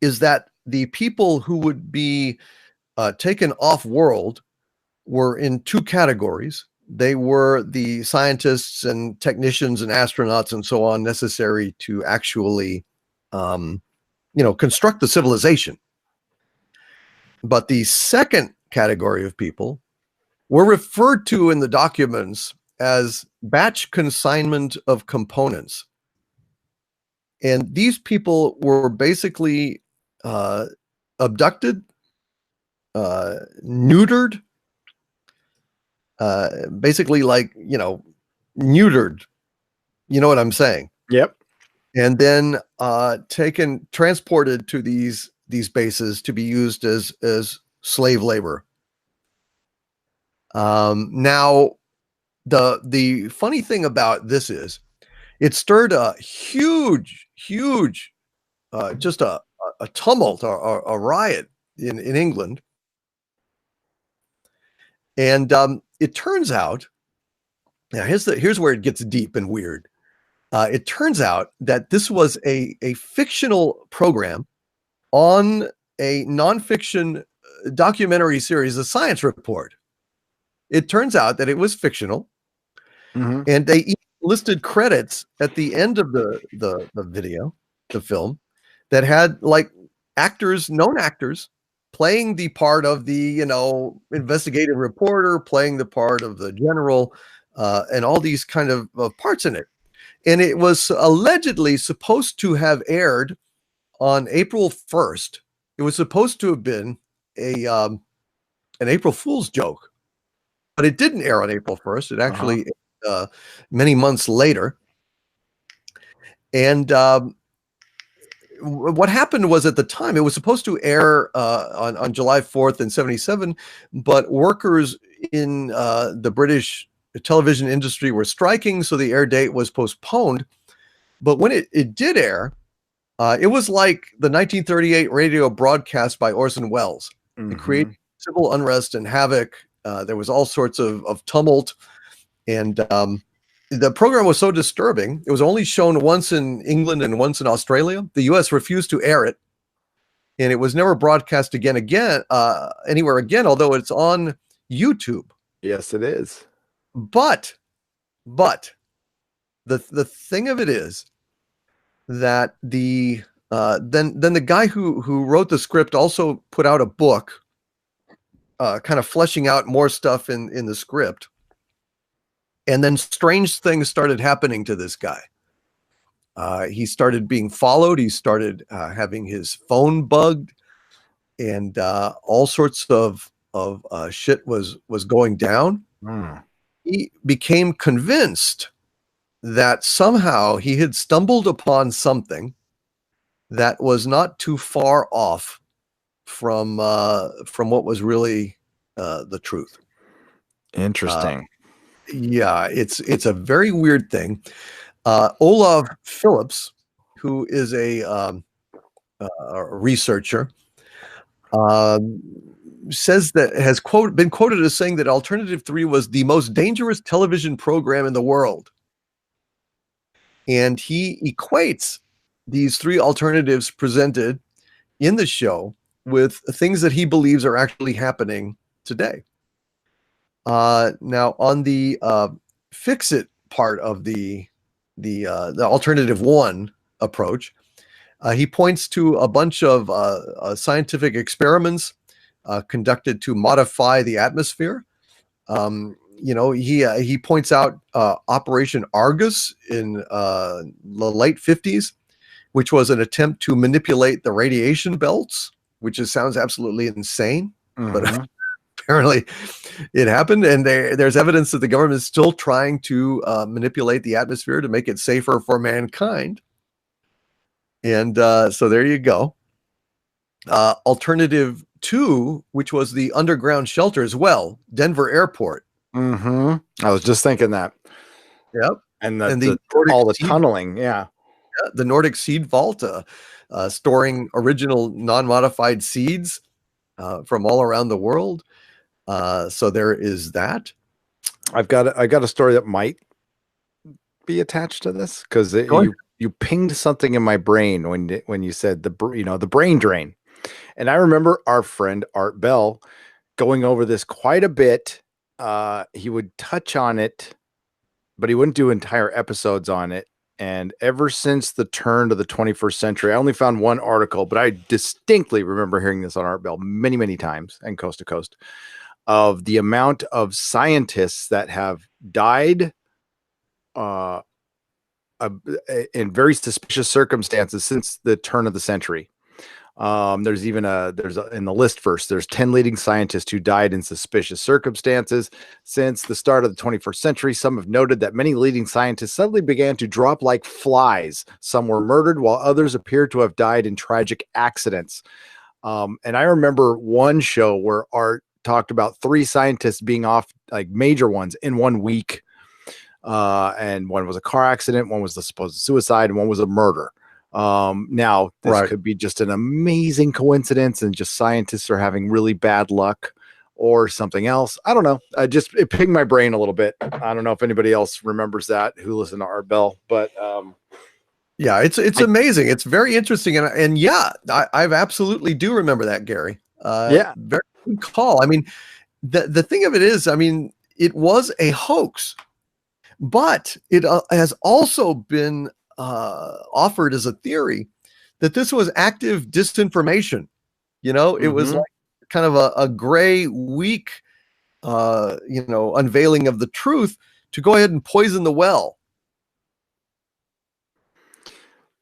is that the people who would be taken off world were in 2 categories. They were the scientists and technicians and astronauts and so on necessary to actually, construct the civilization. But the second category of people were referred to in the documents as batch consignment of components. And these people were basically abducted, neutered, basically like, neutered. You know what I'm saying? Yep. And then transported to these bases to be used as slave labor. Now, the funny thing about this is it stirred a huge, just a tumult, a riot in England. And it turns out, now here's where it gets deep and weird. It turns out that this was a fictional program on a nonfiction documentary series, a science report. It turns out that it was fictional, and they listed credits at the end of the video, the film, that had like known actors playing the part of the investigative reporter, playing the part of the general, and all these kind of parts in it. And it was allegedly supposed to have aired on April 1st. It was supposed to have been an April Fool's joke, but it didn't air on April 1st. It actually many months later. And what happened was, at the time, it was supposed to air on July 4th in 77, but workers in the British television industry were striking, so the air date was postponed. But when it did air, it was like the 1938 radio broadcast by Orson Welles. It created civil unrest and havoc. There was all sorts of tumult, and the program was so disturbing. It was only shown once in England and once in Australia. The U.S. refused to air it, and it was never broadcast anywhere again, although it's on YouTube. Yes, it is. But the thing of it is that then the guy who wrote the script also put out a book, kind of fleshing out more stuff in the script. And then strange things started happening to this guy. He started being followed. He started having his phone bugged, and all sorts of shit was going down. He became convinced that somehow he had stumbled upon something that was not too far off from what was really the truth. Interesting. Yeah, it's a very weird thing. Olav Phillips, who is a researcher, says that has been quoted as saying that Alternative 3 was the most dangerous television program in the world. And he equates these three alternatives presented in the show with things that he believes are actually happening today. Now, on the fix it part of the Alternative 1 approach, he points to a bunch of scientific experiments conducted to modify the atmosphere. He points out Operation Argus in the late 50s, which was an attempt to manipulate the radiation belts, which sounds absolutely insane, but apparently it happened. And there's evidence that the government is still trying to manipulate the atmosphere to make it safer for mankind. And so there you go. Alternative 2, which was the underground shelter as well, Denver Airport. I was just thinking that. Yep. And all the tunneling. Yeah. The Nordic seed vault, storing original non-modified seeds from all around the world. So there is that. I got a story that might be attached to this, because you pinged something in my brain when you said the brain drain. And I remember our friend Art Bell going over this quite a bit. He would touch on it, but he wouldn't do entire episodes on it. And ever since the turn of the 21st century, I only found one article, but I distinctly remember hearing this on Art Bell many, many times, and coast to coast, of the amount of scientists that have died in very suspicious circumstances since the turn of the century. There's in the list first, there's 10 leading scientists who died in suspicious circumstances since the start of the 21st century. Some have noted that many leading scientists suddenly began to drop like flies. Some were murdered, while others appear to have died in tragic accidents. And I remember one show where Art talked about 3 scientists being off, like major ones, in 1 week. And one was a car accident, one was the supposed suicide, and one was a murder. Now this could be just an amazing coincidence and just scientists are having really bad luck, or something else. I don't know. It pinged my brain a little bit. I don't know if anybody else remembers that who listened to Art Bell, but yeah, it's amazing. It's very interesting. And yeah, I've absolutely do remember that, Gary. Yeah. Very good call. I mean, the thing of it is, I mean, it was a hoax, but it has also been offered as a theory that this was active disinformation. It was like kind of a gray, weak, unveiling of the truth to go ahead and poison the well.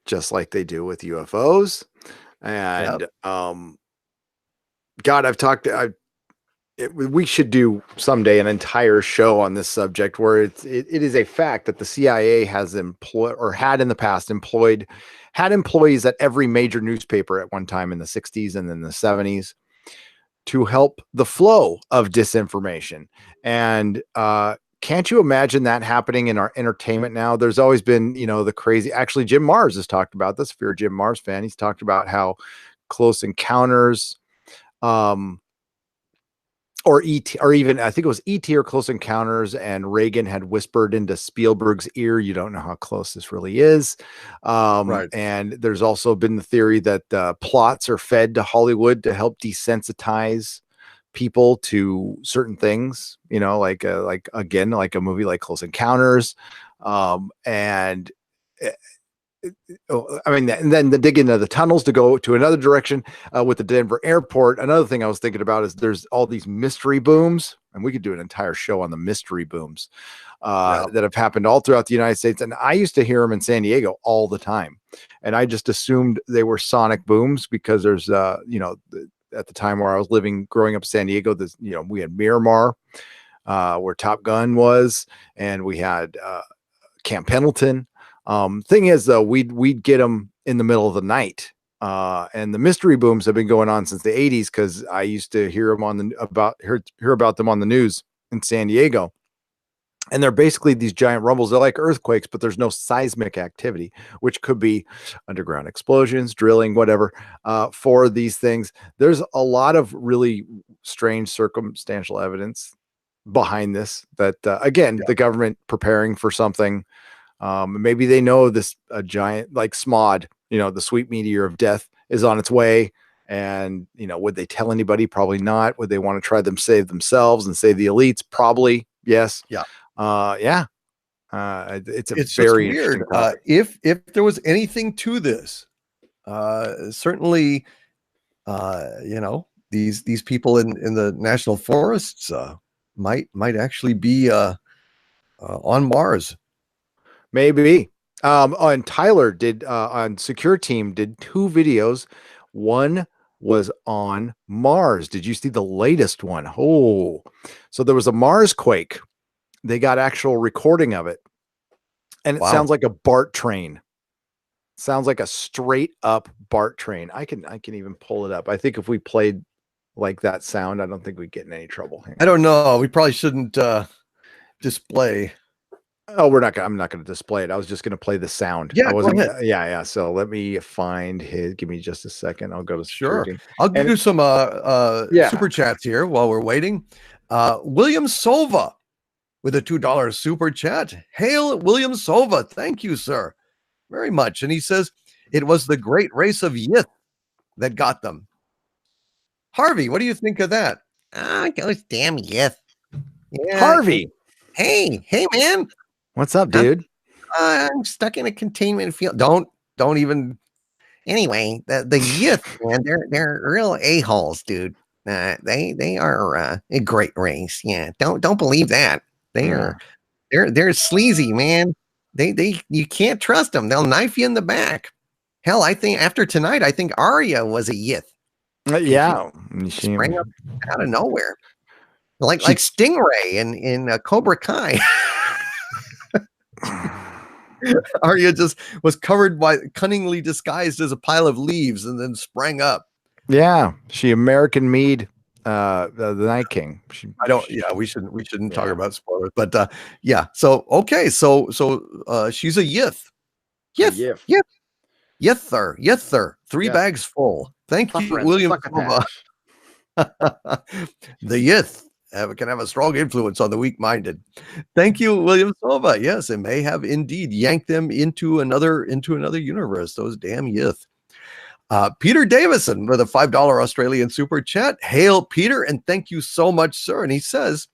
Just like they do with UFOs. And God, we should do someday an entire show on this subject, where it is a fact that the CIA has employed, or had in the past employed, had employees at every major newspaper at one time in the 60s and then the 70s to help the flow of disinformation. And can't you imagine that happening in our entertainment now? There's always been, the crazy, actually, Jim Mars has talked about this. If you're a Jim Mars fan, he's talked about how Close Encounters, or ET, or even I think it was ET or Close Encounters, and Reagan had whispered into Spielberg's ear, "You don't know how close this really is." Right. And there's also been the theory that plots are fed to Hollywood to help desensitize people to certain things, like again, like a movie like Close Encounters, and I mean, and then the dig into the tunnels to go to another direction with the Denver airport. Another thing I was thinking about is there's all these mystery booms, and we could do an entire show on the mystery booms that have happened all throughout the United States. And I used to hear them in San Diego all the time, and I just assumed they were sonic booms because there's, at the time where I was growing up in San Diego, we had Miramar, where Top Gun was, and we had Camp Pendleton. Thing is, though, we'd get them in the middle of the night, and the mystery booms have been going on since the 80s because I used to hear them hear about them on the news in San Diego. And they're basically these giant rumbles. They're like earthquakes, but there's no seismic activity, which could be underground explosions, drilling, whatever. For these things, there's a lot of really strange circumstantial evidence behind this. That again, the government preparing for something. Maybe they know this giant like SMOD, the sweet meteor of death is on its way. And, would they tell anybody? Probably not. Would they want to try them save themselves and save the elites? Probably. Yes. Yeah. It's very weird. If there was anything to this, certainly, these people in the national forests might actually be on Mars. Maybe. And Tyler did on Secure Team did 2 videos. One was on Mars. Did you see the latest one? Oh, so there was a Mars quake. They got actual recording of it. And it sounds like a BART train. Sounds like a straight up BART train. I can even pull it up. I think if we played like that sound, I don't think we'd get in any trouble. I don't know. We probably shouldn't display. Oh, I'm not going to display it. I was just going to play the sound. Yeah, go ahead. Yeah. So let me find give me just a second. I'll go to security. Sure. I'll do some super chats here while we're waiting. William Sova with a $2 super chat. Hail William Sova. Thank you, sir, very much. And he says it was the great race of Yith that got them. Harvey, what do you think of that? Those damn Yith. Yeah. Harvey. Hey, man. What's up, dude? I'm stuck in a containment field. Don't even. Anyway, the Yith, man, they're real a-holes, dude. They are a great race. Yeah, don't believe that. They're sleazy, man. They you can't trust them. They'll knife you in the back. Hell, I think after tonight, I think Arya was a Yith. Yeah, she sprang up out of nowhere, like Stingray in Cobra Kai. Arya just was cunningly disguised as a pile of leaves and then sprang up. Yeah, she American Mead, the Night King. We shouldn't talk about spoilers, but yeah. So okay, so she's a Yith. Yither. 3 bags full. Thank you, William. The Yith can have a strong influence on the weak-minded. Thank you, William Silva. Yes, it may have indeed yanked them into another universe. Those damn Yith. Peter Davison with a $5 Australian super chat. Hail, Peter, and thank you so much, sir. And he says,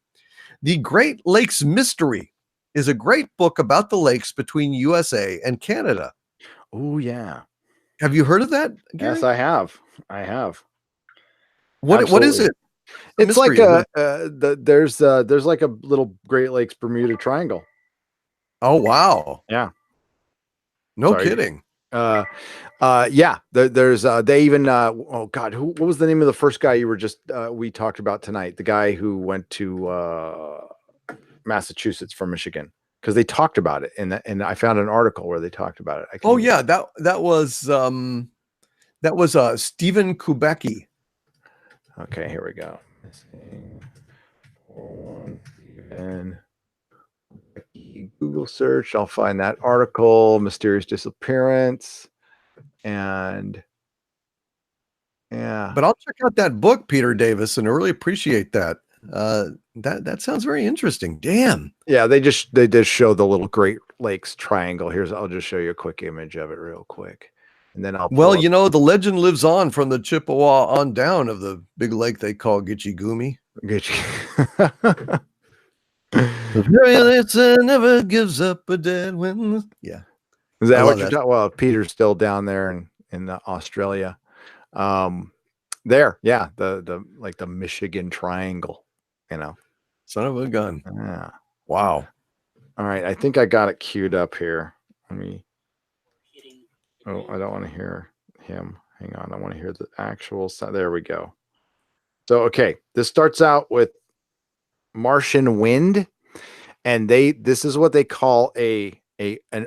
The Great Lakes Mystery is a great book about the lakes between USA and Canada. Oh, yeah. Have you heard of that, Gary? Yes, I have. What is it? It's like there's like a little Great Lakes Bermuda Triangle. Oh, wow. Yeah. No kidding. Yeah. There's they even oh God, what was the name of the first guy you were just we talked about tonight? The guy who went to Massachusetts from Michigan. because they talked about it, and I found an article where they talked about it. Oh yeah, that was Stephen Kubaki. Okay, here we go. And Google search, I'll find that article, mysterious disappearance, and yeah. But I'll check out that book, Peter Davis, and I really appreciate that. That sounds very interesting. Damn. Yeah, they just show the little Great Lakes triangle. I'll just show you a quick image of it real quick. And then well, you know, the legend lives on from the Chippewa on down of the big lake they call Gitche Gumi. It never gives up a dead wind. Yeah. Is that what you're talking? Well, Peter's still down there in Australia. There, yeah, the like the Michigan Triangle, you know. Son of a gun. Yeah. Wow. All right, I think I got it queued up here. Let me. Oh, I don't want to hear him. Hang on, I want to hear the actual sound. There we go. So, okay, this starts out with Martian wind, and this is what they call an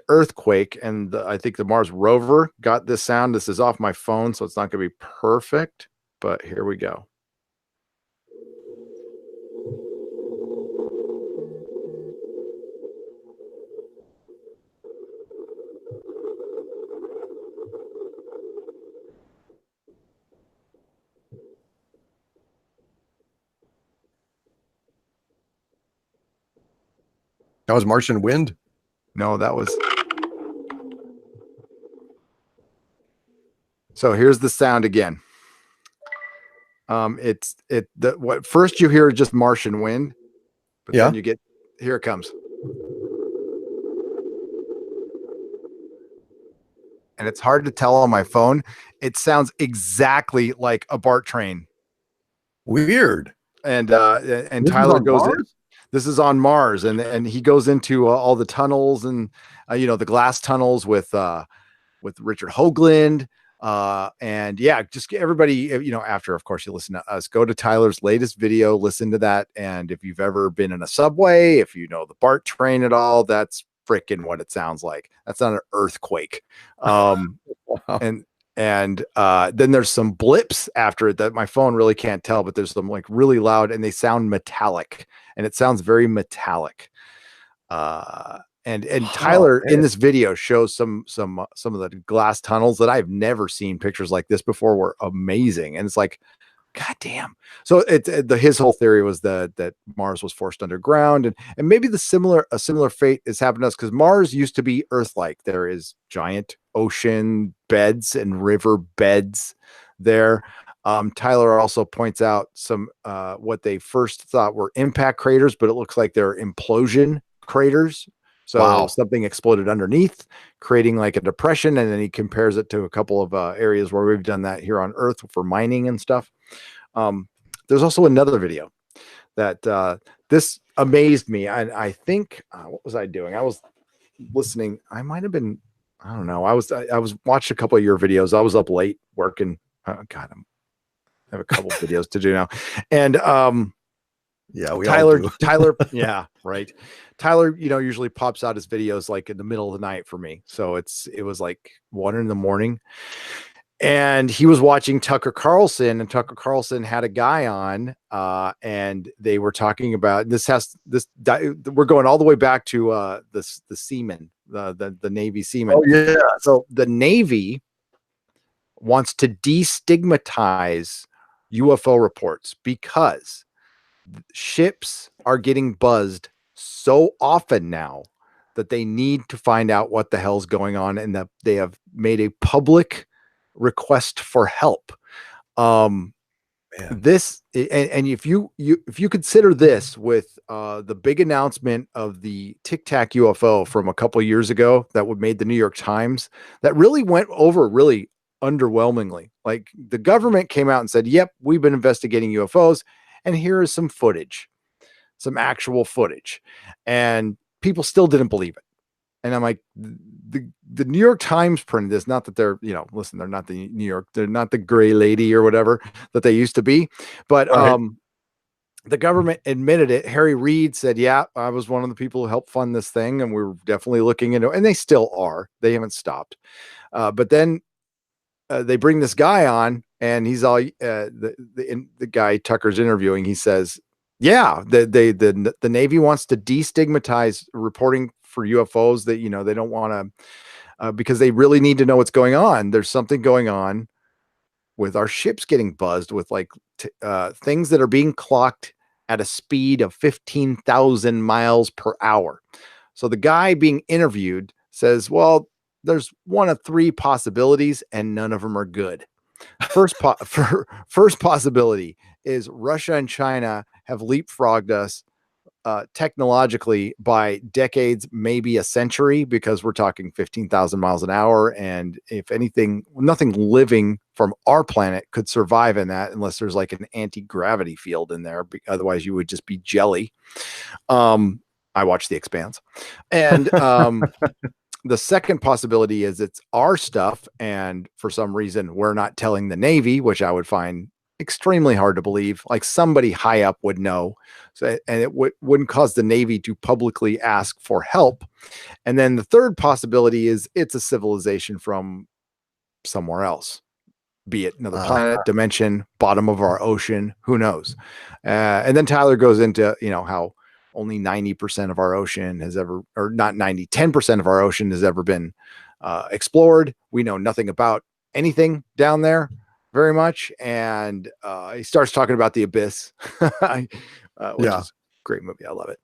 earthquake, and I think the Mars rover got this sound. This is off my phone, so it's not going to be perfect, but here we go. That was Martian wind? No, that was. So here's the sound again. What first you hear is just Martian wind, but then you get, here it comes. And it's hard to tell on my phone. It sounds exactly like a BART train. Weird. And Tyler goes in. This is on Mars, and he goes into all the tunnels and the glass tunnels with Richard Hoagland, and yeah, just everybody, after of course you listen to us, go to Tyler's latest video, listen to that, and if you've ever been in a subway, if you know the BART train at all, that's freaking what it sounds like. That's not an earthquake. Wow. And then there's some blips after it that my phone really can't tell, but there's some like really loud, and they sound metallic, and it sounds very metallic. And Tyler in this video shows some of the glass tunnels that I've never seen pictures like this before, were amazing. And it's like, God damn. So his whole theory was that Mars was forced underground, and maybe a similar fate has happened to us, because Mars used to be Earth-like. There is giant ocean beds and river beds there. Tyler also points out some what they first thought were impact craters, but it looks like they're implosion craters. So something exploded underneath, creating like a depression, and then he compares it to a couple of areas where we've done that here on Earth for mining and stuff. There's also another video that this amazed me. I think what was I doing? I was listening. I might have been, I don't know. I was watched a couple of your videos. I was up late working. God, I have a couple videos to do now, and yeah, Tyler, yeah, right. Tyler, usually pops out his videos like in the middle of the night for me. So it was like 1 a.m, and he was watching Tucker Carlson, and Tucker Carlson had a guy on, and they were talking about we're going all the way back to the seamen, the Navy seamen. Oh yeah. So the Navy wants to destigmatize UFO reports because ships are getting buzzed so often now that they need to find out what the hell's going on, and that they have made a public request for help. This, and if you consider this with the big announcement of the Tic Tac UFO from a couple of years ago that made the New York Times, that really went over really underwhelmingly. Like, the government came out and said, yep, we've been investigating UFOs, and here is some footage, some actual footage, and people still didn't believe it. And I'm like, the New York Times printed this, not that they're, listen, they're not they're not the gray lady or whatever that they used to be, but The government admitted it. Harry Reid said, yeah, I was one of the people who helped fund this thing. And we're definitely looking into it. And they still are. They haven't stopped. But then they bring this guy on, and he's all the guy Tucker's interviewing. He says, yeah, the Navy wants to destigmatize reporting for UFOs, that, they don't want to, because they really need to know what's going on. There's something going on with our ships getting buzzed with things that are being clocked at a speed of 15,000 miles per hour. So the guy being interviewed says, well, there's one of three possibilities, and none of them are good. First possibility is Russia and China have leapfrogged us technologically by decades, maybe a century, because we're talking 15,000 miles an hour. And if anything, nothing living from our planet could survive in that unless there's like an anti-gravity field in there. Otherwise, you would just be jelly. I watched The Expanse. And the second possibility is it's our stuff, and for some reason we're not telling the Navy, which I would find extremely hard to believe. Like, somebody high up would know, and it wouldn't cause the Navy to publicly ask for help. And then the third possibility is it's a civilization from somewhere else, be it another planet, dimension, bottom of our ocean, who knows. And then Tyler goes into, how only 90% of our ocean has ever, or not 90, 10% of our ocean has ever been explored. We know nothing about anything down there very much. And he starts talking about The Abyss, which is a great movie. I love it.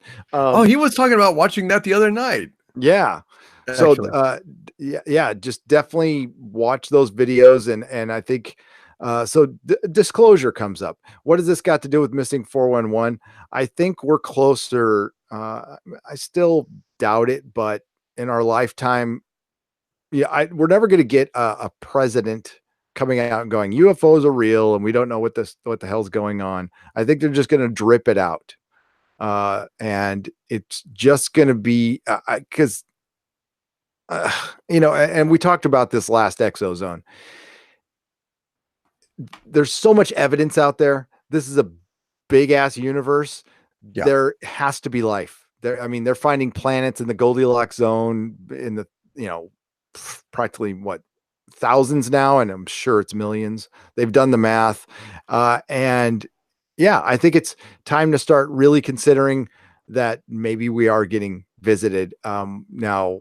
He was talking about watching that the other night. Yeah. So, just definitely watch those videos. And I think, disclosure comes up. What does this got to do with missing 411? I think we're closer. I still doubt it, but in our lifetime, we're never going to get a president coming out and going, UFOs are real, and we don't know what the hell's going on. I think they're just going to drip it out. And it's just going to be, because, and we talked about this last ExoZone. There's so much evidence out there. This is a big ass universe. Yeah. There has to be life there. I mean, they're finding planets in the Goldilocks zone in the, practically thousands now. And I'm sure it's millions. They've done the math. And yeah, I think it's time to start really considering that maybe we are getting visited. Now,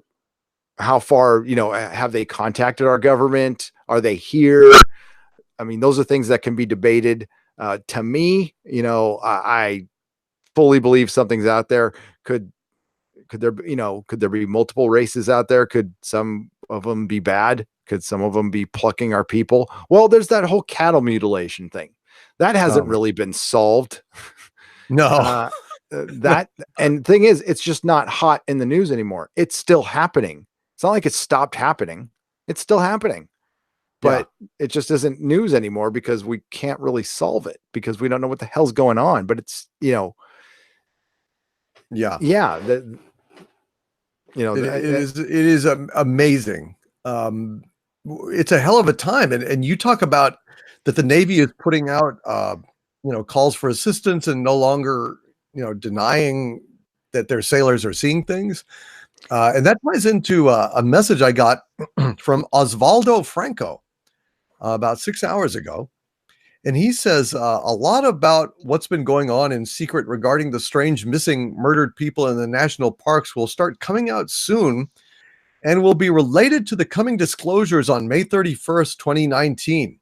how far, have they contacted our government? Are they here? I mean, those are things that can be debated. To me, I fully believe something's out there. Could there be multiple races out there? Could some of them be bad? Could some of them be plucking our people? Well, there's that whole cattle mutilation thing that hasn't really been solved. No, and thing is, it's just not hot in the news anymore. It's still happening. It's not like it stopped happening. It's still happening. But it just isn't news anymore because we can't really solve it because we don't know what the hell's going on. But it's, it is amazing. It's a hell of a time. And you talk about that the Navy is putting out, calls for assistance and no longer, denying that their sailors are seeing things. And that ties into a message I got from Osvaldo Franco about 6 hours ago. And he says a lot about what's been going on in secret regarding the strange missing murdered people in the national parks will start coming out soon and will be related to the coming disclosures on May 31st, 2019.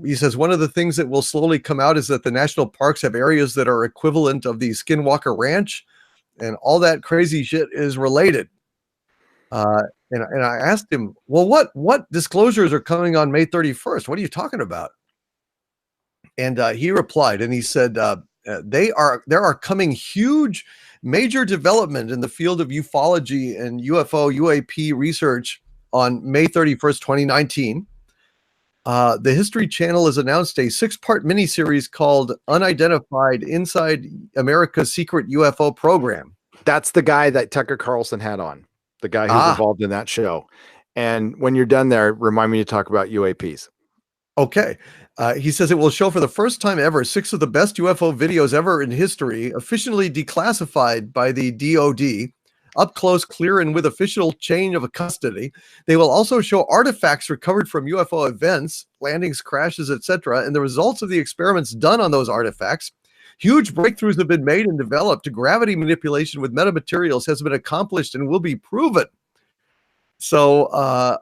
He says one of the things that will slowly come out is that the national parks have areas that are equivalent of the Skinwalker Ranch, and all that crazy shit is related. And I asked him, well, what disclosures are coming on May 31st? What are you talking about? And he replied, and he said, there are coming huge major development in the field of ufology and UFO UAP research on May 31st, 2019. The History Channel has announced a 6-part miniseries called Unidentified Inside America's Secret UFO Program. That's the guy that Tucker Carlson had on. The guy who's involved in that show. And when you're done there, remind me to talk about UAPs. Okay. He says it will show for the first time ever 6 of the best UFO videos ever in history, officially declassified by the DoD, up close, clear, and with official chain of custody. They will also show artifacts recovered from UFO events, landings, crashes, etc., and the results of the experiments done on those artifacts. Huge breakthroughs have been made and developed. Gravity manipulation with metamaterials has been accomplished and will be proven. So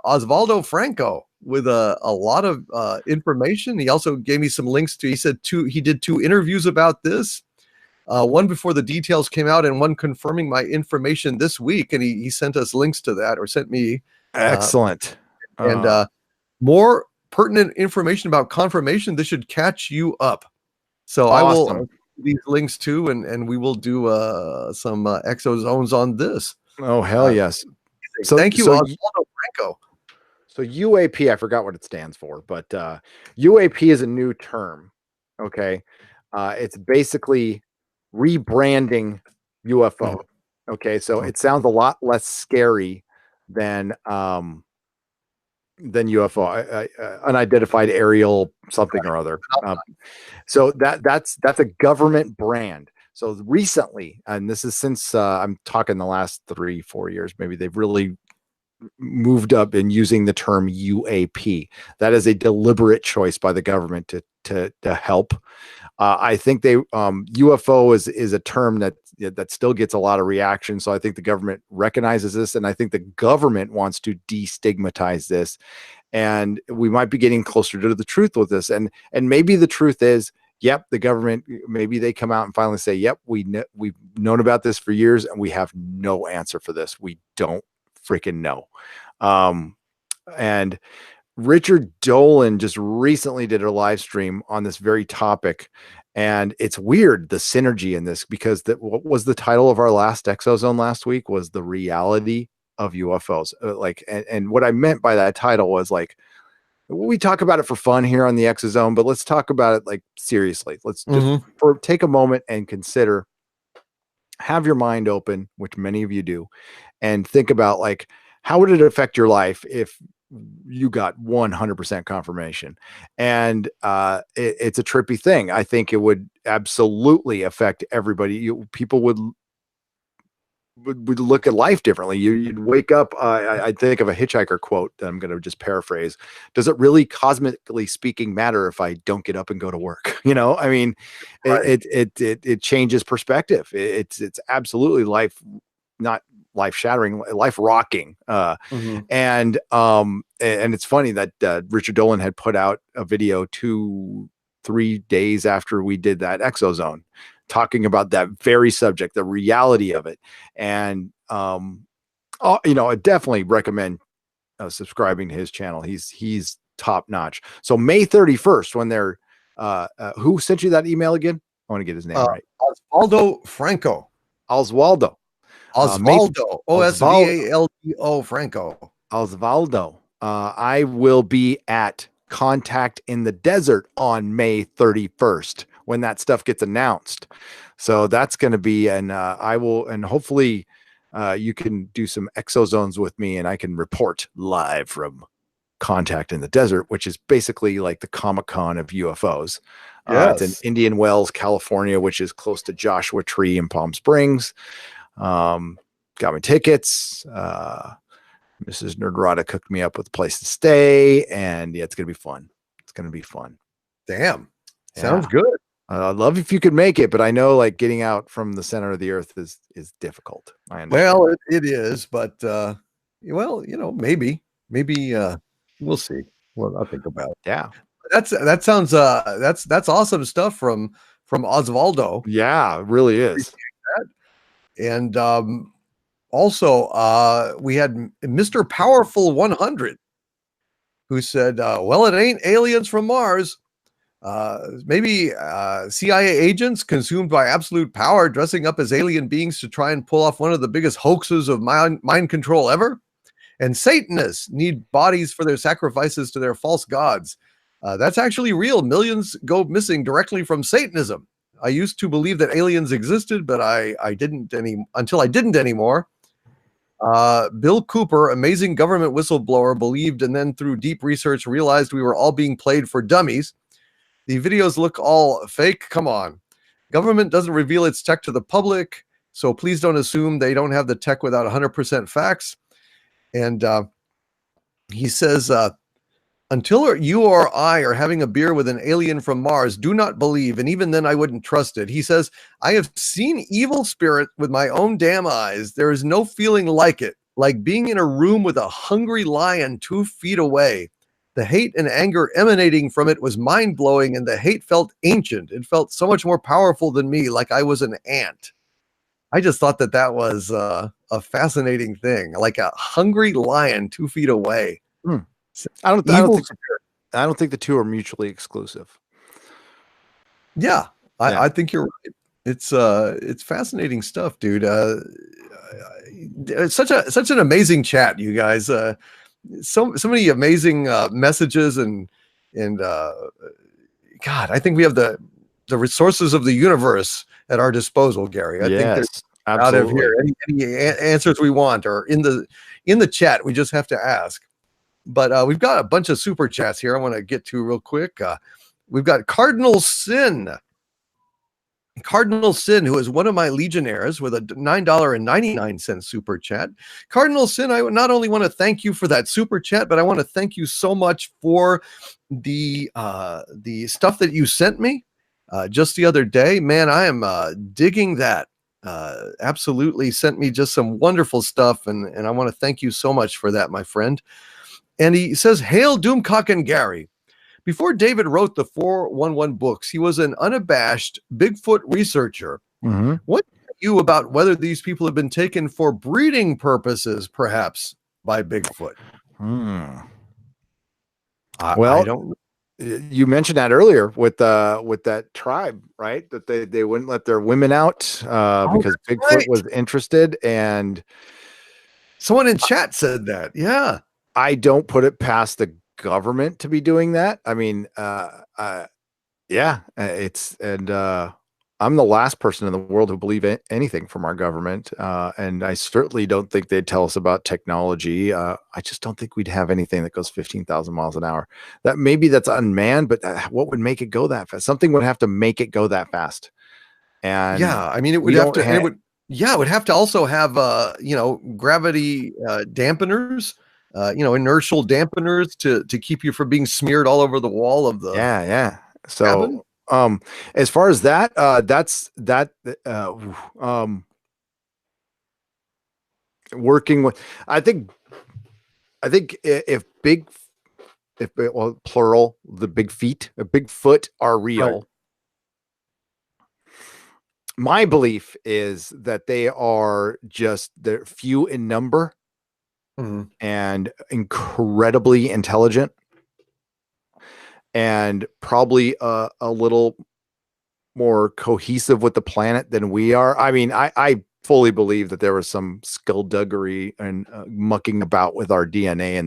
Osvaldo Franco with a lot of information. He also gave me some links to, he did 2 interviews about this. One before the details came out and one confirming my information this week. And he sent us links to that, or sent me. Excellent. And more pertinent information about confirmation. This should catch you up. So awesome. I will these links too, and we will do some exozones on this. Oh, hell yes. So thank you, Osvaldo Franco. So UAP, I forgot what it stands for, but UAP is a new term. Okay. It's basically rebranding UFO. Okay. So it sounds a lot less scary than UFO, unidentified aerial something or other. So that's a government brand. So recently, and this is since I'm talking the last 3-4 years, maybe they've really moved up in using the term UAP. That is a deliberate choice by the government to help. I think UFO is a term that still gets a lot of reaction. So I think the government recognizes this, and I think the government wants to destigmatize this. And we might be getting closer to the truth with this. And maybe the truth is, yep, the government, maybe they come out and finally say, yep, we've known about this for years and we have no answer for this. We don't freaking know. And Richard Dolan just recently did a live stream on this very topic. And it's weird, the synergy in this, because what was the title of our last ExoZone last week was The Reality of UFOs. And what I meant by that title was like, we talk about it for fun here on the ExoZone, but let's talk about it like seriously. Let's just take a moment and consider, have your mind open, which many of you do, and think about like, how would it affect your life if you got 100% confirmation? And it's a trippy thing. I think it would absolutely affect everybody. People would look at life differently. You'd wake up. I think of a hitchhiker quote that I'm going to just paraphrase. Does it really, cosmically speaking, matter if I don't get up and go to work? I mean, right. It changes perspective. It's absolutely not life shattering, life rocking. And it's funny that Richard Dolan had put out a video 2-3 days after we did that ExoZone, talking about that very subject, the reality of it. And, I definitely recommend subscribing to his channel. He's top notch. So May 31st, when they're, who sent you that email again? I want to get his name right. Osvaldo Franco. Osvaldo. Osvaldo Franco. Osvaldo. I will be at Contact in the Desert on May 31st when that stuff gets announced. So that's going to be, and hopefully you can do some exozones with me and I can report live from Contact in the Desert, which is basically like the Comic-Con of UFOs. It's in Indian Wells, California, which is close to Joshua Tree in Palm Springs. Got my tickets. Mrs. Nerdrotta cooked me up with a place to stay, and yeah, it's gonna be fun. It's gonna be fun. Damn, sounds good. I'd love if you could make it, but I know like getting out from the center of the earth is difficult. I understand. Well, it is, but maybe we'll see. Well, I'll think about it. Yeah, that sounds that's awesome stuff from Osvaldo. Yeah, it really is. And also we had Mr. Powerful 100 who said, well, it ain't aliens from Mars. Maybe CIA agents consumed by absolute power dressing up as alien beings to try and pull off one of the biggest hoaxes of mind control ever. And Satanists need bodies for their sacrifices to their false gods. That's actually real. Millions go missing directly from Satanism. I used to believe that aliens existed, but I didn't until I didn't anymore. Bill Cooper, amazing government whistleblower, believed and then through deep research realized we were all being played for dummies. The videos look all fake. Come on. Government doesn't reveal its tech to the public, so please don't assume they don't have the tech without 100% facts. And he says, until you or I are having a beer with an alien from Mars, do not believe, and even then I wouldn't trust it. He says, I have seen evil spirit with my own damn eyes. There is no feeling like it, like being in a room with a hungry lion 2 feet away. The hate and anger emanating from it was mind-blowing, and the hate felt ancient. It felt so much more powerful than me, like I was an ant. I just thought that that was a fascinating thing, like a hungry lion 2 feet away. I don't think the two are mutually exclusive. Yeah, I think you're right. It's fascinating stuff, dude. It's such an amazing chat, you guys. So many amazing messages and God, I think we have the resources of the universe at our disposal, Gary. I think there's out of here any answers we want or in the chat. We just have to ask. But we've got a bunch of super chats here I want to get to real quick. We've got Cardinal Sin, who is one of my legionnaires with a $9.99 super chat. Cardinal Sin, I not only want to thank you for that super chat, but I want to thank you so much for the stuff that you sent me just the other day. Man, I am digging that. Absolutely sent me just some wonderful stuff, and I want to thank you so much for that, my friend. And he says, Hail Doomcock and Gary. Before David wrote the 411 books, he was an unabashed Bigfoot researcher. Mm-hmm. What do you about whether these people have been taken for breeding purposes, perhaps, by Bigfoot? Well, I don't. You mentioned that earlier with that tribe, right? That they wouldn't let their women out because Bigfoot was interested, and someone in chat said that. Yeah. I don't put it past the government to be doing that. I mean, I'm the last person in the world who believe anything from our government. And I certainly don't think they'd tell us about technology. I just don't think we'd have anything that goes 15,000 miles an hour. That maybe that's unmanned, but what would make it go that fast? Something would have to make it go that fast. And yeah, I mean, it would have to, it would have to also have, gravity dampeners. Inertial dampeners to keep you from being smeared all over the wall of the So as far as that, working with, I think if plural, the big feet, a Bigfoot are real. Right. My belief is that they're few in number. Mm-hmm. And incredibly intelligent, and probably a little more cohesive with the planet than we are. I mean, I fully believe that there was some skullduggery and mucking about with our DNA in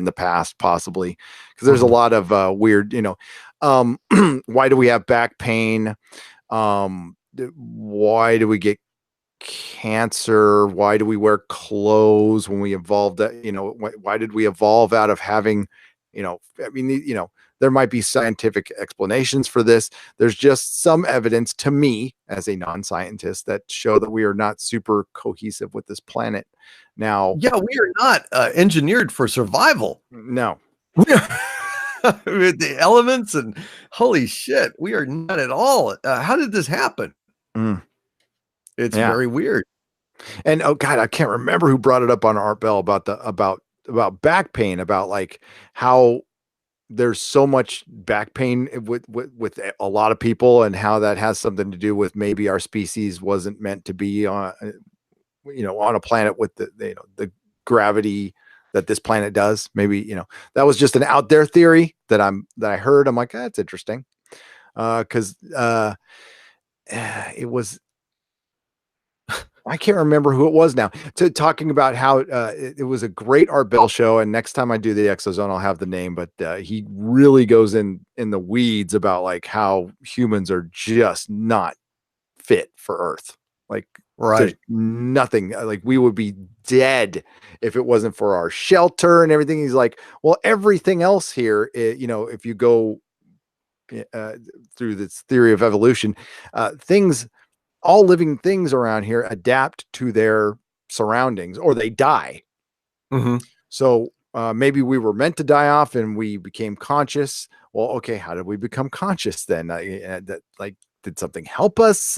the past, possibly, because there's a lot of weird, why do we have back pain? Why do we get cancer? Why do we wear clothes when we evolved? Why did we evolve out of having, there might be scientific explanations for this. There's just some evidence to me as a non-scientist that show that we are not super cohesive with this planet. Now, yeah, we are not engineered for survival. No. With the elements and holy shit, we are not at all. How did this happen? It's very weird. And oh God, I can't remember who brought it up on Art Bell about back pain, about like how there's so much back pain with a lot of people, and how that has something to do with maybe our species wasn't meant to be on a planet with the gravity that this planet does. Maybe, that was just an out there theory that I heard. I'm like, that's interesting. Cause it was, I can't remember who it was now, talking about how it was a great Art Bell show. And next time I do the ExoZone, I'll have the name, but he really goes in the weeds about like how humans are just not fit for Earth. Like Right. There's nothing, like we would be dead if it wasn't for our shelter and everything. He's like, well, everything else here, if you go through this theory of evolution, all living things around here adapt to their surroundings or they die. Mm-hmm. So maybe we were meant to die off and we became conscious. Well, okay, how did we become conscious then? Did something help us?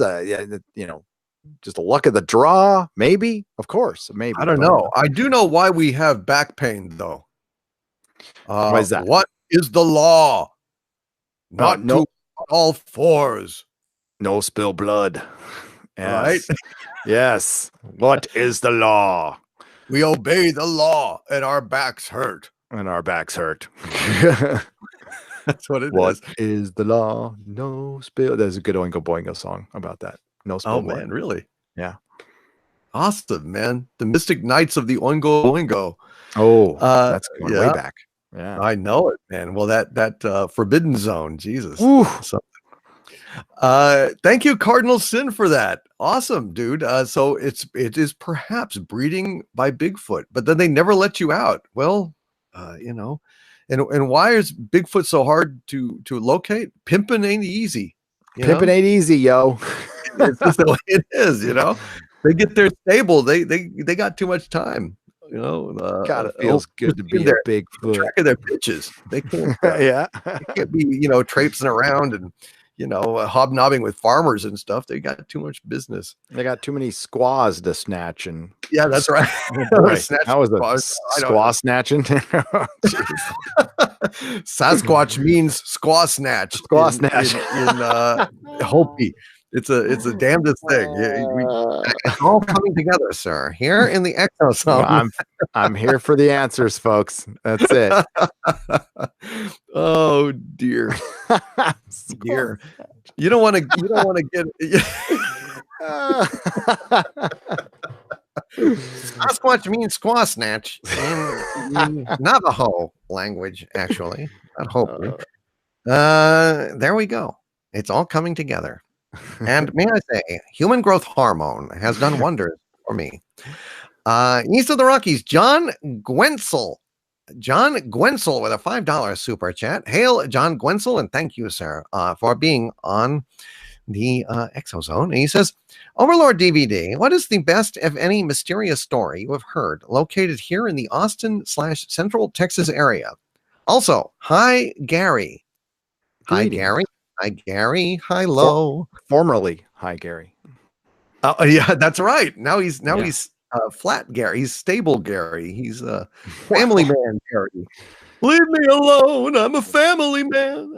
Just a luck of the draw, maybe. Of course, maybe. I don't know. I do know why we have back pain, though. Why is that? What is the law? Not no. to all fours. No spill blood. Yes. Right? Yes. What is the law? We obey the law and our backs hurt. And our backs hurt. That's what it is. What is the law? No spill. There's a good Oingo Boingo song about that. No spill blood. Man, really? Yeah. Awesome, man. The Mystic Knights of the Oingo Boingo. Oh, that's going way back. Yeah. I know it, man. Well, that Forbidden Zone, Jesus. Thank you, Cardinal Sin, for that. Awesome, dude. So it is perhaps breeding by Bigfoot, but then they never let you out. Well, and why is Bigfoot so hard to locate? Pimping ain't easy. Pimping ain't easy, yo. It's just the way it is, They get their stable. They got too much time. God, it feels good to be a Bigfoot. Track of their pitches. They can't. Yeah. They can't be traipsing around and hobnobbing with farmers and stuff. They got too much business. They got too many squaws to snatch. And yeah, that's right. How was a squaw snatching? Sasquatch means squaw snatch. Squaw snatch in Hopi. It's a damnedest thing. It's all coming together, sir. Here in the ExoZone. I'm here for the answers, folks. That's it. Oh dear. Dear. You don't want to get Sasquatch means squaw snatch in Navajo language, actually. Not Hopi. There we go. It's all coming together. And may I say, human growth hormone has done wonders for me. East of the Rockies, John Gwensel with a $5 super chat. Hail, John Gwensel, and thank you, sir, for being on the ExoZone. And he says, Overlord DVD, what is the best, if any, mysterious story you have heard located here in the Austin/Central Texas area? Also, hi, Gary. Hi, Gary. Hi, Gary. Hi, Low. Formerly, hi, Gary. Oh, yeah, that's right. Now he's flat Gary. He's stable Gary. He's a family man, Gary. Leave me alone. I'm a family man.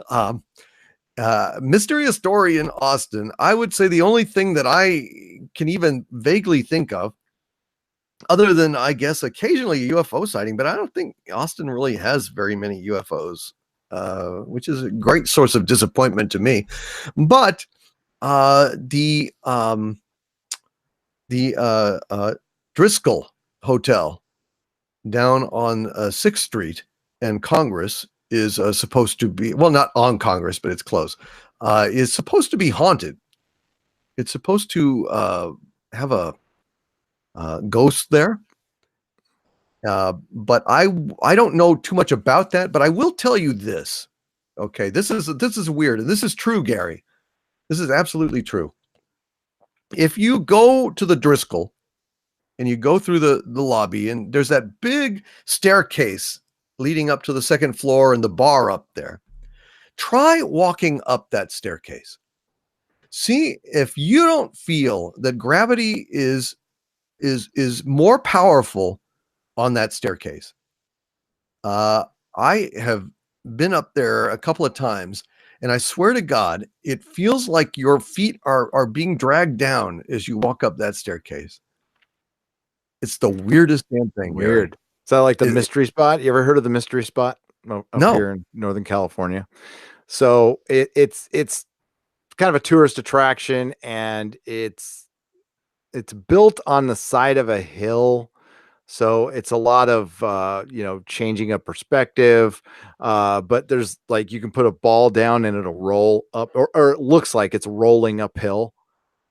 Mysterious story in Austin. I would say the only thing that I can even vaguely think of, other than, I guess, occasionally a UFO sighting, but I don't think Austin really has very many UFOs. Which is a great source of disappointment to me. But the Driscoll Hotel down on 6th Street and Congress is supposed to be, well, not on Congress, but it's close, is supposed to be haunted. It's supposed to have a ghost there. But I don't know too much about that, but I will tell you this. Okay, this is weird, and this is true, Gary. This is absolutely true. If you go to the Driscoll and you go through the lobby, and there's that big staircase leading up to the second floor and the bar up there, try walking up that staircase. See if you don't feel that gravity is more powerful on that staircase. I have been up there a couple of times, and I swear to God, it feels like your feet are being dragged down as you walk up that staircase. It's the weirdest damn thing. Weird. Is that like the mystery spot? You ever heard of the mystery spot up here in Northern California? So it's kind of a tourist attraction, and it's built on the side of a hill. So it's a lot of, changing of perspective. But there's like, you can put a ball down and it'll roll up, or it looks like it's rolling uphill.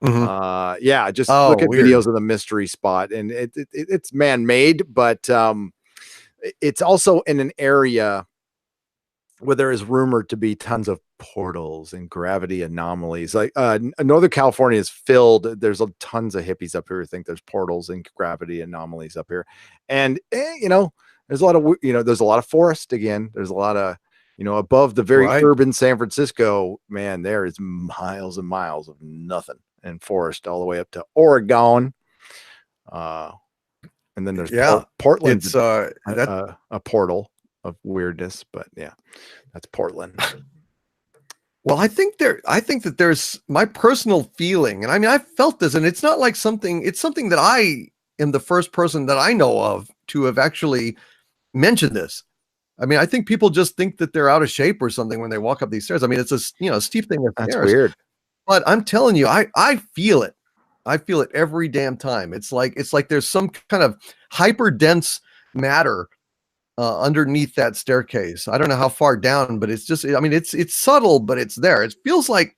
Yeah, just look at videos of the mystery spot, and it's man-made, but it's also in an area where there is rumored to be tons of portals and gravity anomalies. Like Northern California is filled. There's tons of hippies up here who think there's portals and gravity anomalies up here. And, there's a lot of, there's a lot of forest again. There's a lot of, above the very urban San Francisco, man, there is miles and miles of nothing and forest all the way up to Oregon. And then there's Portland. It's a portal of weirdness, but yeah, that's Portland. Well, I think that there's my personal feeling, and I mean, I felt this, and it's not like it's something that I am the first person that I know of to have actually mentioned this. I mean, I think people just think that they're out of shape or something when they walk up these stairs. I mean, it's a steep thing. That's weird. But I'm telling you, I feel it. I feel it every damn time. It's like there's some kind of hyper dense matter underneath that staircase. I don't know how far down, but it's just, I mean, it's subtle, but it's there. It feels like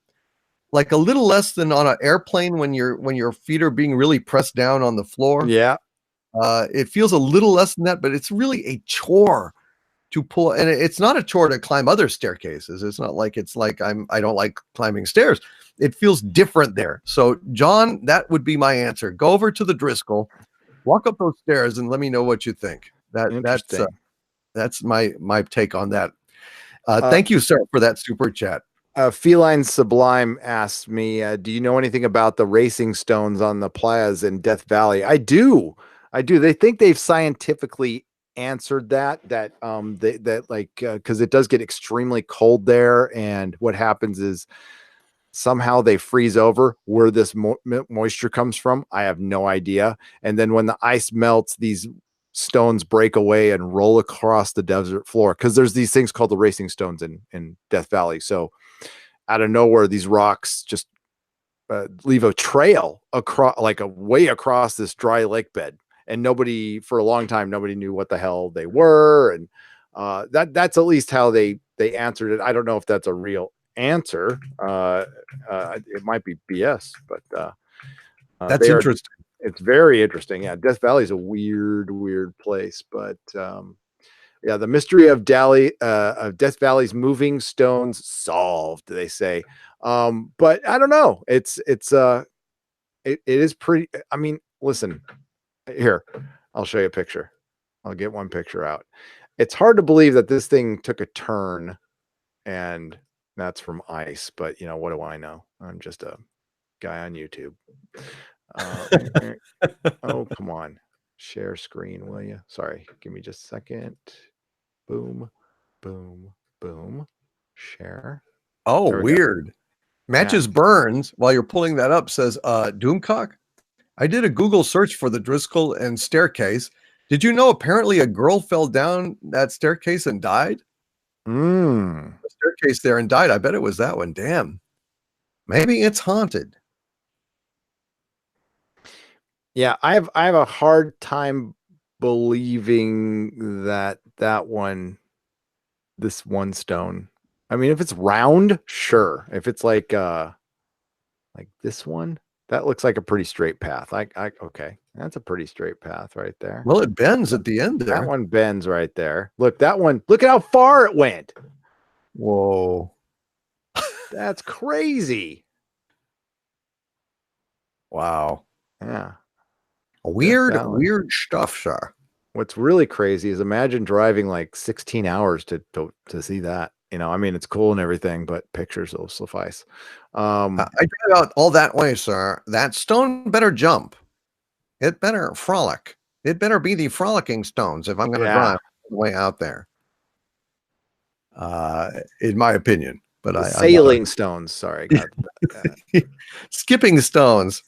a little less than on an airplane when your feet are being really pressed down on the floor. Yeah. It feels a little less than that, but it's really a chore to pull. And it's not a chore to climb other staircases. It's not like I don't like climbing stairs. It feels different there. So John, that would be my answer. Go over to the Driscoll, walk up those stairs, and let me know what you think. That's my take on that. Thank you, sir, for that super chat. Feline Sublime asked me, do you know anything about the racing stones on the playas in Death Valley? I do. They think they've scientifically answered that because it does get extremely cold there, and what happens is somehow they freeze over. Where this moisture comes from, I have no idea. And then when the ice melts, these stones break away and roll across the desert floor, because there's these things called the racing stones in Death Valley. So out of nowhere, these rocks just leave a trail across, way across this dry lake bed, and for a long time nobody knew what the hell they were. And that's at least how they answered it. I don't know if that's a real answer. It might be BS, but that's interesting. It's very interesting. Yeah, Death Valley is a weird place, but yeah, the mystery of Death Valley's moving stones solved, they say. But I don't know. It is pretty. I mean, listen, here, I'll show you a picture. I'll get one picture out. It's hard to believe that this thing took a turn, and that's from ice. But what do I know? I'm just a guy on YouTube. Oh, come on. Share screen, will you? Sorry. Give me just a second. Boom, boom, boom. Share. Oh, weird. Matches Burns, while you're pulling that up, says, Doomcock, I did a Google search for the Driscoll and staircase. Did you know apparently a girl fell down that staircase and died? The staircase there and died. I bet it was that one. Damn. Maybe it's haunted. Yeah, I have a hard time believing that this one stone. I mean, if it's round, sure. If it's like this one, that looks like a pretty straight path. Okay, that's a pretty straight path right there. Well, it bends at the end there. That one bends right there. Look, that one. Look at how far it went. Whoa, that's crazy. Wow. Yeah. Weird stuff, sir. What's really crazy is imagine driving like 16 hours to see that. I mean, it's cool and everything, but pictures will suffice. I drive out all that way, sir. That stone better jump. It better frolic. It better be the frolicking stones if I'm going to drive the way out there. In my opinion. But sailing stones. Sorry. Skipping stones.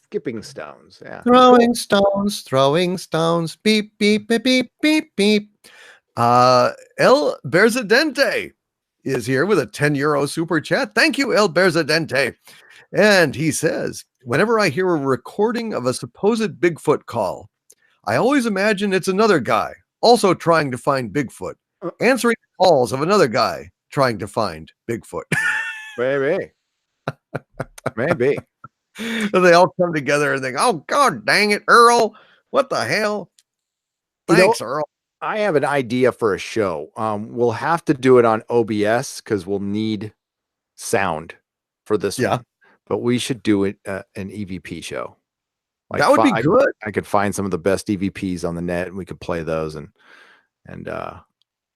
Yeah. Throwing stones. Beep, beep, beep, beep, beep, beep. El Berzadente is here with a 10 euro super chat. Thank you, El Berzadente. And he says, whenever I hear a recording of a supposed Bigfoot call, I always imagine it's another guy also trying to find Bigfoot, answering calls of another guy trying to find Bigfoot. Maybe. And they all come together and think, oh, God dang it, Earl. What the hell? Thanks, Earl. I have an idea for a show. We'll have to do it on OBS because we'll need sound for this one. But we should do it an EVP show. Like that would be good. I could find some of the best EVPs on the net and we could play those and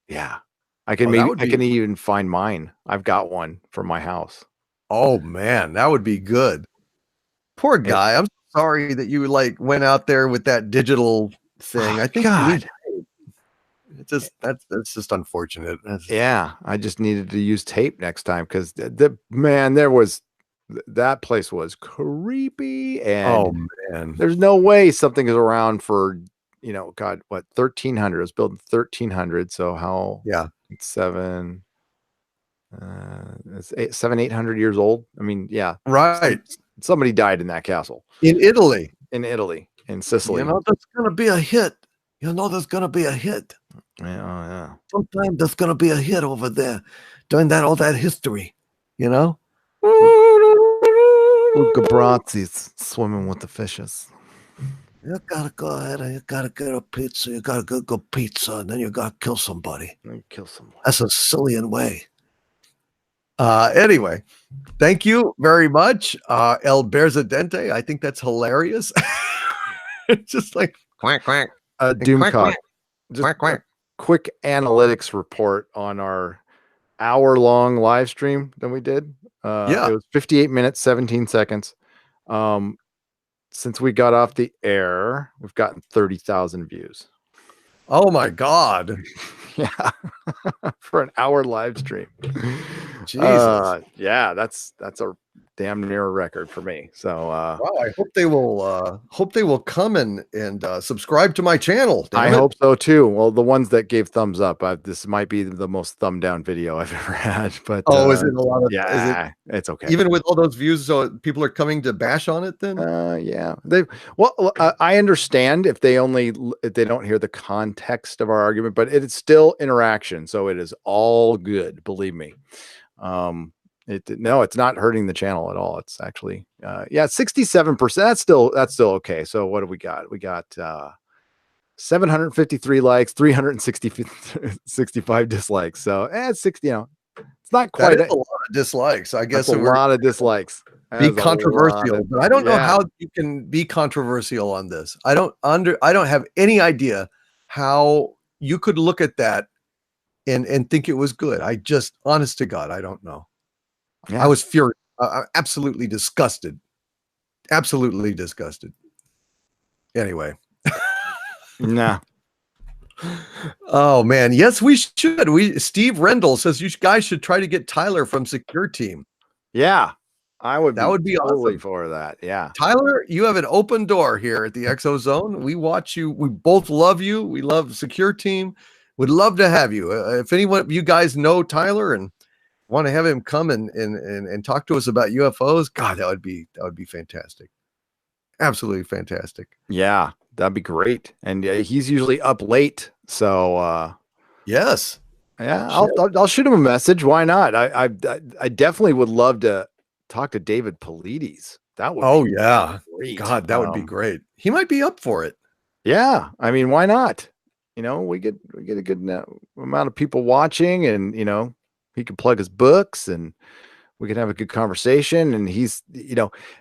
yeah. I can I can even find mine. I've got one for my house. Oh man, that would be good. Poor guy. I'm sorry that you like went out there with that digital thing. I think it's just that's just unfortunate. Yeah, I just needed to use tape next time because that place was creepy and there's no way something is around for God, what 1300? It was built in 1300. So how? Yeah, it's 800 years old. I mean, yeah, right. Somebody died in that castle in Italy, in Sicily. That's gonna be a hit. There's gonna be a hit. Yeah. Sometimes there's gonna be a hit over there during all that history. Gabrazzi's swimming with the fishes. You gotta go ahead and you gotta get a pizza. You gotta go pizza, and then you gotta kill somebody. That's a Sicilian way. Anyway, thank you very much, El Berzadente. I think that's hilarious. It's just like quack quack. Doomcock. Quack quack. Quick analytics report on our hour-long live stream that we did. It was 58 minutes, 17 seconds. Since we got off the air, we've gotten 30,000 views. Oh my God. Yeah. For an hour live stream. Jesus. Yeah, that's a damn near a record for me. So wow, I hope they will come and subscribe to my channel. I hope so too. Well, the ones that gave thumbs up, this might be the most thumb down video I've ever had. But is it a lot of? Yeah, it's okay. Even with all those views, so people are coming to bash on it. Then yeah, I understand if they don't hear the context of our argument, but it's still interaction, so it is all good. Believe me. It's not hurting the channel at all. It's actually 67%. That's still okay. So what do we got? We got 753 likes, 365 dislikes. So it's 60, it's not quite a lot of dislikes. I guess a lot of dislikes. Be controversial, but I don't know how you can be controversial on this. I don't have any idea how you could look at that and think it was good. I just, honest to God, I don't know. Yeah. I was furious, absolutely disgusted. Absolutely disgusted. Anyway. Nah. Oh man. Yes, we should. Steve Rendell says you guys should try to get Tyler from Secure Team. Yeah. That would be totally awesome for that. Yeah. Tyler, you have an open door here at the ExoZone. We watch you. We both love you. We love Secure Team. Would love to have you. If anyone of you guys know Tyler and want to have him come and talk to us about UFOs, God, that would be fantastic. Absolutely fantastic. Yeah, that'd be great. And he's usually up late, so yes. Yeah, I'll shoot him a message. Why not? I definitely would love to talk to David Paulides. That would great. God, that would be great. He might be up for it. Yeah, I mean, why not? We get a good amount of people watching, and he can plug his books, and we can have a good conversation. And he's,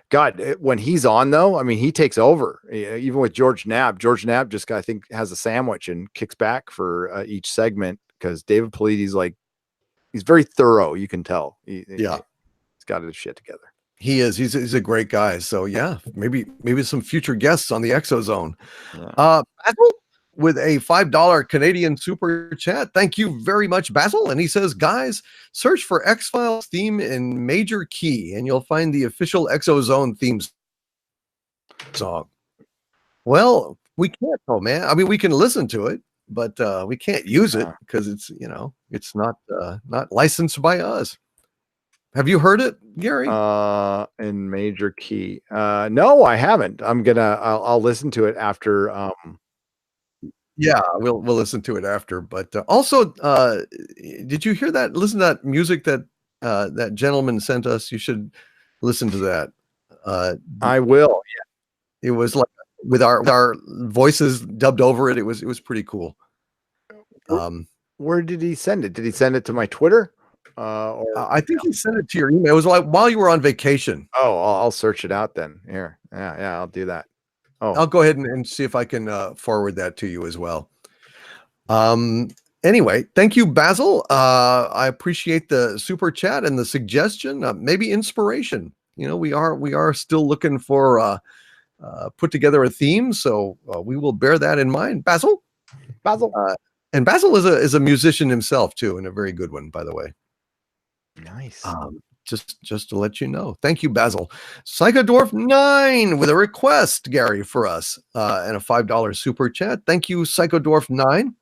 God, when he's on though, I mean, he takes over. Even with George Knapp. George Knapp just, I think, has a sandwich and kicks back for each segment because David Paulides, he's very thorough. You can tell. He's got his shit together. He is. He's a great guy. So yeah, maybe some future guests on the ExoZone. Yeah. With a $5 Canadian super chat. Thank you very much, Basil. And he says, guys, search for X-Files theme in major key, and you'll find the official ExoZone theme song. Well, we can't though, man. I mean, we can listen to it, but we can't use it because it's, it's not licensed by us. Have you heard it, Gary? In major key. No, I haven't. I'll listen to it after yeah, we'll listen to it after. But also, did you hear that? Listen to that music that that gentleman sent us. You should listen to that. I will. It was like with our voices dubbed over it. It was pretty cool. Where did he send it? Did he send it to my Twitter? I think he sent it to your email. It was like while you were on vacation. Oh, I'll search it out then. Here. Yeah, I'll do that. Oh, I'll go ahead and see if I can forward that to you as well. Anyway, thank you, Basil. I appreciate the super chat and the suggestion, maybe inspiration. You know, we are still looking for put together a theme, so we will bear that in mind. Basil. And Basil is a musician himself too, and a very good one, by the way. Nice. Just to let you know. Thank you, Basil. Psychodwarf 9 with a request, Gary, for us, and a $5 super chat. Thank you, Psychodwarf 9.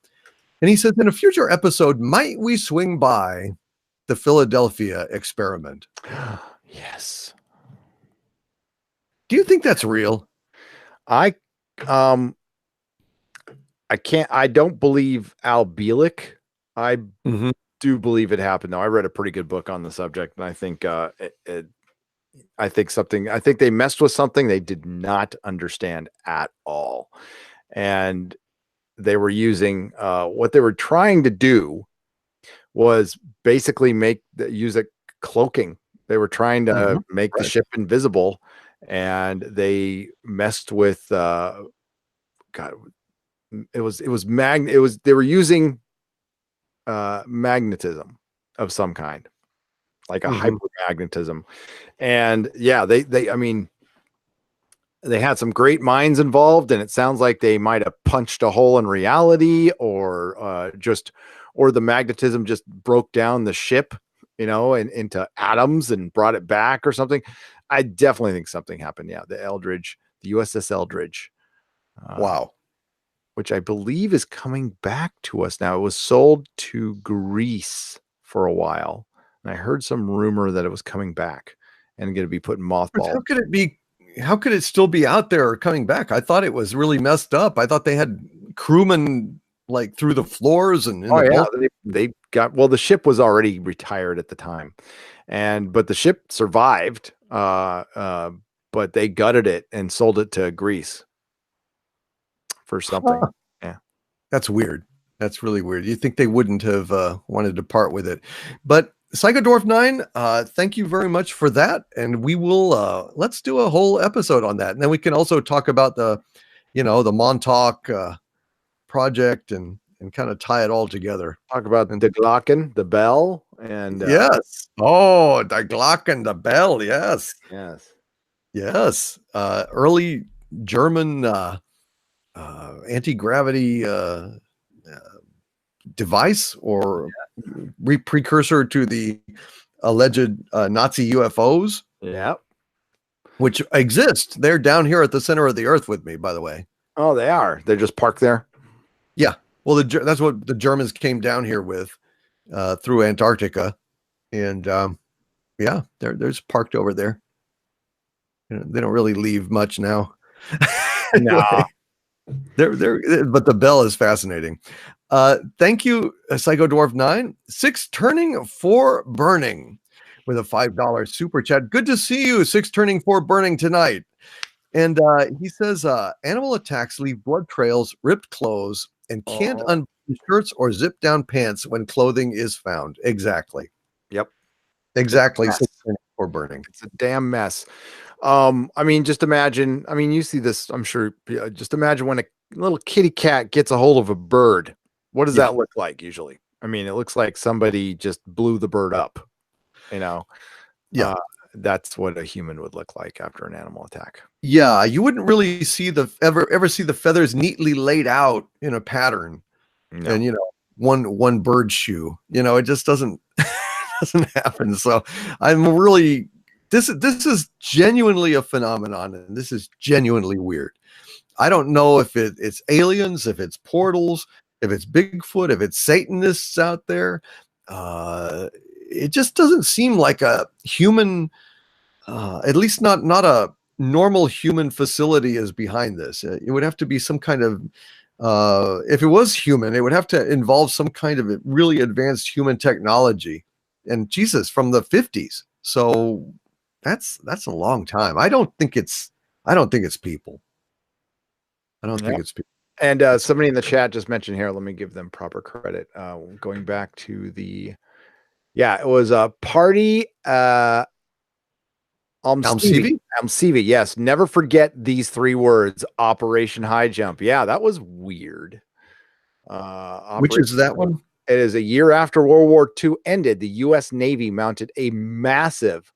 And he says, in a future episode, might we swing by the Philadelphia experiment? Yes. Do you think that's real? I don't believe Al Bielek. I do believe it happened though. I read a pretty good book on the subject, and I think I think they messed with something they did not understand at all. And they were using what they were trying to do was basically use a cloaking. They were trying to make the ship invisible, and they messed with they were using magnetism of some kind, like a hypermagnetism. And yeah, I mean, they had some great minds involved, and it sounds like they might have punched a hole in reality, or the magnetism just broke down the ship, you know, and into atoms and brought it back or something. I definitely think something happened. Yeah, the USS Eldridge. Wow. Which I believe is coming back to us now. It was sold to Greece for a while, and I heard some rumor that it was coming back and going to be put in mothballs. How could it be? How could it still be out there or coming back? I thought it was really messed up. I thought they had crewmen like through the floors and they got, well, the ship was already retired at the time, but the ship survived. But they gutted it and sold it to Greece for something. Yeah, that's weird. That's really weird. You think they wouldn't have wanted to part with it, but Psychodwarf 9, thank you very much for that. And we will, let's do a whole episode on that. And then we can also talk about the Montauk project and kind of tie it all together. Talk about the Glocken, the bell, and yes. Oh, the Glocken, the bell. Yes. Early German anti-gravity device or precursor to the alleged Nazi UFOs. Yeah, which exist. They're down here at the center of the earth with me, by the way. Oh, they are. They're just parked there. Yeah. Well, that's what the Germans came down here with through Antarctica, and yeah, they're just parked over there. They don't really leave much now. Anyway, no. But the bell is fascinating. Thank you, Psychodwarf 9. 6 turning 4 burning with a $5 super chat. Good to see you, 6 turning 4 burning tonight. And he says, animal attacks leave blood trails, ripped clothes, and can't unbutton shirts or zip down pants when clothing is found. Exactly. Yep. Exactly. 6 turning 4 burning. It's a damn mess. I mean, just imagine, you see this, I'm sure, just imagine when a little kitty cat gets a hold of a bird. What does that look like usually? I mean, it looks like somebody just blew the bird up, you know? Yeah. That's what a human would look like after an animal attack. Yeah. You wouldn't really see ever see the feathers neatly laid out in a pattern. No. And, one bird shoe, it just doesn't happen. So I'm really, this is genuinely a phenomenon, and this is genuinely weird. I don't know if it's aliens, if it's portals, if it's Bigfoot, if it's Satanists out there. It just doesn't seem like a human, at least not a normal human facility is behind this. It would have to be some kind of, if it was human, it would have to involve some kind of really advanced human technology. And Jesus, from the 50s. So that's a long time. I don't think it's people. I don't think it's people. And somebody in the chat just mentioned here, let me give them proper credit. Going back to it was a party. Almsevy? Almsevy, yes. Never forget these 3 words. Operation High Jump. Yeah, that was weird. Which is that one? It is a year after World War II ended. The U.S. Navy mounted a massive,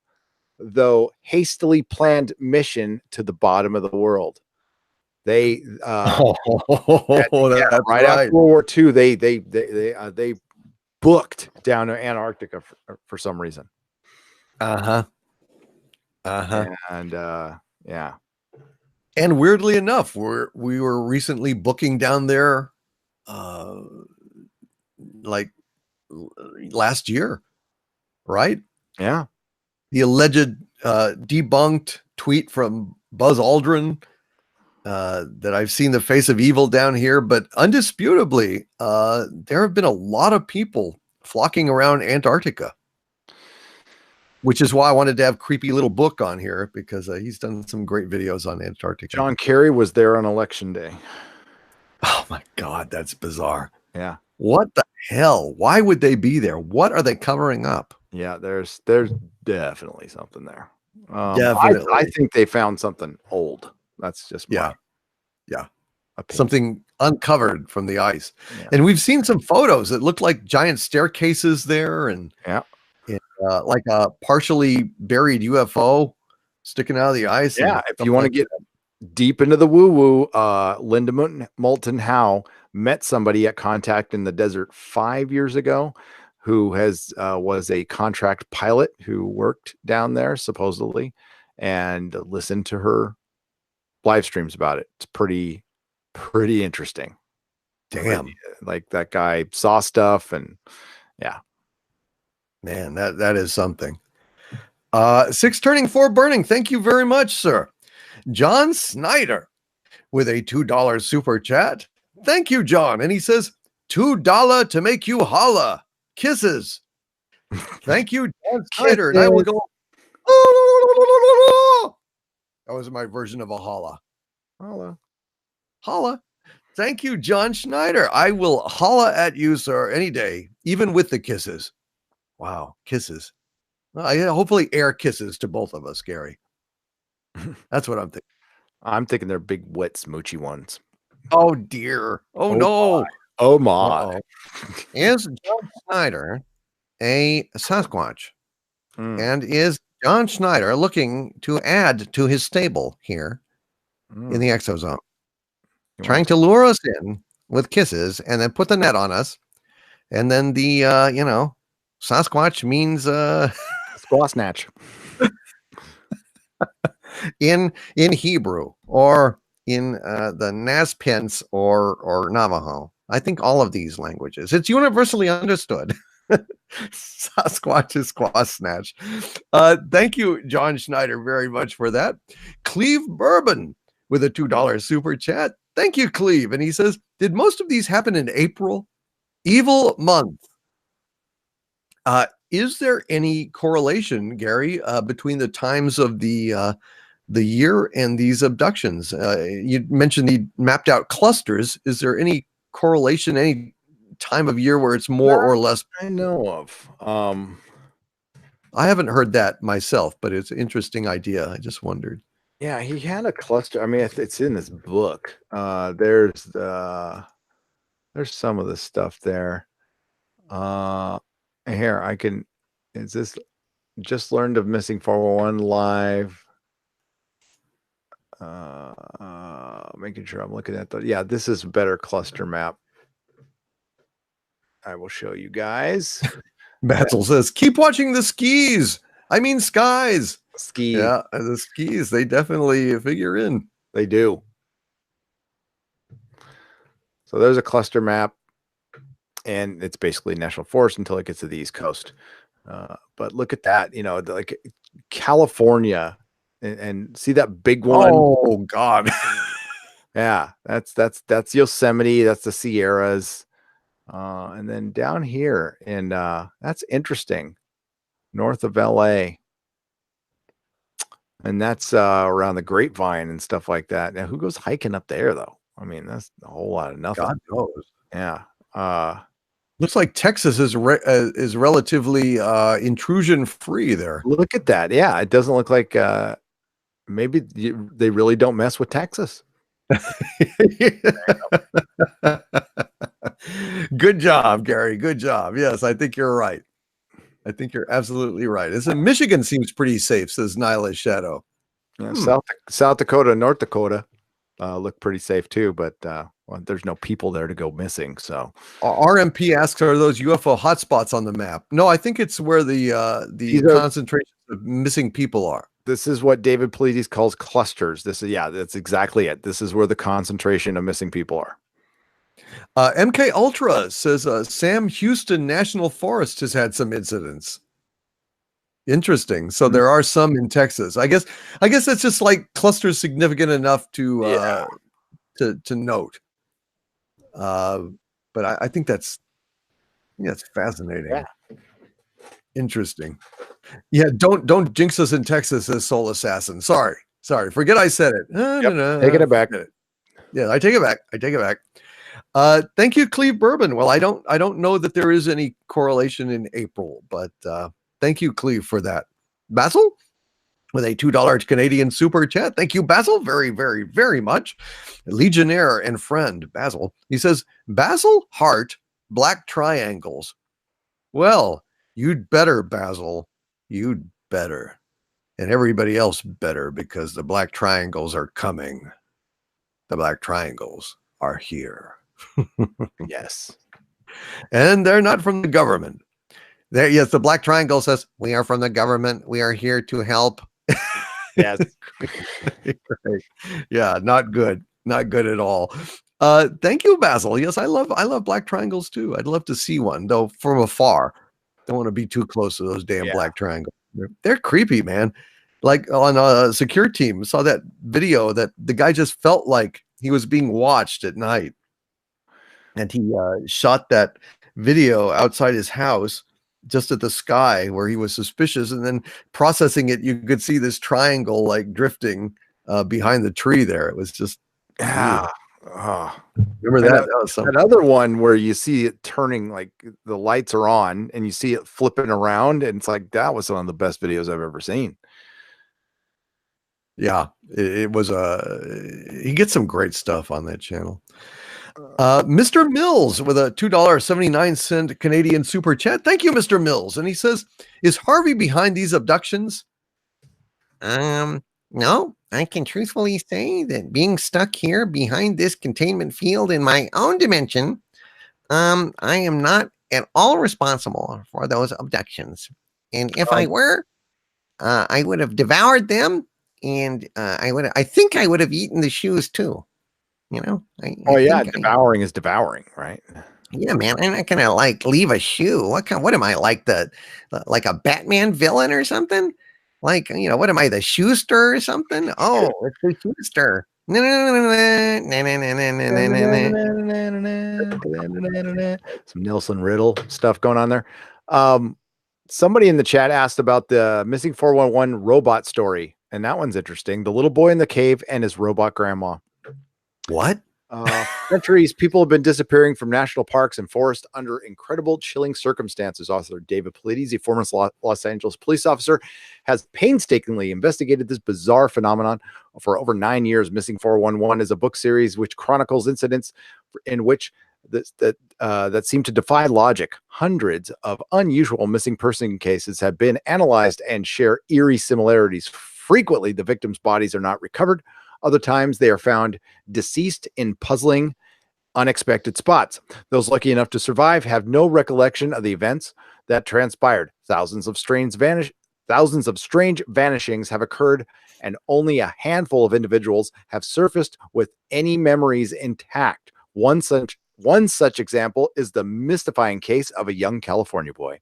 though hastily planned mission to the bottom of the world. They That's right after World War II, they booked down to Antarctica for some reason. And and weirdly enough, we were recently booking down there like last year, right? Yeah. The alleged debunked tweet from Buzz Aldrin that I've seen the face of evil down here, but undisputably, there have been a lot of people flocking around Antarctica, which is why I wanted to have Creepy Little Book on here, because he's done some great videos on Antarctica. John Kerry was there on election day. Oh my God, that's bizarre. Yeah. What the hell? Why would they be there? What are they covering up? Yeah, there's definitely something there. Definitely. I think they found something old. That's just yeah. opinion. Something uncovered from the ice. Yeah. And we've seen some photos that look like giant staircases there, and like a partially buried UFO sticking out of the ice. Yeah, if you want to get deep into the woo-woo, Linda Moulton Howe met somebody at Contact in the Desert 5 years ago who was a contract pilot who worked down there supposedly, and listened to her live streams about it. It's pretty interesting. Damn. Like that guy saw stuff, and man, that is something. 6 turning 4 burning. Thank you very much, sir. John Snyder with a $2 super chat. Thank you, John. And he says, $2 to make you holla. Kisses. Thank you, John Snyder. And I will go. That was my version of a holla. Holla. Thank you, John Schneider. I will holla at you, sir, any day, even with the kisses. Wow, kisses. Hopefully air kisses to both of us, Gary. That's what I'm thinking. I'm thinking they're big, wet, smoochy ones. Oh, dear. Oh no. My. Oh, my. Is John Schneider a Sasquatch? And is John Schneider looking to add to his stable here in the ExoZone? Trying to lure us in with kisses and then put the net on us. And then the, Sasquatch means squaw snatch in Hebrew, or in the Nazpens or Navajo. I think all of these languages. It's universally understood. Sasquatch is squaw snatch. Thank you, John Schneider, very much for that. Cleve Bourbon with a $2 super chat. Thank you, Cleve. And he says, did most of these happen in April? Evil month. Is there any correlation, Gary, between the times of the year and these abductions? You mentioned he mapped out clusters. Is there any correlation, any time of year where it's more or less? I know of. I haven't heard that myself, but it's an interesting idea. I just wondered. Yeah, he had a cluster. I mean, it's in this book. There's some of the stuff there. Here, I can. Is this just learned of missing 411 live? Making sure I'm looking at the. Yeah, this is a better cluster map. I will show you guys. Batzel says, keep watching the skis. I mean, skies. Ski. Yeah, the skis, they definitely figure in. They do. So there's a cluster map, and it's basically national forest until it gets to the East Coast. But look at that, like California, and see that big one. Oh God. Yeah, that's Yosemite, that's the Sierras. And then down here, and that's interesting, north of LA. And that's around the Grapevine and stuff like that. Now, who goes hiking up there, though? I mean, that's a whole lot of nothing. God knows. Yeah. Looks like Texas is relatively intrusion free there. Look at that. Yeah, it doesn't look like maybe they really don't mess with Texas. Good job, Gary. Good job. Yes, I think you're right. I think you're absolutely right. Michigan seems pretty safe, says Nyla Shadow. Yeah, South Dakota and North Dakota look pretty safe too, but well, there's no people there to go missing. So RMP asks, are those UFO hotspots on the map? No, I think it's where the concentration of missing people are. This is what David Paulides calls clusters. That's exactly it. This is where the concentration of missing people are. MK Ultra says Sam Houston National Forest has had some incidents. Interesting. So there are some in Texas. I guess that's just like clusters significant enough to note. But I think that's fascinating. Yeah. Interesting. Yeah, don't jinx us in Texas, says Soul Assassin. Sorry. Forget I said it. No, taking it back. Yeah, I take it back. Thank you, Cleve Bourbon. Well, I don't know that there is any correlation in April, but thank you, Cleve, for that. Basil with a $2 Canadian super chat. Thank you, Basil, very, very, very much. Legionnaire and friend, Basil. He says, Basil, heart, black triangles. Well, you'd better, Basil. You'd better. And everybody else better, because the black triangles are coming. The black triangles are here. Yes. And they're not from the government. Yes, the black triangle says, we are from the government. We are here to help. Yes. Right. Yeah, not good. Not good at all. Thank you, Basil. Yes, I love black triangles too. I'd love to see one, though, from afar. Don't want to be too close to those damn black triangles. They're creepy, man. Like on a secure team, saw that video that the guy just felt like he was being watched at night. And he shot that video outside his house, just at the sky where he was suspicious, and then processing it, you could see this triangle like drifting behind the tree there. It was just remember that? That was something. Another one where you see it turning, like the lights are on and you see it flipping around, and it's like, that was one of the best videos I've ever seen. Yeah, it was he gets some great stuff on that channel. Mr. Mills with a $2.79 Canadian super chat. Thank you, Mr. Mills. And he says, is Harvey behind these abductions? No, I can truthfully say that being stuck here behind this containment field in my own dimension, I am not at all responsible for those abductions. And if I were, I would have devoured them, and I think I would have eaten the shoes too. You know? Devouring is devouring, right? Yeah, man. I'm not gonna like leave a shoe. What am I, like like a Batman villain or something? Like, what am I, the Schuster or something? Oh, it's the Schuster. Some Nelson Riddle stuff going on there. Somebody in the chat asked about the missing 411 robot story, and that one's interesting. The little boy in the cave and his robot grandma. What? Centuries, people have been disappearing from national parks and forests under incredible, chilling circumstances. Author David Paulides, a former Los Angeles police officer, has painstakingly investigated this bizarre phenomenon for over 9 years. Missing 411 is a book series which chronicles incidents in which that seem to defy logic. Hundreds of unusual missing person cases have been analyzed and share eerie similarities. Frequently, the victims' bodies are not recovered. Other times, they are found deceased in puzzling, unexpected spots. Those lucky enough to survive have no recollection of the events that transpired. Thousands of strange vanishings have occurred, and only a handful of individuals have surfaced with any memories intact. One such example is the mystifying case of a young California boy.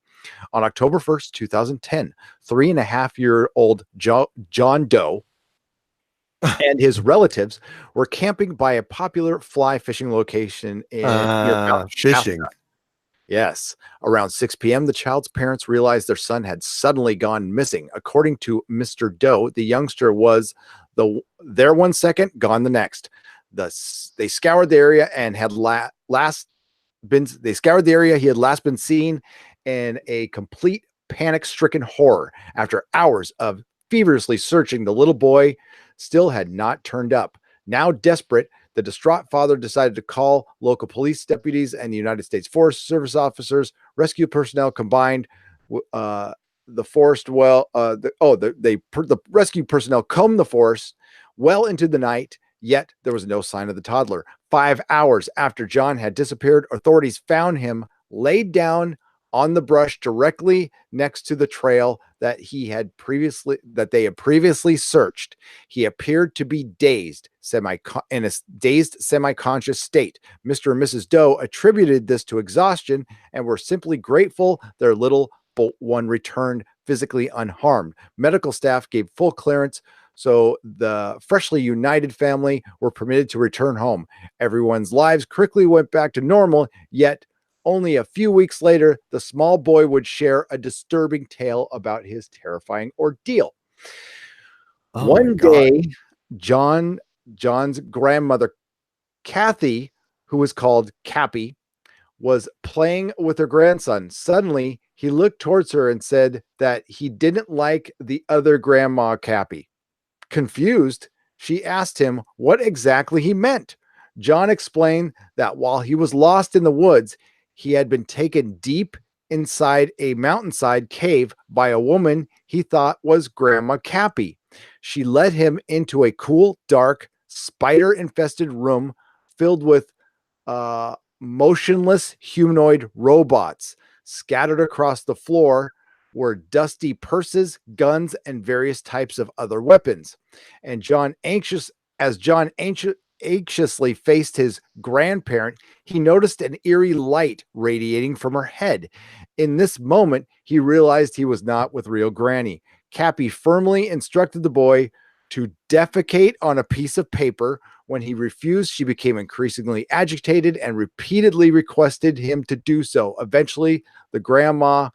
On October 1st, 2010, 3.5-year-old John Doe and his relatives were camping by a popular fly fishing location in fishing. Yes. Around 6 p.m., the child's parents realized their son had suddenly gone missing. According to Mr. Doe, the youngster was there 1 second, gone the next. They scoured the area and had he had last been seen in a complete panic-stricken horror. After hours of feverishly searching, the little boy still had not turned up. Now desperate, the distraught father decided to call local police deputies and the United States Forest Service officers. Rescue personnel combined. The rescue personnel combed the forest well into the night. Yet there was no sign of the toddler. 5 hours after John had disappeared, authorities found him laid down on the brush directly next to the trail that they had previously searched. He appeared to be in a dazed, semi-conscious state. Mr. and Mrs. Doe attributed this to exhaustion and were simply grateful their little one returned physically unharmed. Medical staff gave full clearance, so the freshly united family were permitted to return home. Everyone's lives quickly went back to normal, yet only a few weeks later, the small boy would share a disturbing tale about his terrifying ordeal. One day, John's grandmother, Kathy, who was called Cappy, was playing with her grandson. Suddenly, he looked towards her and said that he didn't like the other grandma, Cappy. Confused, she asked him what exactly he meant. John explained that while he was lost in the woods, he had been taken deep inside a mountainside cave by a woman he thought was Grandma Cappy. She led him into a cool, dark, spider-infested room filled with motionless humanoid robots. Scattered across the floor were dusty purses, guns, and various types of other weapons. And John anxiously faced his grandparent, he noticed an eerie light radiating from her head. In this moment, he realized he was not with real Granny. Cappy firmly instructed the boy to defecate on a piece of paper. When he refused, she became increasingly agitated and repeatedly requested him to do so. Eventually, the grandma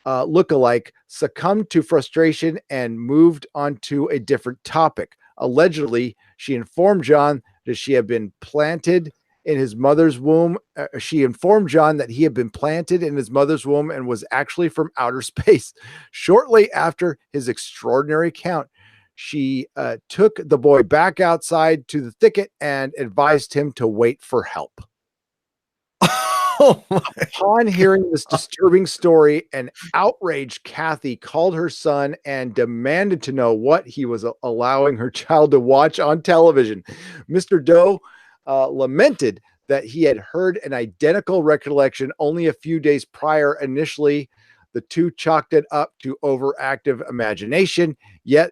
lookalike succumbed to frustration and moved on to a different topic. Allegedly, she informed John that she had been planted in his mother's womb. She informed John that he had been planted in his mother's womb and was actually from outer space. Shortly after his extraordinary account, she took the boy back outside to the thicket and advised him to wait for help. Upon hearing this disturbing story, an outraged Kathy called her son and demanded to know what he was allowing her child to watch on television. Mr. Doe lamented that he had heard an identical recollection only a few days prior. Initially, the two chalked it up to overactive imagination, yet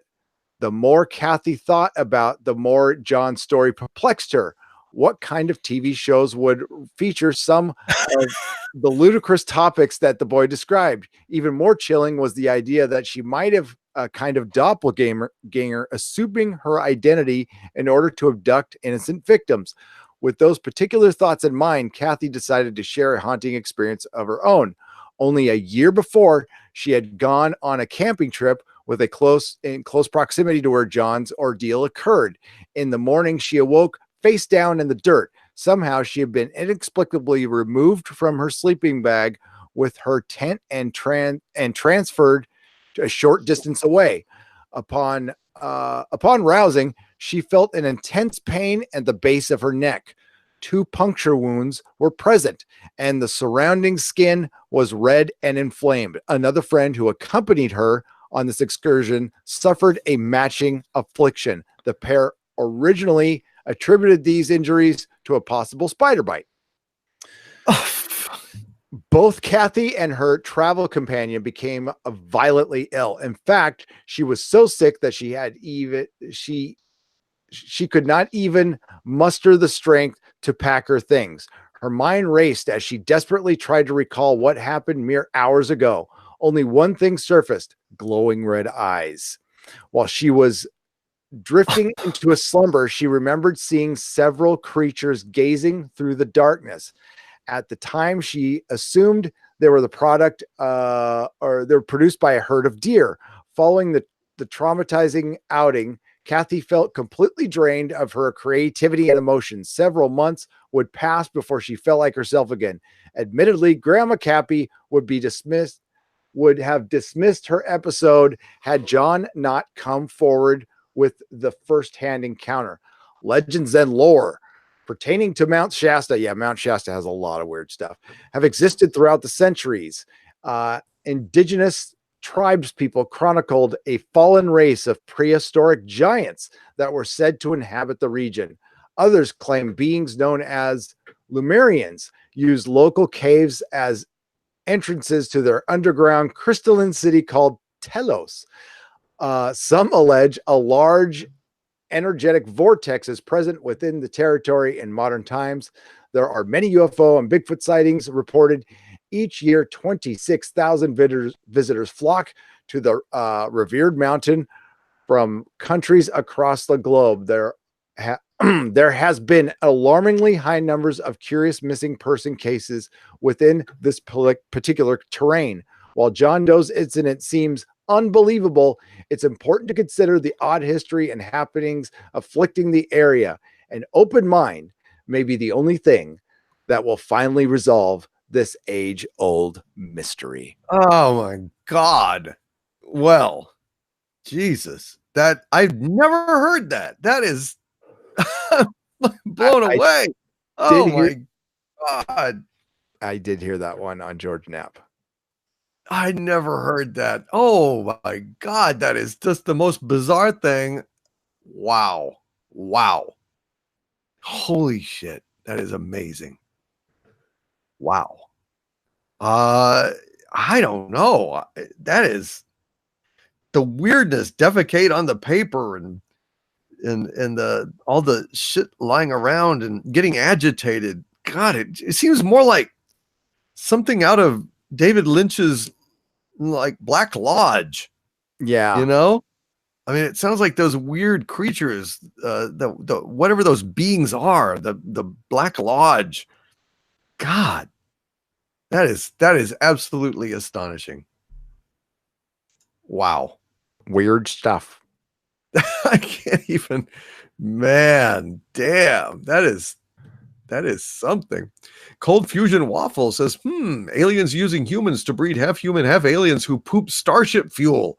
the more Kathy thought about, the more John's story perplexed her. What kind of TV shows would feature some of the ludicrous topics that the boy described? Even more chilling was the idea that she might have a kind of doppelganger, assuming her identity in order to abduct innocent victims. With those particular thoughts in mind, Kathy decided to share a haunting experience of her own. Only a year before, she had gone on a camping trip with in close proximity to where John's ordeal occurred. In the morning, she awoke face down in the dirt. Somehow she had been inexplicably removed from her sleeping bag with her tent and transferred to a short distance away. Upon rousing, she felt an intense pain at the base of her neck. 2 puncture wounds were present, and the surrounding skin was red and inflamed. Another friend who accompanied her on this excursion suffered a matching affliction. The pair originally attributed these injuries to a possible spider bite. Both Kathy and her travel companion became violently ill. In fact, she was so sick that she could not even muster the strength to pack her things. Her mind raced as she desperately tried to recall what happened mere hours ago. Only one thing surfaced: glowing red eyes. While she was drifting into a slumber, she remembered seeing several creatures gazing through the darkness. At the time, she assumed they were the product or they're produced by a herd of deer. Following the traumatizing outing, Kathy felt completely drained of her creativity and emotions. Several months would pass before she felt like herself again. Admittedly, Grandma Cappy would have dismissed her episode had John not come forward with the first-hand encounter. Legends and lore pertaining to Mount Shasta, yeah, Mount Shasta has a lot of weird stuff, have existed throughout the centuries. Indigenous tribes people chronicled a fallen race of prehistoric giants that were said to inhabit the region. Others claim beings known as Lemurians used local caves as entrances to their underground crystalline city called Telos. Some allege a large energetic vortex is present within the territory in modern times. There are many UFO and Bigfoot sightings reported. Each year, 26,000 visitors flock to the revered mountain from countries across the globe. There has been alarmingly high numbers of curious missing person cases within this particular terrain. While John Doe's incident seems unbelievable, it's important to consider the odd history and happenings afflicting the area. An open mind may be the only thing that will finally resolve this age-old mystery. Oh my God. Well, Jesus, that I've never heard that. That is blown away. Oh my God. I did hear that one on George Knapp. I never heard that. Oh my God. That is just the most bizarre thing. Wow. Wow. Holy shit. That is amazing. Wow. I don't know. That is the weirdness. Defecate on the paper and the all the shit lying around and getting agitated. God, it seems more like something out of David Lynch's like Black Lodge. Yeah. You know? I mean, it sounds like those weird creatures, the whatever those beings are, the Black Lodge. God, that is absolutely astonishing. Wow. Weird stuff. I can't even, man, damn, that is something. Cold Fusion Waffle says, aliens using humans to breed half human, half aliens who poop starship fuel.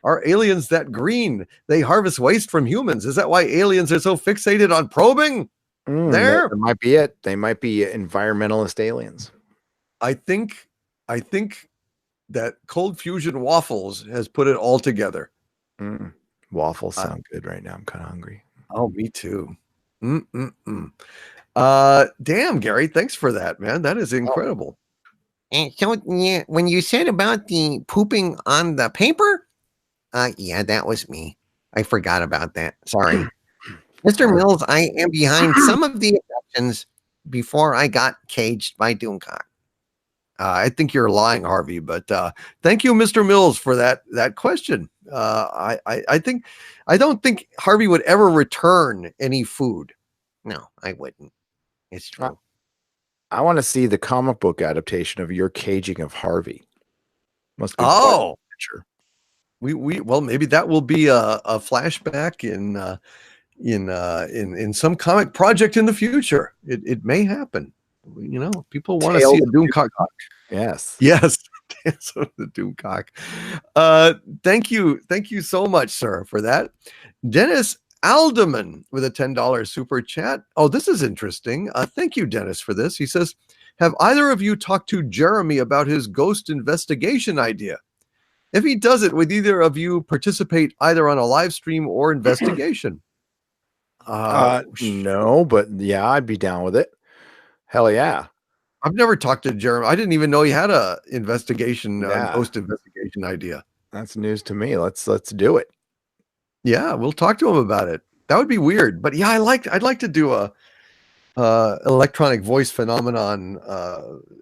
Are aliens that green? They harvest waste from humans. Is that why aliens are so fixated on probing? That might be it. They might be environmentalist aliens. I think that Cold Fusion Waffles has put it all together. Waffles sound good right now. I'm kind of hungry. Oh, me too. Damn, Gary, thanks for that, man. That is incredible. And so yeah, when you said about the pooping on the paper, yeah, that was me. I forgot about that. Sorry. Mr. Mills, I am behind some of the exceptions before I got caged by Doomcock. I think you're lying, Harvey, but thank you, Mr. Mills, for that question. I don't think Harvey would ever return any food. No, I wouldn't. It's true. I want to see the comic book adaptation of your caging of Harvey. Must be sure. Well, maybe that will be a flashback in some comic project in the future. It may happen. You know, people want to see a Doomcock. Yes. Dance of the Doomcock. Thank you so much, sir, for that. Dennis Alderman with a $10 super chat. Oh, this is interesting. Thank you, Dennis, for this. He says, have either of you talked to Jeremy about his ghost investigation idea? If he does it, would either of you participate either on a live stream or investigation? No, but yeah, I'd be down with it. Hell yeah. I've never talked to Jeremy. I didn't even know he had a investigation, ghost investigation idea. That's news to me. Let's do it. Yeah, we'll talk to him about it. That would be weird, but yeah, I'd like to do a electronic voice phenomenon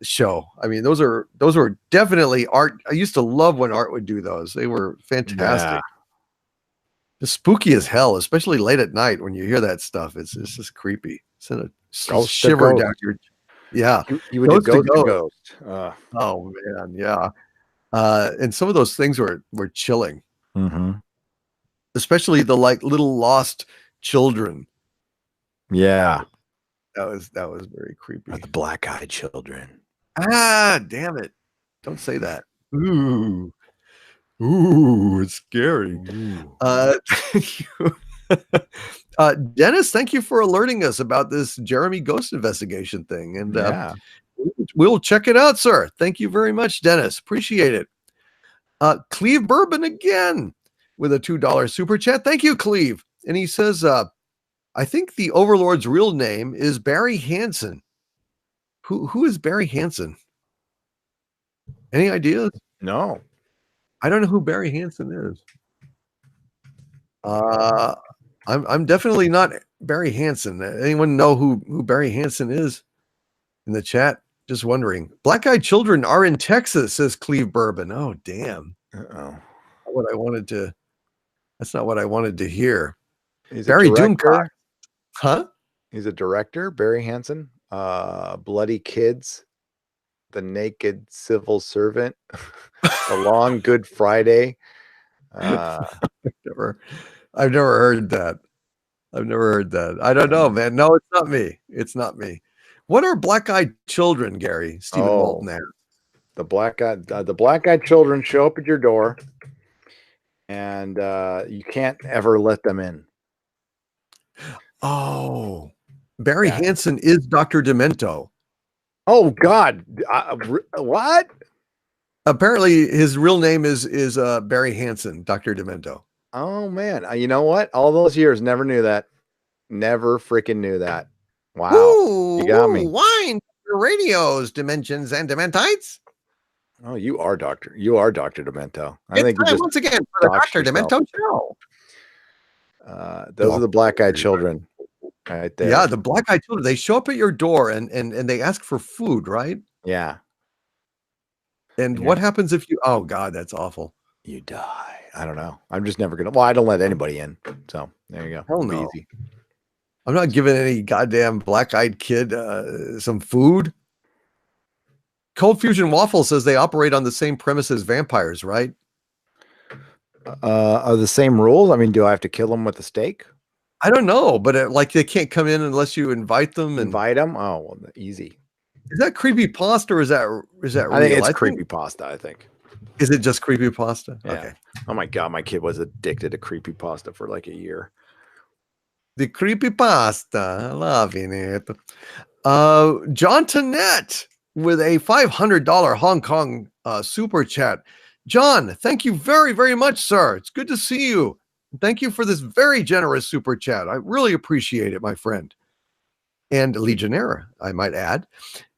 show. I mean, those were definitely art. I used to love when Art would do those. They were fantastic. Yeah. It's spooky as hell, especially late at night when you hear that stuff. It's just creepy. Send a shiver down your. Yeah. He would do Ghost to ghost. Oh man, yeah. And some of those things were chilling, especially the like little lost children. Yeah. That was very creepy. The black-eyed children. Ah, damn it. Don't say that. Ooh. Ooh, it's scary. Ooh. Thank you. Dennis, thank you for alerting us about this Jeremy ghost investigation thing. And we'll check it out, sir. Thank you very much, Dennis. Appreciate it. Cleve Bourbon again with a $2 super chat. Thank you, Cleve. And he says, I think the Overlord's real name is Barry Hansen. Who is Barry Hansen? Any ideas? No. I don't know who Barry Hansen is. I'm definitely not Barry Hansen. Anyone know who Barry Hansen is in the chat? Just wondering. Black-eyed children are in Texas, says Cleve Bourbon. Oh, damn. Uh-oh. That's not what I wanted to hear. He's Barry a director. Doomcock. Huh? He's a director, Barry Hansen. Bloody Kids, The Naked Civil Servant, The Long Good Friday. I've never heard that. I've never heard that. I don't know, man. No, it's not me. It's not me. What are black-eyed children, Gary? Stephen Walton there. The black-eyed children show up at your door, and you can't ever let them in. Oh, Barry Hansen is Dr. Demento. Oh God, what? Apparently, his real name is Barry Hansen, Dr. Demento. Oh man, you know what? All those years, never knew that. Never freaking knew that. Wow, you got me. Wine, radios, dimensions, and dementites. Oh, you are Dr. Demento. I think time once again for the Dr. Demento show. Those are the black-eyed children right there. Yeah, the black-eyed children. They show up at your door and they ask for food, right? Yeah. And what happens if you? Oh God, that's awful. You die. I don't know. I'm just never gonna. Well, I don't let anybody in. So there you go. Hell no. Easy. I'm not giving any goddamn black-eyed kid some food. Cold Fusion Waffle says they operate on the same premise as vampires, right? Are the same rules? I mean, do I have to kill them with a stake? I don't know, but like they can't come in unless you invite them. Invite them? Oh, well, easy. Is that creepypasta or is that real? I think it's creepypasta. I think. Is it just creepypasta? Yeah. Okay. Oh my God, my kid was addicted to creepypasta for like a year. The creepypasta, loving it. John Tonette with a $500 Hong Kong super chat. John, thank you very, very much, sir. It's good to see you. Thank you for this very generous super chat. I really appreciate it, my friend. And Legionnaire, I might add.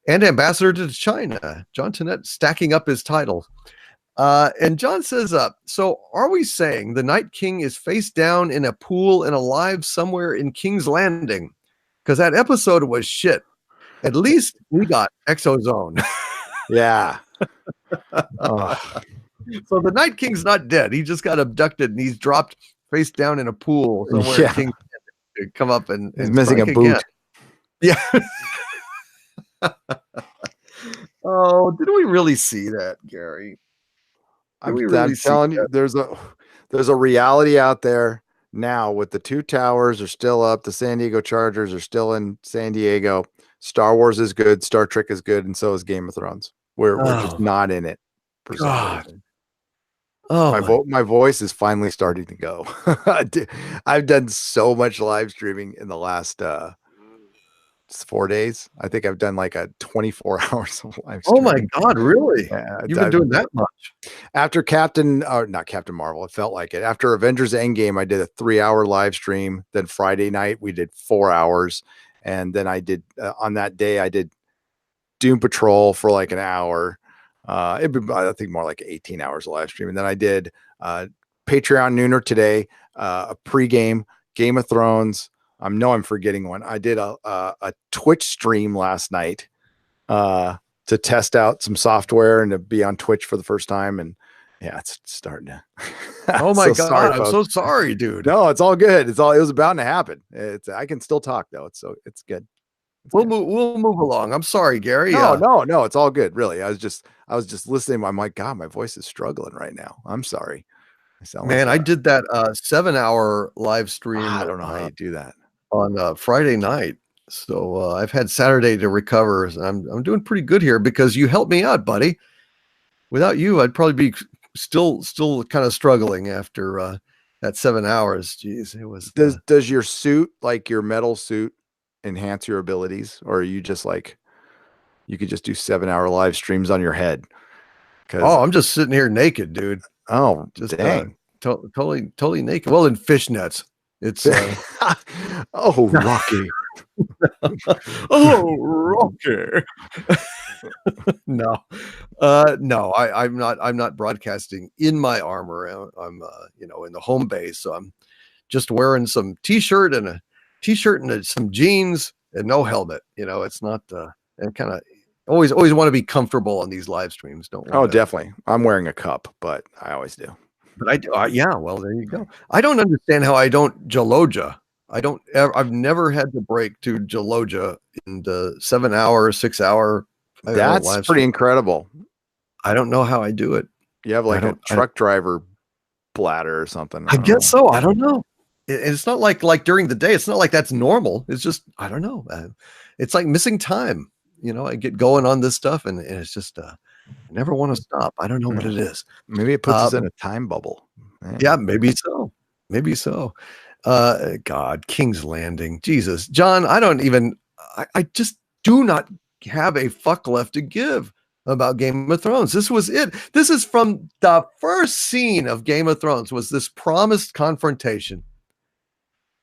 And Ambassador to China. John Tonette stacking up his titles. And John says, so are we saying the Night King is face down in a pool and alive somewhere in King's Landing? Because that episode was shit. At least we got ExoZone. Yeah. So the Night King's not dead. He just got abducted and he's dropped face down in a pool somewhere. Yeah. King to come up and he's missing a boot. Again. Yeah. Oh, did we really see that, Gary? I'm telling you, there's a reality out there now with the two towers are still up. The San Diego Chargers are still in San Diego. Star Wars is good. Star Trek is good. And so is Game of Thrones. We're just not in it. For God. Oh, my voice is finally starting to go. I've done so much live streaming in the last 4 days. I think I've done like a 24 hours of live streaming. Oh my God, really? Yeah, you've been doing that much? After not Captain Marvel, it felt like it. After Avengers Endgame, I did a 3-hour live stream. Then Friday night, we did 4 hours. And then I did, on that day, I did Doom Patrol for like an hour. It'd be, I think, more like 18 hours of live stream. And then I did Patreon Nooner today, a pregame, Game of Thrones. I'm forgetting one. I did a Twitch stream last night to test out some software and to be on Twitch for the first time. And yeah, it's starting to. Oh my God. Sorry, I'm so sorry, dude. No, it's all good. It was about to happen. I can still talk though. It's good. We'll move along. I'm sorry, Gary. No, it's all good. Really. I was just listening. I'm like, God, my voice is struggling right now. I'm sorry. I sound Man, like I did that 7-hour live stream. I don't know how you do that on Friday night. So I've had Saturday to recover. And I'm doing pretty good here because you helped me out, buddy. Without you, I'd probably be still kind of struggling after that 7 hours. Jeez, it was. Does your suit, like your metal suit, enhance your abilities, or are you just like you could just do 7-hour live streams on your head? I'm just sitting here naked, dude. Oh, just dang, totally naked. Well, in fishnets. It's oh, Rocky. Oh, Rocky. No, I'm not broadcasting in my armor. I'm in the home base, so I'm just wearing some t-shirt and some jeans and no helmet. It's not and kind of always want to be comfortable on these live streams. Definitely. I'm wearing a cup, but I always do. But I do. Yeah. Well, there you go. I don't understand how I don't Jaloja. I've never had to break to Jaloja in the 7-hour, 6-hour. That's pretty incredible. I don't know how I do it. You have like a truck driver bladder or something. I guess so. I don't know. It's not like during the day. It's not like that's normal. It's just, I don't know. It's like missing time. I get going on this stuff and it's just, I never want to stop. I don't know what it is. Maybe it puts us in a time bubble. Yeah, maybe so. Maybe so. God, King's Landing. Jesus. John, I just do not have a fuck left to give about Game of Thrones. This was it. This is from the first scene of Game of Thrones was this promised confrontation.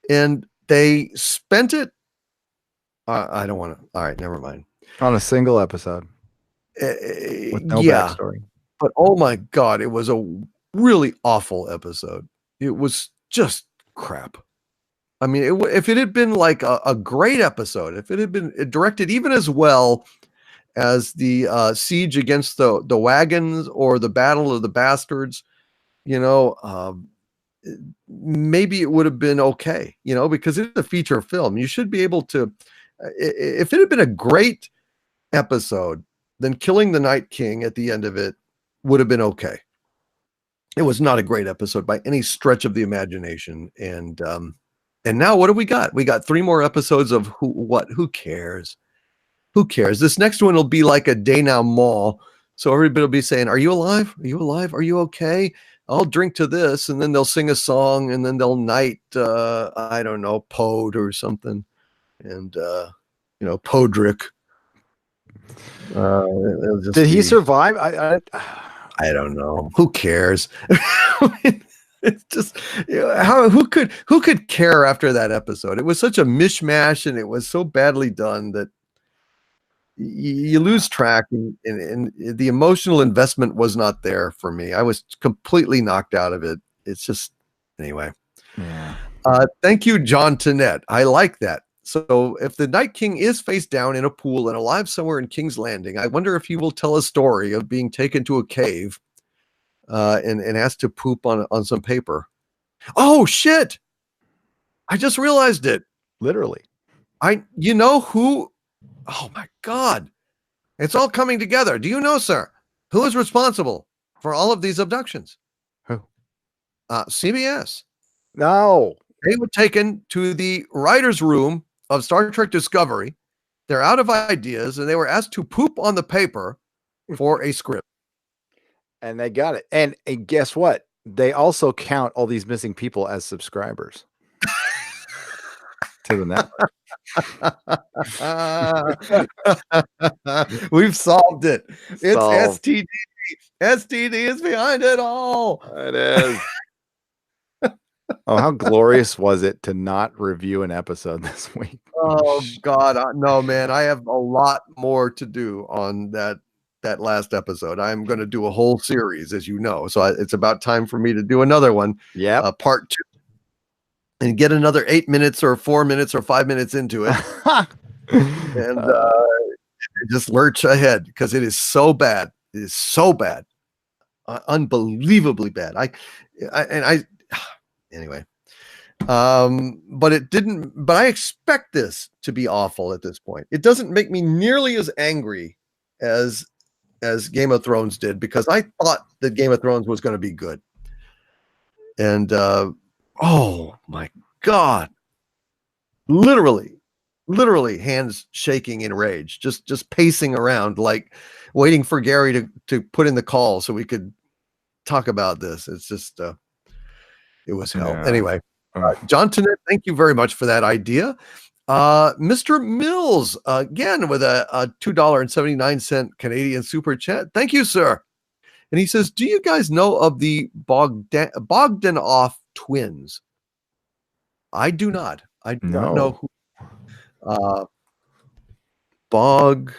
And they spent it. I don't want to. All right, never mind. On a single episode. With no backstory. But oh my God, it was a really awful episode. It was just crap. I mean, if it had been like a great episode, if it had been directed even as well as the siege against the wagons or the Battle of the Bastards, maybe it would have been okay, because it's a feature film. You should be able to, if it had been a great episode, then killing the Night King at the end of it would have been okay. It was not a great episode by any stretch of the imagination. And now what do we got? We got 3 more episodes of who cares? Who cares? This next one will be like a denouement. So everybody will be saying, are you alive? Are you alive? Are you okay? I'll drink to this. And then they'll sing a song and then they'll knight, I don't know, Pod or something. And, Podrick. Did he survive? I don't know. Who cares? It's just who could care after that episode? It was such a mishmash and it was so badly done that you lose track and the emotional investment was not there for me. I was completely knocked out of it. It's just anyway. Yeah. Thank you, John Tennett. I like that. So if the Night King is face down in a pool and alive somewhere in King's Landing, I wonder if he will tell a story of being taken to a cave and asked to poop on some paper. Oh, shit. I just realized it. Literally. Oh, my God. It's all coming together. Do you know, sir, who is responsible for all of these abductions? Who? CBS. No. They were taken to the writer's room of Star Trek Discovery. They're out of ideas, and they were asked to poop on the paper for a script. And they got it. And guess what? They also count all these missing people as subscribers to the network. We've solved it. It's STD. STD is behind it all. It is. Oh, how glorious was it to not review an episode this week? Oh God, no, man. I have a lot more to do on that last episode. I'm going to do a whole series, as you know. So it's about time for me to do another one. Yeah, part 2, and get another 8 minutes or 4 minutes or 5 minutes into it, and just lurch ahead because it is so bad. It is so bad, unbelievably bad. Anyway. But it didn't. But I expect this to be awful at this point. It doesn't make me nearly as angry as Game of Thrones did, because I thought that Game of Thrones was going to be good. And oh my God, literally hands shaking in rage, just pacing around, like waiting for Gary to put in the call so we could talk about this. It's just it was hell. Yeah. Anyway, John Tennant, thank you very much for that idea. Mr. Mills, again with a $2.79 Canadian super chat. Thank you, sir. And he says, do you guys know of the Bogdanoff twins? I do not. I do not know who. Bogdanoff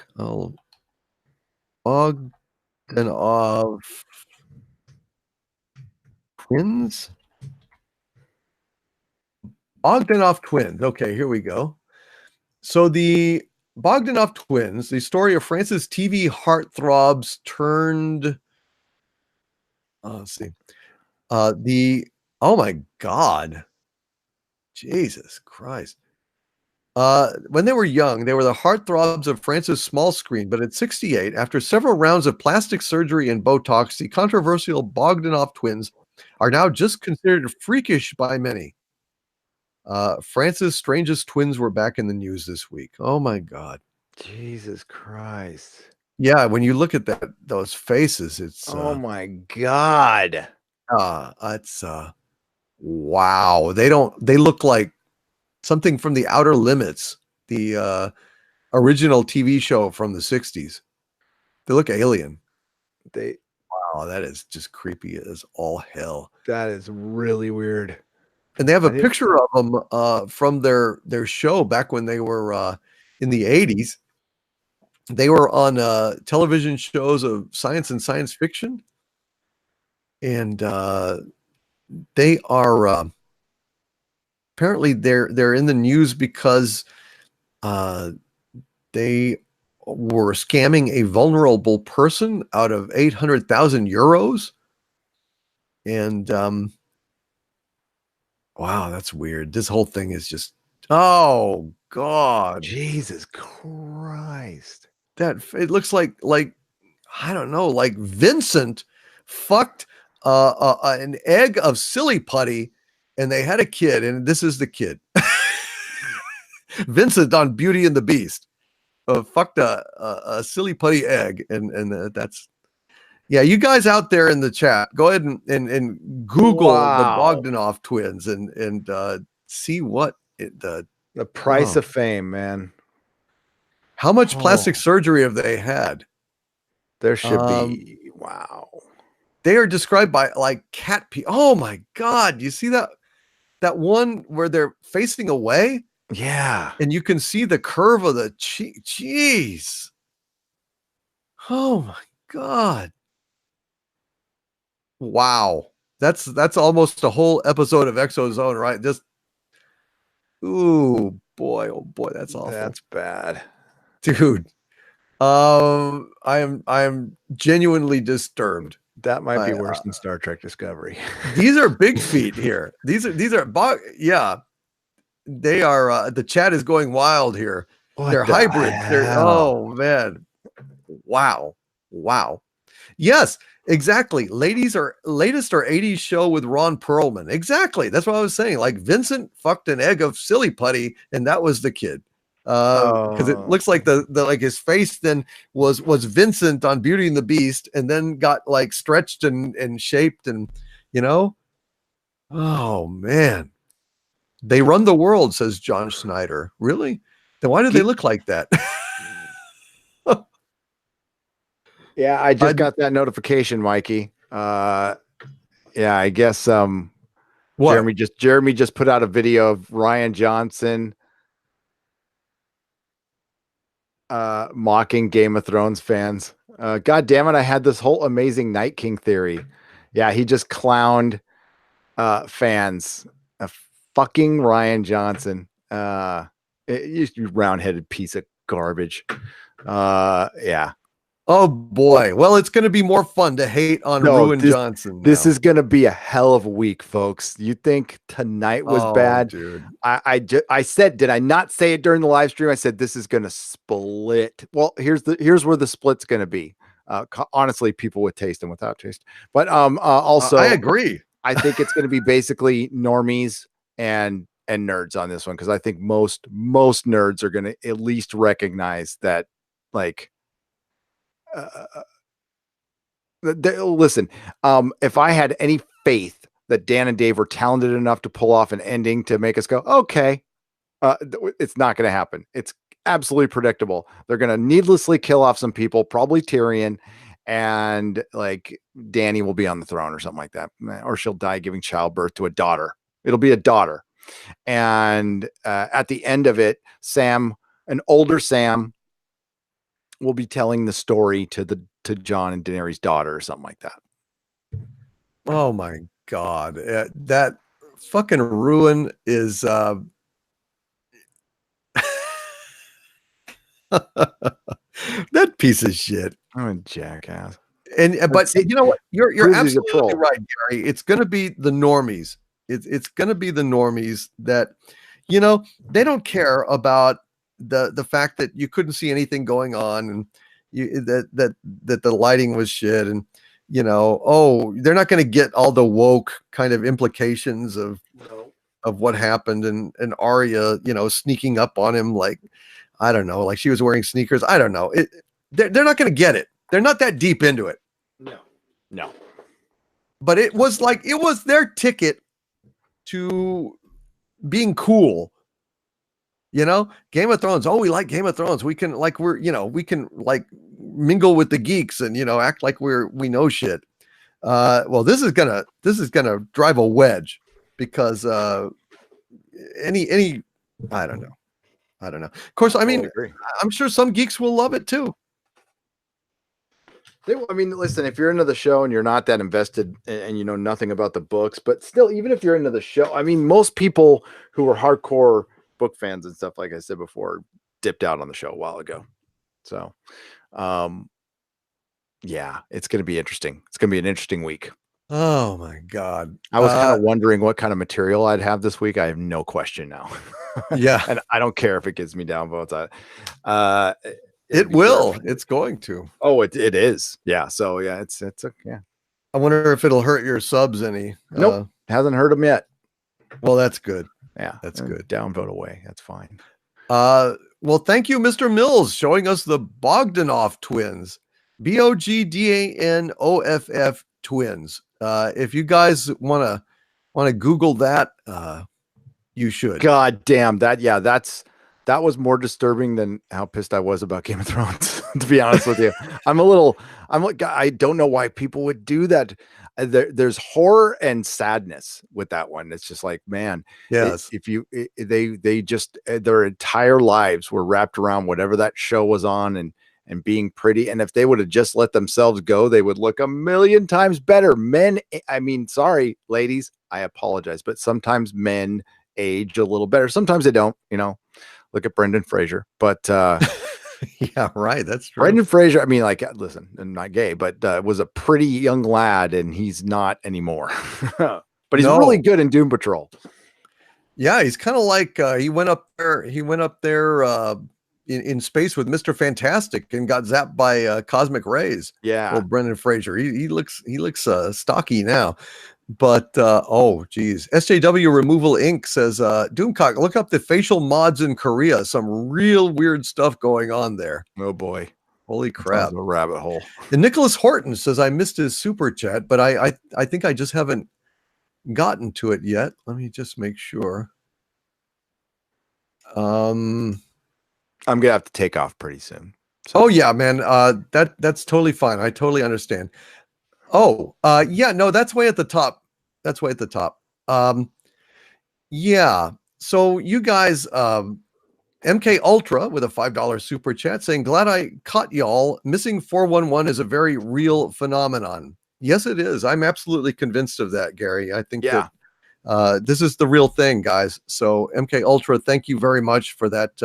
twins? Bogdanoff twins. Okay, here we go. So the Bogdanoff twins, the story of France's TV heartthrobs turned... let's see. Oh my God. Jesus Christ. When they were young, they were the heartthrobs of France's small screen, but at 68, after several rounds of plastic surgery and Botox, the controversial Bogdanoff twins are now just considered freakish by many. France's strangest twins were back in the news this week. Oh my God. Jesus Christ. Yeah, when you look at those faces, it's oh my God. It's wow. They look like something from The Outer Limits, the original TV show from the 60s. They look alien. Wow, that is just creepy as all hell. That is really weird. And they have a picture of them from their show back when they were in the 80s. They were on television shows of science and science fiction. And they are apparently they're in the news because they were scamming a vulnerable person out of 800,000 euros. And wow, that's weird. This whole thing is just, oh God. Jesus Christ. That it looks like I don't know, like Vincent fucked an egg of silly putty and they had a kid, and this is the kid. Vincent on Beauty and the Beast fucked a silly putty egg, and that's, yeah. You guys out there in the chat, go ahead and Google the Bogdanoff twins and see what the price of fame, man. How much plastic surgery have they had? There should be. Wow. They are described by like cat pee. Oh my God. You see that one where they're facing away? Yeah. And you can see the curve of the cheek. Jeez. Oh my God. Wow. That's almost a whole episode of ExoZone, right? Just, ooh, boy. Oh boy. That's awful. That's bad. Dude. I am genuinely disturbed. That might be worse than Star Trek Discovery. These are big feet here. These are yeah. They are the chat is going wild here. They're hybrids. Oh man. Wow. Yes, exactly. Latest are 80s show with Ron Perlman. Exactly. That's what I was saying. Like Vincent fucked an egg of silly putty, and that was the kid. Because it looks like the like his face then was Vincent on Beauty and the Beast, and then got like stretched and shaped, and oh man, they run the world, says John Schneider. Really? Then why do they look like that? Yeah, I just got that notification, Mikey. Yeah, I guess Jeremy just put out a video of Ryan Johnson mocking Game of Thrones fans. God damn it, I had this whole amazing Night King theory. Yeah, he just clowned fans. A fucking Ryan Johnson. You round-headed piece of garbage. Yeah. Oh boy. Well, it's going to be more fun to hate on Ruin Johnson. This is going to be a hell of a week, folks. You think tonight was bad? Dude. I said, did I not say it during the live stream? I said this is going to split. Well, here's where the split's going to be. Honestly, people with taste and without taste. But also, I agree. I think it's going to be basically normies and nerds on this one, because I think most nerds are going to at least recognize that, like. Listen, if I had any faith that Dan and Dave were talented enough to pull off an ending to make us go, okay, it's not going to happen. It's absolutely predictable. They're going to needlessly kill off some people, probably Tyrion, and like Dany will be on the throne or something like that, or she'll die giving childbirth to a daughter. It'll be a daughter, and at the end of it, Sam, an older Sam, will be telling the story to Jon and Daenerys' daughter or something like that. Oh my God. That fucking Ruin is that piece of shit. I'm a jackass. But you know what? You're absolutely right, Gary. It's gonna be the normies. It's gonna be the normies that, you know, they don't care about the fact that you couldn't see anything going on, and that the lighting was shit, and you know, they're not going to get all the woke kind of implications of what happened, and Arya, you know, sneaking up on him, like, I don't know, like she was wearing sneakers. I don't know. They're not going to get it. They're not that deep into it. No. But it was their ticket to being cool. You know, Game of Thrones. Oh, we like Game of Thrones. We can we can mingle with the geeks and, you know, act like we know shit. Well, this is gonna drive a wedge, because any I don't know. Of course, I mean, I'm sure some geeks will love it too. I mean, listen, if you're into the show and you're not that invested and you know nothing about the books, but still, even if you're into the show, I mean, most people who are hardcore book fans and stuff, like I said before, dipped out on the show a while ago. So, yeah, it's going to be interesting. It's going to be an interesting week. Oh my God. I was kind of wondering what kind of material I'd have this week. I have no question now. Yeah. And I don't care if it gets me downvotes. It will. It's going to. Oh, it is. Yeah. So yeah, it's yeah. I wonder if it'll hurt your subs any. Nope. Hasn't hurt them yet. Well, that's good. Yeah, that's good. Downvote away. That's fine. Well, thank you, Mr. Mills, showing us the Bogdanoff twins, Bogdanoff twins. If you guys want to Google that, you should. God damn that. Yeah, that was more disturbing than how pissed I was about Game of Thrones. To be honest with you, I don't know why people would do that. There's horror and sadness with that one. It's just like, man, yes. They just, their entire lives were wrapped around whatever that show was on and being pretty. And if they would have just let themselves go, they would look a million times better. Men, I mean, sorry, ladies, I apologize, but sometimes men age a little better. Sometimes they don't, you know, look at Brendan Fraser, but, yeah, right. That's true. Brendan Fraser, I mean, like, listen, I'm not gay, but was a pretty young lad, and he's not anymore. But he's really good in Doom Patrol. Yeah, he's kind of like he went up there in space with Mr. Fantastic and got zapped by cosmic rays. Yeah. Well, Brendan Fraser. He looks stocky now. But oh geez, SJW Removal Inc. says Doomcock, look up the facial mods in Korea. Some real weird stuff going on there. Oh boy, holy crap! A rabbit hole. And Nicholas Horton says I missed his super chat, but I think I just haven't gotten to it yet. Let me just make sure. I'm gonna have to take off pretty soon. So. Oh yeah, man. That's totally fine. I totally understand. Oh, yeah, no, that's way at the top. That's way at the top. Yeah. So you guys, MK Ultra with a $5 super chat saying, glad I caught y'all. Missing 411 is a very real phenomenon. Yes, it is. I'm absolutely convinced of that, Gary. I think that this is the real thing, guys. So MK Ultra, thank you very much for that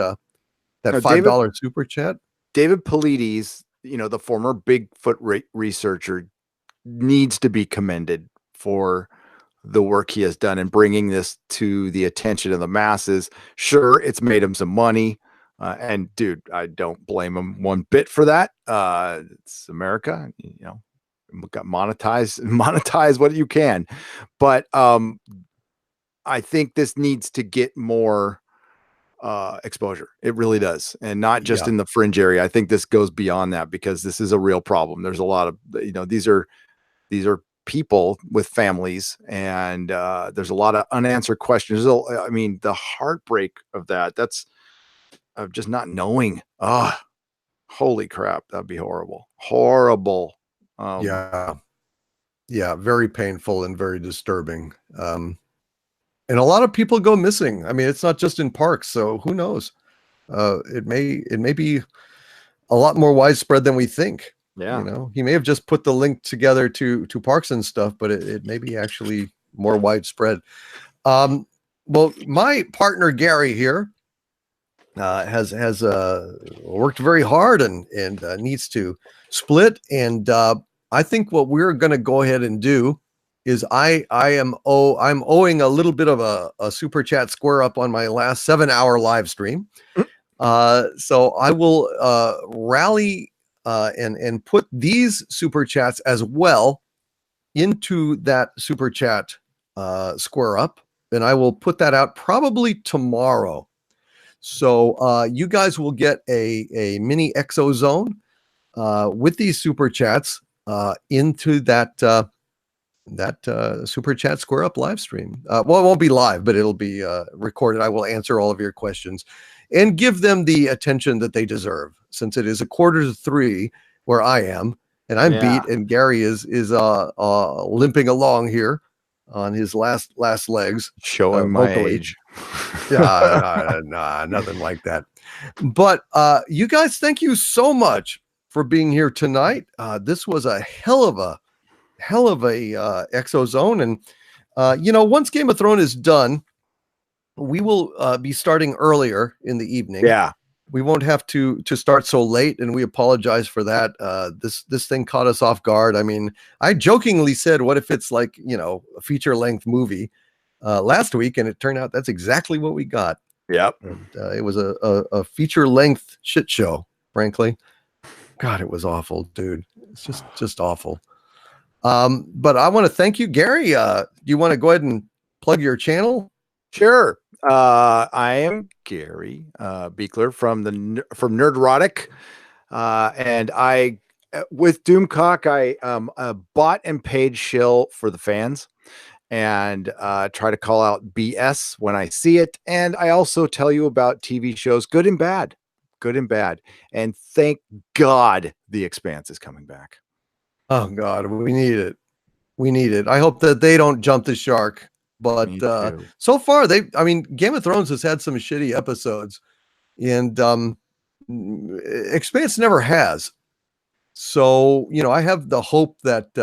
$5 super chat. David Paulides the former Bigfoot researcher needs to be commended for the work he has done in bringing this to the attention of the masses. Sure, it's made him some money. And dude, I don't blame him one bit for that. It's America, got monetize what you can. But I think this needs to get more exposure. It really does. And not just in the fringe area. I think this goes beyond that, because this is a real problem. There's a lot of, these are people with families, and there's a lot of unanswered questions. I mean, the heartbreak of that's of just not knowing. Oh, holy crap. That'd be horrible. Horrible. Yeah, very painful and very disturbing. And a lot of people go missing. I mean, it's not just in parks, so who knows? It may be a lot more widespread than we think. Yeah, he may have just put the link together to parks and stuff, but it may be actually more widespread. Well, my partner Gary here has worked very hard and needs to split. And I think what we're going to go ahead and do is I'm owing a little bit of a super chat square up on my last 7-hour live stream. So I will rally and put these super chats as well into that super chat square up, and I will put that out probably tomorrow. So you guys will get a mini ExoZone with these super chats into that super chat square up live stream. Well, it won't be live, but it'll be recorded. I will answer all of your questions and give them the attention that they deserve, since it is 2:45 where I am, and I'm beat, and Gary is limping along here on his last legs, showing my age. Nah, nothing like that. But you guys, thank you so much for being here tonight. This was a hell of a ExoZone, and once Game of Thrones is done, we will be starting earlier in the evening. Yeah, we won't have to start so late, and we apologize for that. This thing caught us off guard. I mean, I jokingly said, what if it's like, a feature-length movie last week, and it turned out that's exactly what we got. Yep. And, it was a feature-length shit show, frankly. God, it was awful, dude. It's just awful. But I want to thank you, Gary. Do you want to go ahead and plug your channel? Sure. I am Gary Beekler from Nerdrotic, and I, with Doomcock, I a bot and paid shill for the fans, and try to call out BS when I see it, and I also tell you about TV shows, good and bad, and thank God The Expanse is coming back. Oh God, we need it. I hope that they don't jump the shark. But so far, Game of Thrones has had some shitty episodes, and Expanse never has. So, I have the hope that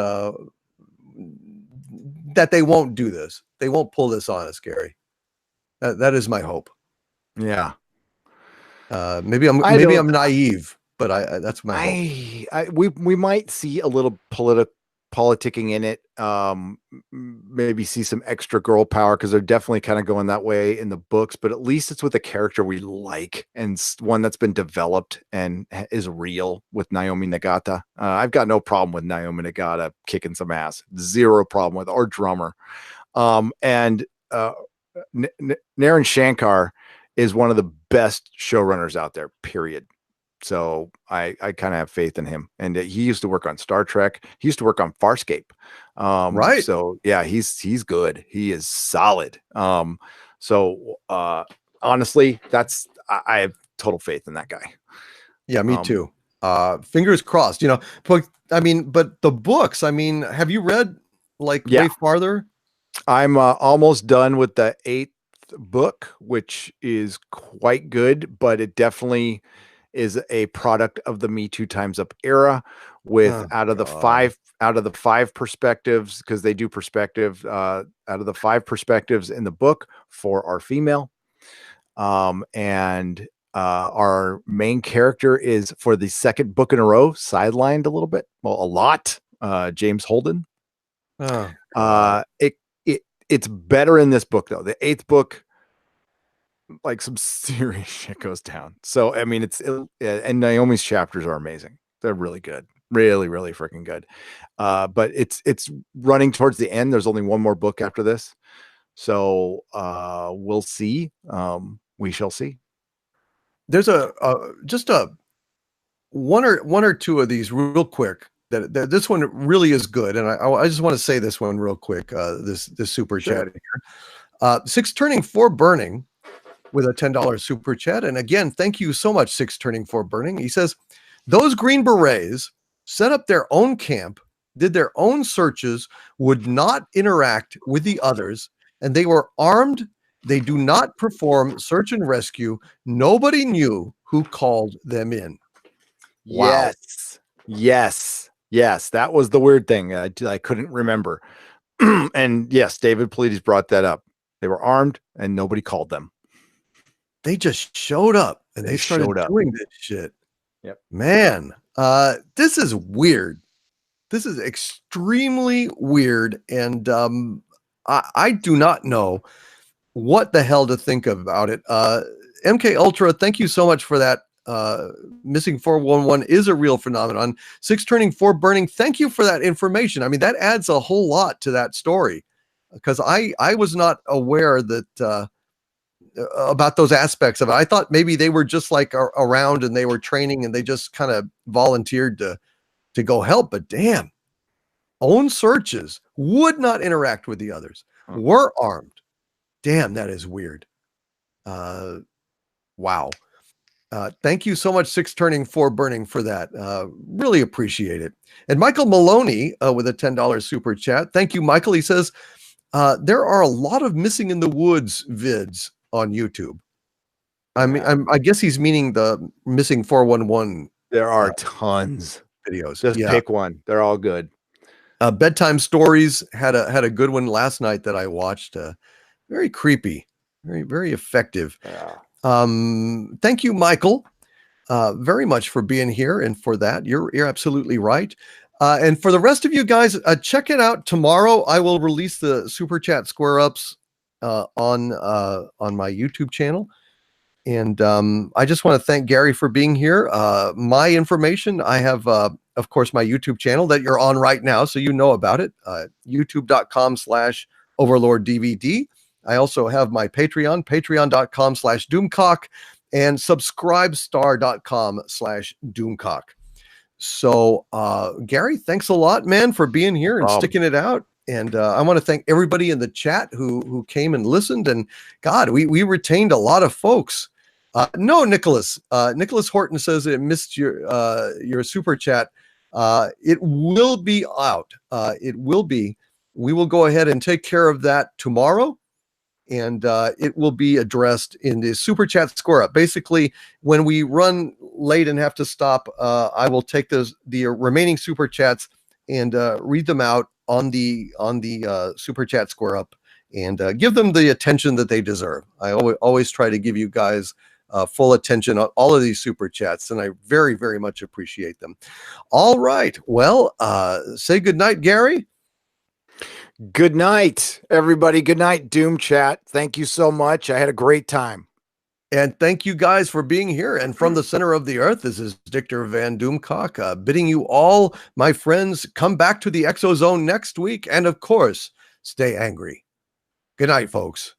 that they won't do this. They won't pull this on us, Gary. That is my hope. Yeah. Maybe I'm naive, but that's my hope. We might see a little politicking in it, maybe see some extra girl power, because they're definitely kind of going that way in the books, but at least it's with a character we like, and one that's been developed and is real, with Naomi Nagata. I've got no problem with Naomi Nagata kicking some ass, zero problem with, or drummer. And Naren Shankar is one of the best showrunners out there, period. So I kind of have faith in him, and he used to work on Star Trek. He used to work on Farscape. Right. So yeah, he's good. He is solid. So honestly, I have total faith in that guy. Yeah, me too. Fingers crossed, but the books, have you read way farther? I'm almost done with the 8th book, which is quite good, but it definitely is a product of the Me Too Times Up era, with out of the five perspectives, because they do perspective, out of the 5 perspectives in the book, 4 are female. And Our main character is, for the second book in a row, sidelined a little bit. Well, a lot. James Holden. It's better in this book, though. The 8th book, like, some serious shit goes down. So, I mean, and Naomi's chapters are amazing. They're really good. Really, really freaking good. But it's running towards the end. There's only one more book after this. So we'll see. We shall see. There's just one or two of these real quick. That this one really is good, and I just want to say this one real quick. This super chat here. 6 turning 4 burning with a $10 super chat, and again, thank you so much, 6 turning 4 burning. He says those Green Berets set up their own camp, did their own searches, would not interact with the others, and they were armed. They do not perform search and rescue. Nobody knew who called them in. Wow. Yes. That was the weird thing. I couldn't remember. And yes, David Paulides brought that up. They were armed and nobody called them. They just showed up and they started doing this shit. Yep. Man, this is weird. This is extremely weird. And I do not know what the hell to think about it. MK Ultra, thank you so much for that. Missing 411 is a real phenomenon. 6 turning 4 burning, thank you for that information. I mean, that adds a whole lot to that story, because I was not aware that about those aspects of it. I thought maybe they were just like around and they were training and they just kind of volunteered to go help. But damn, own searches, would not interact with the others, were armed. Damn, that is weird. Wow. Thank you so much, 6 turning 4 burning, for that. Really appreciate it. And Michael Maloney with a $10 super chat. Thank you, Michael. He says, there are a lot of missing in the woods vids on YouTube. I mean, I guess he's meaning the missing 411. There are tons videos. Just pick one. They're all good. Bedtime Stories had a good one last night that I watched. Very creepy, very effective. Yeah. Thank you, Michael, very much for being here and for that. You're absolutely right. And for the rest of you guys, check it out tomorrow. I will release the super chat square ups on my YouTube channel. And I just want to thank Gary for being here. My information, I have, of course, my YouTube channel that you're on right now, so you know about it. youtube.com/OverlordDVD. I also have my Patreon, patreon.com/Doomcock, and subscribestar.com/Doomcock. So, Gary, thanks a lot, man, for being here and sticking it out. And I want to thank everybody in the chat who came and listened. And God, we retained a lot of folks. No, Nicholas. Nicholas Horton says it missed your super chat. It will be out. It will be. We will go ahead and take care of that tomorrow. And it will be addressed in the super chat square up. Basically, when we run late and have to stop, I will take the remaining super chats and read them out on the super chat square up and give them the attention that they deserve. I always try to give you guys full attention on all of these super chats, and I very, very much appreciate them. All right. Well, say good night, Gary. Good night, everybody. Good night, Doom Chat. Thank you so much. I had a great time. And thank you guys for being here. And from the center of the earth, this is Dictor Van Doomcock, bidding you all, my friends, come back to the ExoZone next week. And of course, stay angry. Good night, folks.